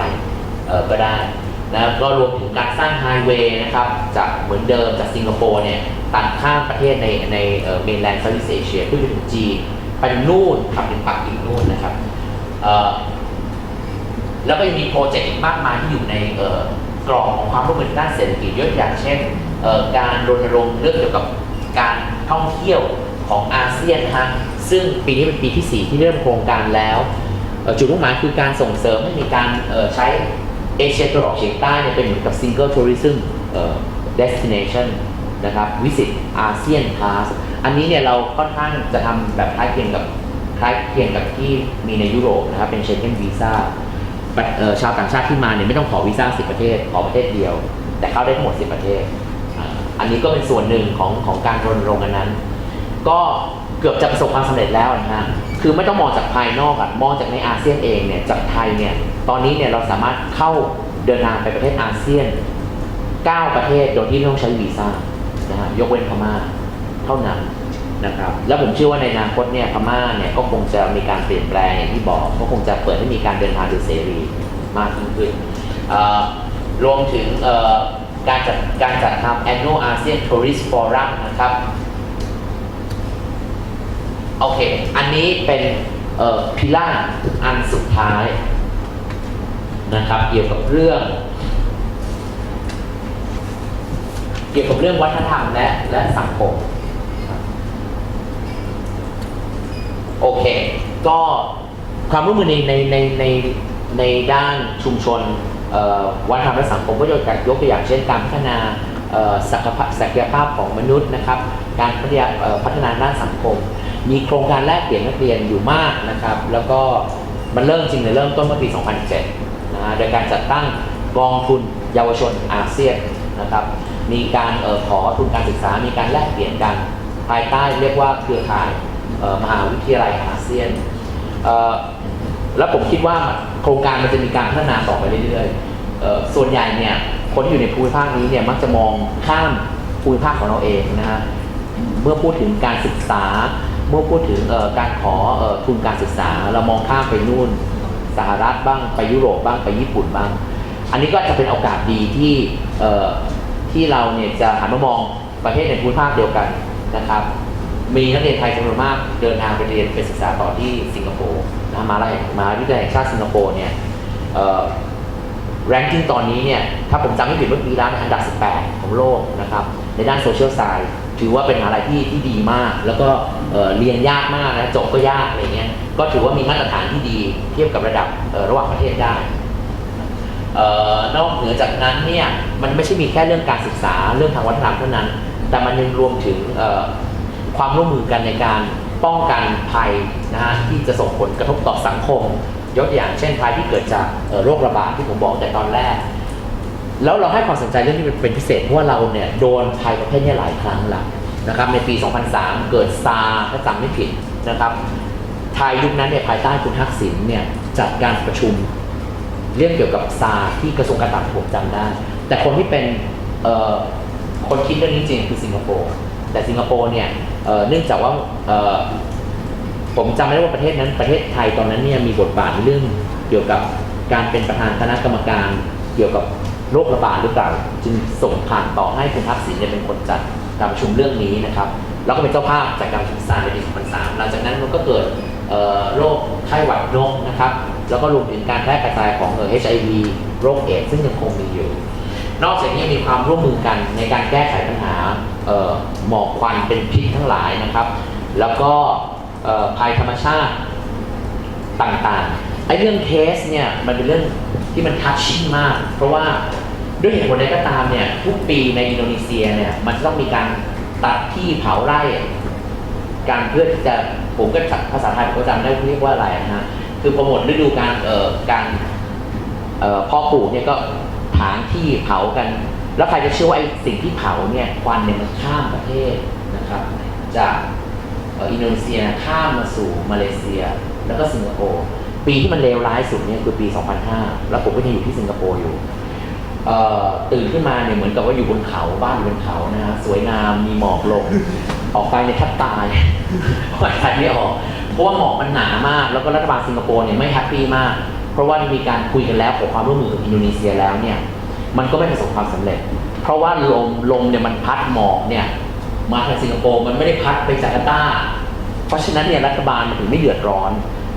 ก็ได้แล้วก็รวมถึงการสร้างไฮเวย์นะครับจากเหมือนเดิมจากสิงคโปร์เนี่ยตัดข้ามประเทศในเมนแลนด์เซาท์อีสต์เอเชียเพื่อไปถึงจีนไปนู่นขับถึงปักกิ่งนู่นนะครับแล้วก็ยังมีโปรเจกต์อีกมากมายที่อยู่ในกรอบของความร่วมมือด้านเศรษฐกิจยกตัวอย่างเช่นการรณรงค์เรื่องเกี่ยวกับการท่องเที่ยวของอาเซียนนะฮะซึ่งปีนี้เป็นปีที่ 4ที่เริ่มโครงการแล้วจุดมุ่งหมายคือการส่งเสริมให้มีการใช้เอเชียตะวันออกเฉียงใต้เป็นเหมือนกับ Single Tourism Destination นะครับ Visit ASEAN Pass อันนี้เนี่ยเราค่อนข้างจะทำแบบคล้ายเคียงกับที่มีในยุโรปนะครับเป็น Schengen Visa ชาวต่างชาติที่มาเนี่ยไม่ต้องขอวีซ่า10 ประเทศขอประเทศเดียวแต่เข้าได้ทั้งหมด10 ประเทศอันนี้ก็เป็นส่วนหนึ่งของการรณรงค์อันนั้นก็เกือบจะประสบความสำเร็จแล้วนะฮะคือไม่ต้องมองจากภายนอกอะมองจากในอาเซียนเองเนี่ยจากไทยเนี่ยตอนนี้เนี่ยเราสามารถเข้าเดินทางไปประเทศอาเซียน9 ประเทศโดยที่ไม่ต้องใช้วีซ่านะฮะยกเว้นพม่าเท่านั้นนะครับแล้วผมเชื่อว่าในอนาคตเนี่ยพม่าเนี่ยก็คงจะมีการเปลี่ยนแปลงอย่างที่บอกก็คงจะเปิดให้มีการเดินทางโดยเสรีมากยิ่งขึ้นรวมถึงการจัดทำ Annual ASEAN Tourist Forum นะครับโอเคอันนี้เป็นพิล่าอันสุดท้ายนะครับเกี่ยวกับเรื่องวัฒนธรรมและสังคมโอเคก็ความร่วมมือในด้านชุมชนวัฒนธรรมและสังคมก็ยกตัวอย่างเช่นการพัฒนาศักยภาพของมนุษย์นะครับการพัฒนาด้านสังคมมีโครงการแลกเปลี่ยนนักเรียนอยู่มากนะครับแล้วก็มันเริ่มต้นเมื่อปี 2007 นะฮะโดยการจัดตั้งกองทุนเยาวชนอาเซียนนะครับมีการขอทุนการศึกษามีการแลกเปลี่ยนกันภายใต้เรียกว่าเครือข่ายมหาวิทยาลัยอาเซียนแล้วผมคิดว่าโครงการมันจะมีการพัฒนาต่อไปเรื่อยๆส่วนใหญ่เนี่ยคนที่อยู่ในภูมิภาคนี้เนี่ยมักจะมองข้ามภูมิภาคของเราเองนะฮะ เมื่อพูดถึงการศึกษาเมื่อพูดถึงการขอทุนการศึกษาเรามองข้ามไปนู่นสหรัฐบ้างไปยุโรปบ้างไปญี่ปุ่นบ้างอันนี้ก็จะเป็นโอกาสดีที่เราเนี่ยจะหันมามองประเทศในภูมิภาคเดียวกันนะครับมีนักเรียนไทยจำนวนมากเดินทางไปเรียนไปศึกษาต่อที่สิงคโปร์นะมหาวิทยาลัยแห่งชาติสิงคโปร์เนี่ยแรงกิ้งตอนนี้เนี่ยถ้าผมจำไม่ผิดเมื่อปีแล้วอันดับ 18 ของโลกนะครับในด้านโซเชียลไซน์ถือว่าเป็นอะไรที่ดีมากแล้วก็เรียนยากมากนะจบก็ยากอะไรเงี้ยก็ถือว่ามีมาตรฐานที่ดีเทียบกับระดับระหว่างประเทศได้นอกเหนือจากนั้นเนี่ยมันไม่ใช่มีแค่เรื่องการศึกษาเรื่องทางวัฒนธรรมเท่านั้นแต่มันยังรวมถึงความร่วมมือกันในการป้องกันภัยนะฮะที่จะส่งผลกระทบต่อสังคมยกตัวอย่างเช่นภัยที่เกิดจากโรคระบาดที่ผมบอกแต่ตอนแรกแล้วเราให้ความสนใจเรื่องนี้เป็นพิเศษเพราะว่าเราเนี่ยโดนภัยประเภทนี้หลายครั้งแล้วนะครับในปี 2003 เกิดซาร์ถ้าจำไม่ผิดนะครับไทยยุคนั้นเนี่ยภายใต้คุณทักษิณเนี่ยจัดการประชุมเรื่องเกี่ยวกับซาร์ที่กระทรวงการต่างประเทศผมจำได้แต่คนที่เป็นคนคิดเรื่องนี้จริงคือสิงคโปร์แต่สิงคโปร์เนี่ยเนื่องจากว่าผมจำไม่ได้ว่าประเทศนั้นประเทศไทยตอนนั้นเนี่ยมีบทบาทในเรื่องเกี่ยวกับการเป็นประธานคณะกรรมการเกี่ยวกับโรคระบาดหรือเปล่าจึงส่งผ่านต่อให้คุณทักษิณเนี่ยเป็นคนจัดการประชุมเรื่องนี้นะครับแล้วก็เป็นเจ้าภาพจากการประชุมซาร์ในปี 2003 หลังจากนั้นมันก็เกิดโรคไข้หวัดนกนะครับแล้วก็รวมถึงการแพร่กระจายของ HIV โรคเอดส์ซึ่งยังคงมีอยู่นอกจากนี้มีความร่วมมือกันในการแก้ไขปัญหาหมอกควันเป็นพิษทั้งหลายนะครับแล้วก็ภัยธรรมชาติต่างๆไอ้เรื่องเคสเนี่ยมันเป็นเรื่องที่มันทัชชิ่งมากเพราะว่าด้วยเหตุผลใดก็ตามเนี่ยทุกปีในอินโดนีเซียเนี่ยมันต้องมีการตัดที่เผาไร่การเพื่อที่จะผมก็ภาษาไทยผมก็จำได้เรียกว่าอะไรนะฮะคือพอหมดฤดูการเพาะปลูกเนี่ยก็ถางที่เผากันแล้วใครจะเชื่อว่าไอ้สิ่งที่เผาเนี่ยควันเนี่ยมันข้ามประเทศนะครับจากอินโดนีเซียข้ามมาสู่มาเลเซียแล้วก็สิงคโปร์ปีที่มันเลวร้ายสุดเนี่ยคือปี 2005 แล้วผมก็ยังอยู่ที่สิงคโปร์อยู่ตื่นขึ้นมาเนี่ยเหมือนกับว่าอยู่บนเขาบ้านอยู่บนเขานะฮะสวยงามมีหมอกลงออกไปในแทบตายหายใจไม่ออกเพราะว่าหมอกมันหนามากแล้วก็รัฐบาลสิงคโปร์เนี่ยไม่แฮปปี้มากเพราะว่ามีการคุยกันแล้วขอความร่วมมือกับอินโดนีเซียแล้วเนี่ยมันก็ไม่ประสบความสำเร็จเพราะว่าลมเนี่ยมันพัดหมอกเนี่ยมาทางสิงคโปร์มันไม่ได้พัดไปจาการ์ตาเพราะฉะนั้นเนี่ยรัฐบาลมันถึงไม่เดือดร้อน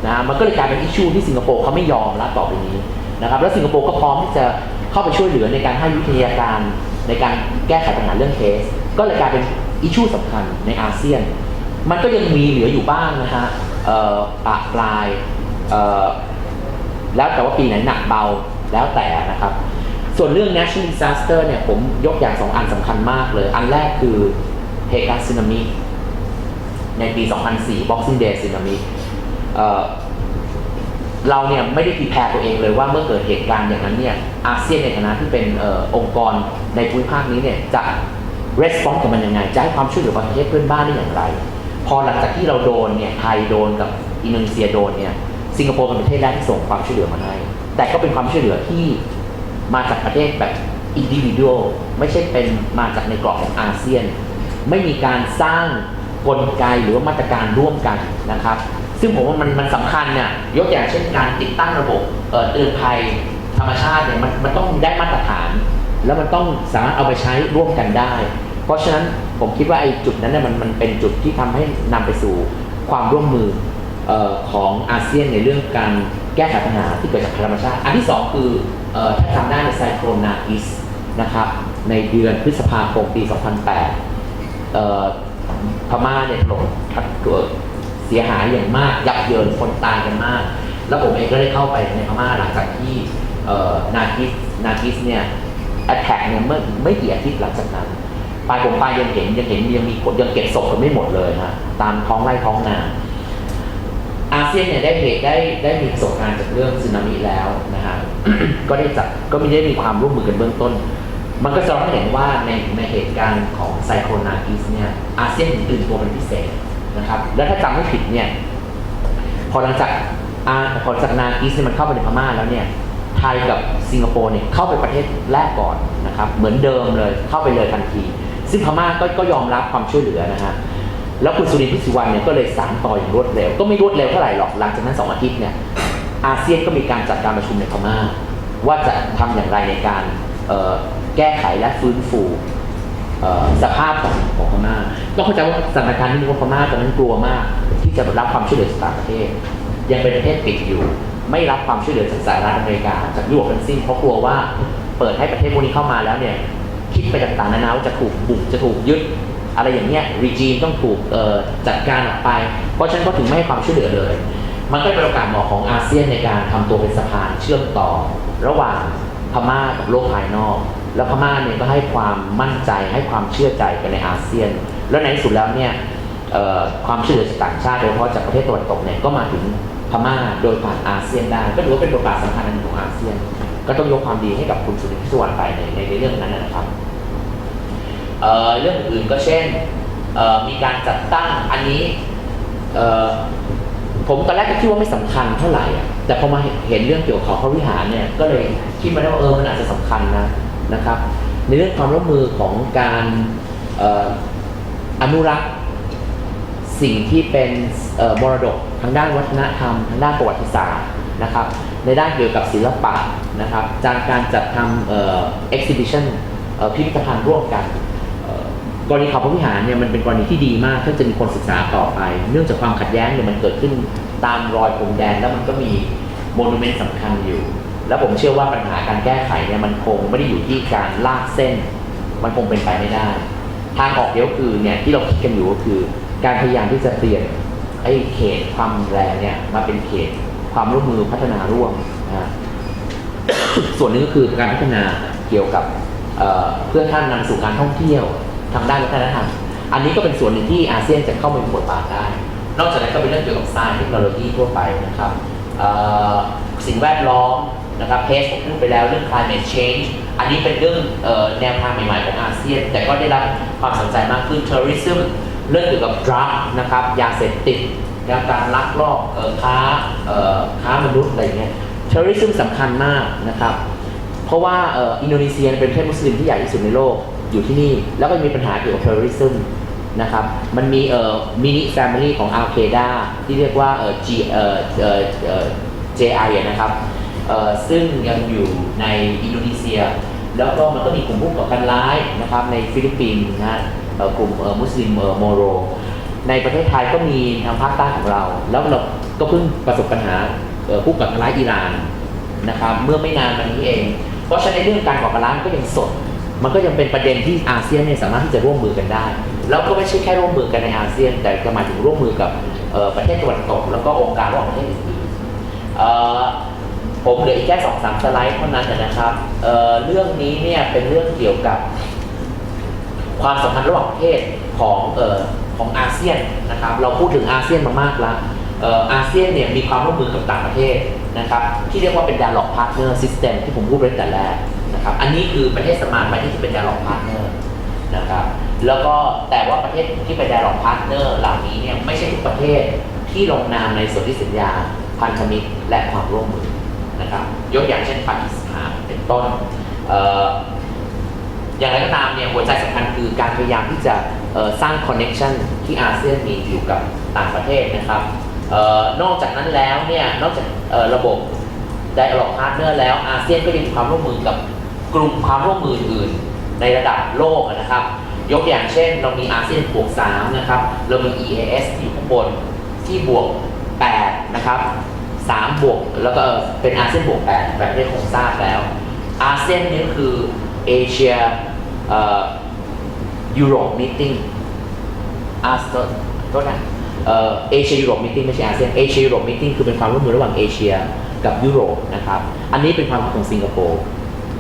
นะมันก็เลยกลายเป็นอิชชูที่สิงคโปร์เขาไม่ยอมแล้วต่อไปนี้นะครับแล้วสิงคโปร์ก็พร้อมที่จะเข้าไปช่วยเหลือในการให้วิทยาการในการแก้ไขปัญหาเรื่องเคสก็เลยกลายเป็นอิชชูสำคัญในอาเซียนมันก็ยังมีเหลืออยู่บ้างนะฮะปลายแล้วแต่ว่าปีไหนหนักเบาแล้วแต่นะครับส่วนเรื่อง National Disaster เนี่ยผมยกอย่าง2 อันสำคัญมากเลยอันแรกคือเหตุการณ์สึนามิในปี 2004 Boxing Day สึนามิเราเนี่ยไม่ได้พรีแพร์ตัวเองเลยว่าเมื่อเกิดเหตุการณ์อย่างนั้นเนี่ยอาเซียนในฐานะที่เป็นองค์กรในภูมิภาคนี้เนี่ยจะ response กับมันยังไงจะให้ความช่วยเหลือประเทศเพื่อนบ้านได้อย่างไรพอหลังจากที่เราโดนเนี่ยไทยโดนกับอินโดนีเซียโดนเนี่ยสิงคโปร์เป็นประเทศแรกที่ส่งความช่วยเหลือมาให้แต่ก็เป็นความช่วยเหลือที่มาจากประเทศแบบ individual ไม่ใช่เป็นมาจากในกรอบของอาเซียนไม่มีการสร้างกลไกหรือว่ามาตรการร่วมกันนะครับซึ่งผมว่ามันสำคัญเนี่ยยกอย่างเช่นการติดตั้งระบบเตือนภัยธรรมชาติเนี่ยมันต้องได้มาตรฐานแล้วมันต้องสามารถเอาไปใช้ร่วมกันได้เพราะฉะนั้นผมคิดว่าไอ้จุดนั้นเนี่ยมันเป็นจุดที่ทำให้นำไปสู่ความร่วมมือของอาเซียนในเรื่องการแก้ไขปัญหาที่เกิดจากภัยธรรมชาติอันที่2คือถ้าทำได้ในไซโคลนนากิสนะครับในเดือนพฤษภาคมปี 2008พม่าเนี่ยถล่มเสียหายอย่างมากยับเยินคนตายกันมากแล้วผมเองก็ได้เข้าไปในพม่าหลังจากที่นากิสเนี่ยแอตแทกเนี่ยเมื่อไม่กี่อาทิตย์หลังจากนั้นผมไปยังเห็นยังมีคนยังเก็บศพกันไม่หมดเลยฮะตามท้องไร่ท้องนาอาเซียนเนี่ยได้มีประสบการณ์จากเรื่องสึนามิแล้วนะฮะ ก็ไม่ได้มีความร่วมมือกันเบื้องต้นมันก็จะให้เห็นว่าในเหตุการณ์ของไซโคลนนากิสเนี่ยอาเซียนตื่นตัวเป็นพิเศษนะครับแล้วถ้าจำไม่ผิดเนี่ยพอหลังจากนากิสมันเข้าไปในพม่าแล้วเนี่ยไทยกับสิงคโปร์เนี่ยเข้าไปประเทศแรกก่อนนะครับเหมือนเดิมเลยเข้าไปเลยทันที ซึ่งพม่าก็ยอมรับความช่วยเหลือนะฮะแล้วคุณสุรินทร์พิสุวรรณเนี่ยก็เลยสานต่ออย่างรวดเร็วก็ไม่รวดเร็วเท่าไหร่หรอกหลังจากนั้น2 อาทิตย์เนี่ยอาเซียนก็มีการจัดการประชุมในพม่าว่าจะทำอย่างไรในการแก้ไขและฟื้นฟูสภาพของพม่าก็เข้าใจว่าสถานการณ์ที่พม่าตอนนั้นกลัวมากที่จะรับความช่วยเหลือจากต่างประเทศยังเป็นประเทศปิดอยู่ไม่รับความช่วยเหลือจากสหรัฐอเมริกาจากยุโรปทั้งสิ้นเพราะกลัวว่าเปิดให้ประเทศพวกนี้เข้ามาแล้วเนี่ยคิดไปต่างๆนานาว่าจะถูกบุกจะถูกยึดอะไรอย่างเงี้ยรีจีมต้องถูกจัดการออกไปเพราะฉะนั้นก็ถึงไม่ให้ความช่วยเหลือเลยมันก็เป็นโอกาสเหมาะของอาเซียนในการทำตัวเป็นสะพานเชื่อมต่อระหว่างพม่ากับโลกภายนอกแล้วพม่าเนี่ยก็ให้ความมั่นใจให้ความเชื่อใจกันในอาเซียนแล้วในที่สุดแล้วเนี่ยความช่วยเหลือจากต่างชาติโดยเฉพาะจากประเทศตะวันตกเนี่ยก็มาถึงพม่าโดยผ่านอาเซียนได้ก็ถือว่าเป็นบทบาทสำคัญอันหนึ่งของอาเซียนก็ต้องยกความดีให้กับคุณสุรินทร์ พิสุวรรณไปในเรื่องนั้นนะครับเรื่องอื่นก็เช่นมีการจัดตั้งอันนี้ผมตอนแรกก็คิดว่าไม่สำคัญเท่าไหร่แต่พอมาเห็นเรื่องเกี่ยวกับเขาพระวิหารเนี่ยก็เลยคิดมาได้ว่ามันอาจจะสำคัญนะครับในเรื่องความร่วมมือของการอนุรักษ์สิ่งที่เป็นมรดกทางด้านวัฒนธรรมทางด้านประวัติศาสตร์นะครับในด้านเกี่ยวกับศิลปะนะครับจากการจัดทำexhibition พิพิธภัณฑ์ร่วมกันกรณีเขาพระวิหารเนี่ยมันเป็นกรณีที่ดีมากถ้าจะมีคนศึกษาต่อไปเนื่องจากความขัดแย้งเนี่ยมันเกิดขึ้นตามรอยพรมแดนแล้วมันก็มีโมนูเมนต์สำคัญอยู่แล้วผมเชื่อว่าปัญหาการแก้ไขเนี่ยมันคงไม่ได้อยู่ที่การลากเส้นมันคงเป็นไปไม่ได้ทางออกเดียวคือเนี่ยที่เราคิดกันอยู่ก็คือการพยายามที่จะเปลี่ยนไอ้เขตความแรงเนี่ยมาเป็นเขตความร่วมมือพัฒนาร่วมนะ ส่วนนึงก็คือการพัฒนาเกี่ยวกับเพื่อท่านนำสู่การท่องเที่ยวทางด้านวัฒนธรรมอันนี้ก็เป็นส่วนหนึ่งที่อาเซียนจะเข้ามามีบทบาทได้นอกจากนั้นก็เป็นเรื่องเกี่ยวกับ Science Technology ทั่วไปนะครับสิ่งแวดล้อมนะครับเพสผมพูดไปแล้วเรื่อง climate change อันนี้เป็นเรื่องแนวทางใหม่ๆของอาเซียนแต่ก็ได้รับความสนใจมากขึ้น tourism เรื่องเกี่ยวกับ drug นะครับยาเสพติดการลักลอบค้ามนุษย์อะไรเงี้ย tourism สำคัญมากนะครับเพราะว่าอินโดนีเซียเป็นประเทศมุสลิมที่ใหญ่ที่สุดในโลกอยู่ที่นี่แล้วก็มีปัญหาเกี่ยวกับ terrorism นะครับมันมีมินิแฟมิลี่ของอัลเคดาที่เรียกว่าJI นะครับซึ่งยังอยู่ในอินโดนีเซียแล้วก็มันก็มีกลุ่มผู้ก่อการร้ายนะครับในฟิลิปปินส์นะกลุ่มมุสลิมโมโรในประเทศไทยก็มีทางภาคใต้ของเราแล้วเราก็เพิ่งประสบปัญหาผู้ก่อการร้ายอิหร่านนะครับเมื่อไม่นานมานี้เองเพราะฉะนั้นในเรื่องการก่อการร้ายก็ยังสดมันก็ยังเป็นประเด็นที่อาเซียนเนี่ยสามารถที่จะร่วมมือกันได้แล้วก็ไม่ใช่แค่ร่วมมือกันในอาเซียนแต่จะหมายถึงร่วมมือกับประเทศตะวันตกแล้วก็องค์การระหว่างประเทศอื่นๆผมเหลืออีกแค่2-3 สไลด์เท่านั้นนะครับเรื่องนี้เนี่ยเป็นเรื่องเกี่ยวกับความสัมพันธ์ระหว่างประเทศของอาเซียนนะครับเราพูดถึงอาเซียนมามากแล้วอาเซียนเนี่ยมีความร่วมมือกับต่างประเทศนะครับที่เรียกว่าเป็น Dialogue Partner System ที่ผมพูดไว้แต่แรกนะครับอันนี้คือประเทศสมาชิกที่เป็น Dialogue Partner นะครับแล้วก็แต่ว่าประเทศที่เป็น Dialogue Partner เหล่านี้เนี่ยไม่ใช่ทุกประเทศที่ลงนามในสนธิสัญญาพันธมิตรและความร่วมมือนะครับยกอย่างเช่นปากีสถานเป็นต้นอย่างไรก็ตามเนี่ยหัวใจสำคัญคือการพยายามที่จะสร้างคอนเนคชันที่อาเซียนมีอยู่กับต่างประเทศนะครับนอกจากนั้นแล้วเนี่ยนอกจากระบบ Dialogue Partner แล้วอาเซียนก็ยังมีความร่วมมือกับกลุ่มความร่วมมืออื่นในระดับโลกนะครับยกอย่างเช่นเรามีอาเซียนบวก3นะครับเรามี EAS ที่อยู่ข้างบนที่บวก8นะครับ3บวกแล้วก็เป็นอาเซียนบวก8แบบที่คงทราบแล้วอาเซียนนี่คือเอเชียยุโรปมีตติ้งก็นะเอเชียยุโรปมีตติ้งไม่ใช่อาเซียนเอเชียยุโรปมีตติ้งคือเป็นความร่วมมือระหว่างเอเชียกับยุโรปนะครับอันนี้เป็นความร่วมมือของสิงคโปร์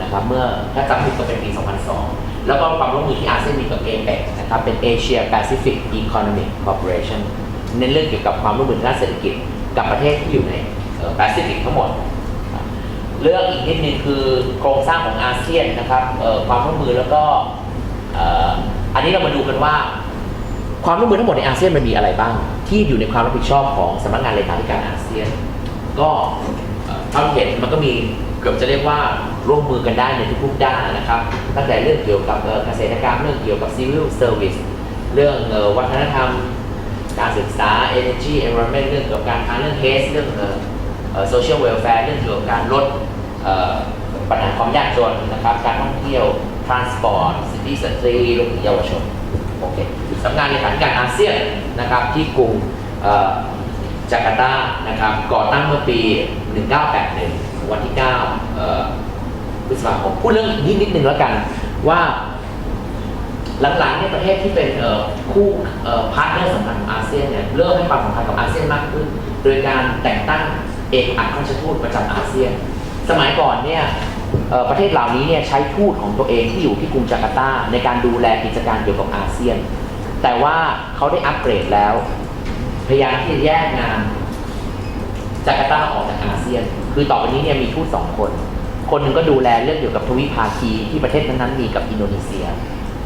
นะครับเมื่อถ้าจำผิดก็เป็นปี 2002 แล้วก็ความร่วมมือที่อาเซียนมีกับ APEC นะครับเป็น Asia Pacific Economic Cooperation เน้นเรื่องเกี่ยวกับความร่วมมือด้านเศรษฐกิจกับประเทศที่อยู่ในแปซิฟิกทั้งหมดเรื่องอีกนิดนึงคือโครงสร้างของอาเซียนนะครับความร่วมมือแล้วก็อันนี้เรามาดูกันว่าความร่วมมือทั้งหมดในอาเซียนมันมีอะไรบ้างที่อยู่ในความรับผิดชอบของสำนักงานเลขาธิการอาเซียนก็เท่าที่เห็นมันก็มีเกือบจะเรียกว่า ร่วมมือกันได้ในทุกๆด้านนะครับตั้งแต่เรื่องเกี่ยวกับเกษตรกรรมเรื่องเกี่ยวกับ civil service เรื่องวัฒนธรรมการศึกษา energy environment เรื่องเกี่ยวกับการค้าเรื่อง health เรื่องsocial welfare เรื่องเกี่ยวกับการลดปัญหาความยากจนนะครับการท่องเที่ยว transport สิทธิสตรีรวมถึงเยาวชนโอเคสำนักงานเลขาธิการอาเซียนนะครับที่กรุงจาการ์ตานะครับก่อตั้งเมื่อปี 1981 วันที่ 9 พฤษภาคมพูดเรื่องนี้นิดนึงแล้วกันว่าหลังๆเนี่ยประเทศที่เป็นคู่พาร์ทเนอร์สำคัญของอาเซียนเนี่ยเริ่มให้ความสำคัญกับอาเซียนมากขึ้นโดยการแต่งตั้งเอกอัครราชทูตประจำอาเซียนสมัยก่อนเนี่ยประเทศเหล่านี้เนี่ยใช้ทูตของตัวเองที่อยู่ที่กรุงจาการ์ตาในการดูแลกิจการเกี่ยวกับอาเซียนแต่ว่าเขาได้อัปเกรดแล้วพยายามที่จะแยกงานจาการ์ตาออกจากอาเซียนคือต่อไปนี้เนี่ยมีทูต2 คนหนึ่งก็ดูแลเรื่องเกี่ยวกับทวิภาคีที่ประเทศนั้นๆมีกับอินโดนีเซีย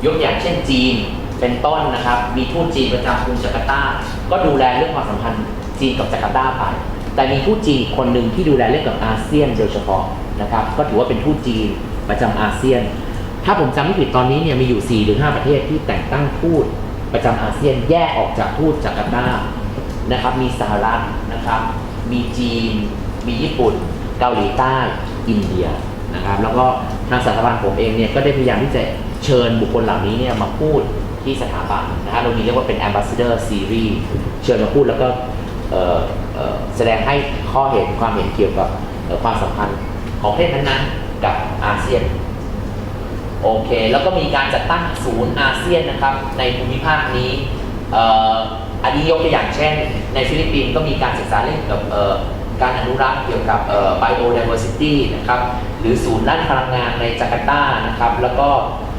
ยกอย่างเช่นจีนเป็นต้นนะครับมีทูตจีนประจำกรุงจาการ์ตาก็ดูแลเรื่องความสัมพันธ์จีนกับจาการ์ตาไปแต่มีทูตจีนคนหนึ่งที่ดูแลเรื่องกับอาเซียนโดยเฉพาะนะครับก็ถือว่าเป็นทูตจีนประจำอาเซียนถ้าผมจำไม่ผิดตอนนี้เนี่ยมีอยู่ 4-5 ประเทศที่แต่งตั้งทูตประจำอาเซียนแยกออกจากทูตจาการ์ตานะครับมีสหรัฐนะครับมีจีนมีญี่ปุ่นเกาหลีใต้อินเดียนะครับแล้วก็ทางสถาบันผมเองเนี่ยก็ได้พยายามที่จะเชิญบุคคลเหล่านี้เนี่ยมาพูดที่สถาบันนะครับเรามีเรียกว่าเป็น Ambassador Series เชิญมาพูดแล้วก็แสดงให้ความเห็นเกี่ยวกับความสัมพันธ์ของประเทศนั้นๆกับอาเซียนโอเคแล้วก็มีการจัดตั้งศูนย์อาเซียนนะครับในภูมิภาคนี้อันนี้ยกตัวอย่างเช่นในฟิลิปปินส์ก็มีการศึกษาเรื่องเกี่ยวกับการอนุรักษ์เกี่ยวกับbiodiversity นะครับหรือศูนย์ด้านพลังงานในจาการ์ตานะครับแล้วก็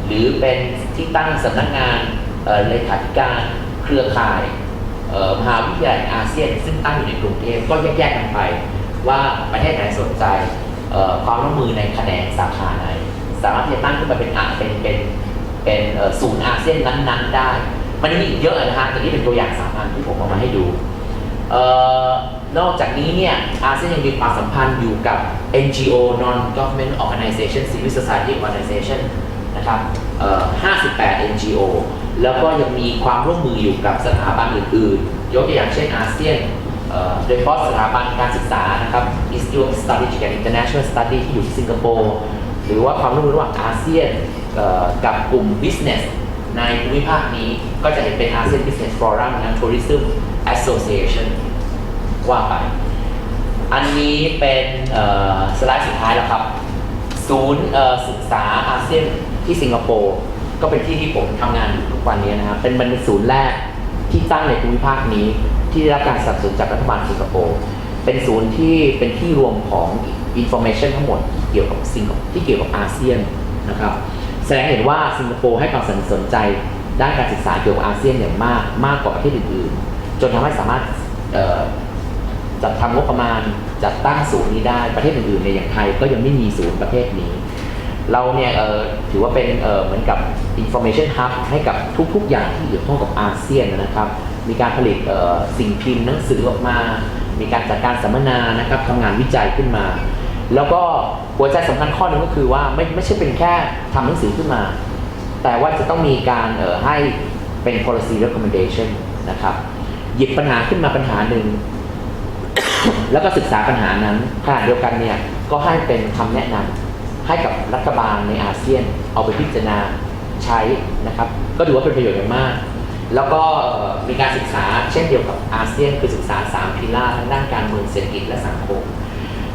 หรือเป็นที่ตั้งสำนักงานเลขาธิการเครือข่ายมหาวิทยาลัยอาเซียนซึ่งตั้งอยู่ในกรุงเทพก็แยกๆกันไปว่าประเทศไหนสนใจความร่วมมือในแขนงสาขาไหนสามารถที่จะตั้งขึ้นมาเป็นศูนย์อาเซียนนั้นๆได้มันมีอีกเยอะนะฮะแต่นี่เป็นตัวอย่าง3 อันที่ผมเอามาให้ดูนอกจากนี้เนี่ยอาเซียนยังมีความสัมพันธ์อยู่กับ NGO Non-Government Organization Civil Society Organization นะครับ58 NGO แล้วก็ยังมีความร่วมมืออยู่กับสถาบันอื่นๆยกตัวอย่างเช่นอาเซียนโดยเฉพาะสถาบันการศึกษานะครับ Institute of Strategic and International Studies ที่อยู่ที่สิงคโปร์หรือว่าความร่วมมือระหว่างอาเซียนกับกลุ่ม Business ในภูมิภาคนี้ก็จะเห็นเป็น ASEAN Business Forum และ Tourism Association ว่าไปอันนี้เป็นสไลด์สุดท้ายแล้วครับศูนย์ศึกษาอาเซียนที่สิงคโปร์ก็เป็นที่ที่ผมทำงานอยู่ทุกวันนี้นะครับเป็นศูนย์แรกที่ตั้งในภูมิภาคนี้ที่ได้รับการสนับสนุนจากรัฐบาลสิงคโปร์เป็นศูนย์ที่เป็นที่รวมของ information ทั้งหมดเกี่ยวกับที่เกี่ยวกับอาเซียนนะครับแสดงเห็นว่าสิงคโปร์ให้ความสนใจด้านการศึกษาเกี่ยวกับอาเซียนอย่างมากกว่าประเทศอื่นๆจนทำให้สามารถจัดทำงบประมาณจัดตั้งศูนย์นี้ได้ประเทศอื่นๆในอย่างไทยก็ยังไม่มีศูนย์ประเภทนี้เราเนี่ยถือว่าเป็นเหมือนกับ information hub ให้กับทุกๆอย่างที่เกี่ยวข้องกับอาเซียนนะครับมีการผลิตสิ่งพิมพ์หนังสือออกมามีการจัดการสัมมนานะครับทำงานวิจัยขึ้นมาแล้วก็หัวใจสำคัญข้อหนึ่งก็คือว่าไม่ใช่เป็นแค่ทำหนังสือขึ้นมาแต่ว่าจะต้องมีการให้เป็น policy recommendation นะครับหยิบปัญหาขึ้นมาปัญหาหนึ่ง แล้วก็ศึกษาปัญหานั้นขณะเดียวกันเนี่ยก็ให้เป็นคำแนะนำให้กับรัฐบาลในอาเซียนเอาไปพิจารณาใช้นะครับก็ถือว่าเป็นประโยชน์อย่างมากแล้วก็มีการศึกษาเช่นเดียวกับอาเซียนคือศึกษา3 พิล่าทั้งด้านการเมืองเศรษฐกิจและสังคม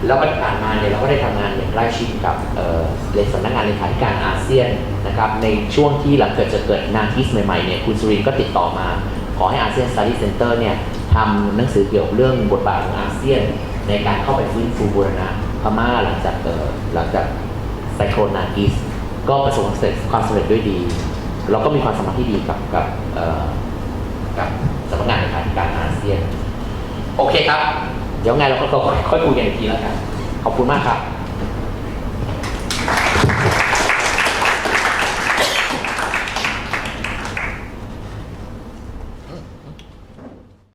แล้วก็ที่ผ่านมาเนี่ยเราก็ได้ทำงานอย่างใกล้ชิดกับสำนักงานเลขาธิการอาเซียนนะครับในช่วงที่หลังจะเกิดนาคิสใหม่ๆเนี่ยคุณสุรินทร์ก็ติดต่อมาขอให้อาเซียน Study Center เนี่ยทำหนังสือเกี่ยวกับเรื่องบทบาทของอาเซียนในการเข้าไปฟื้นฟูบูรณะพม่าหลังจากไซโคลนนาคิสก็ประสบความสำเร็จด้วยดีเราก็มีความสัมพันธ์ที่ดีกับสำนักงานเลขาธิการอาเซียนโอเคครับเดี๋ยวไงเราก็ค่อยคุยกันอีกทีแล้วกันขอบคุณมากครับ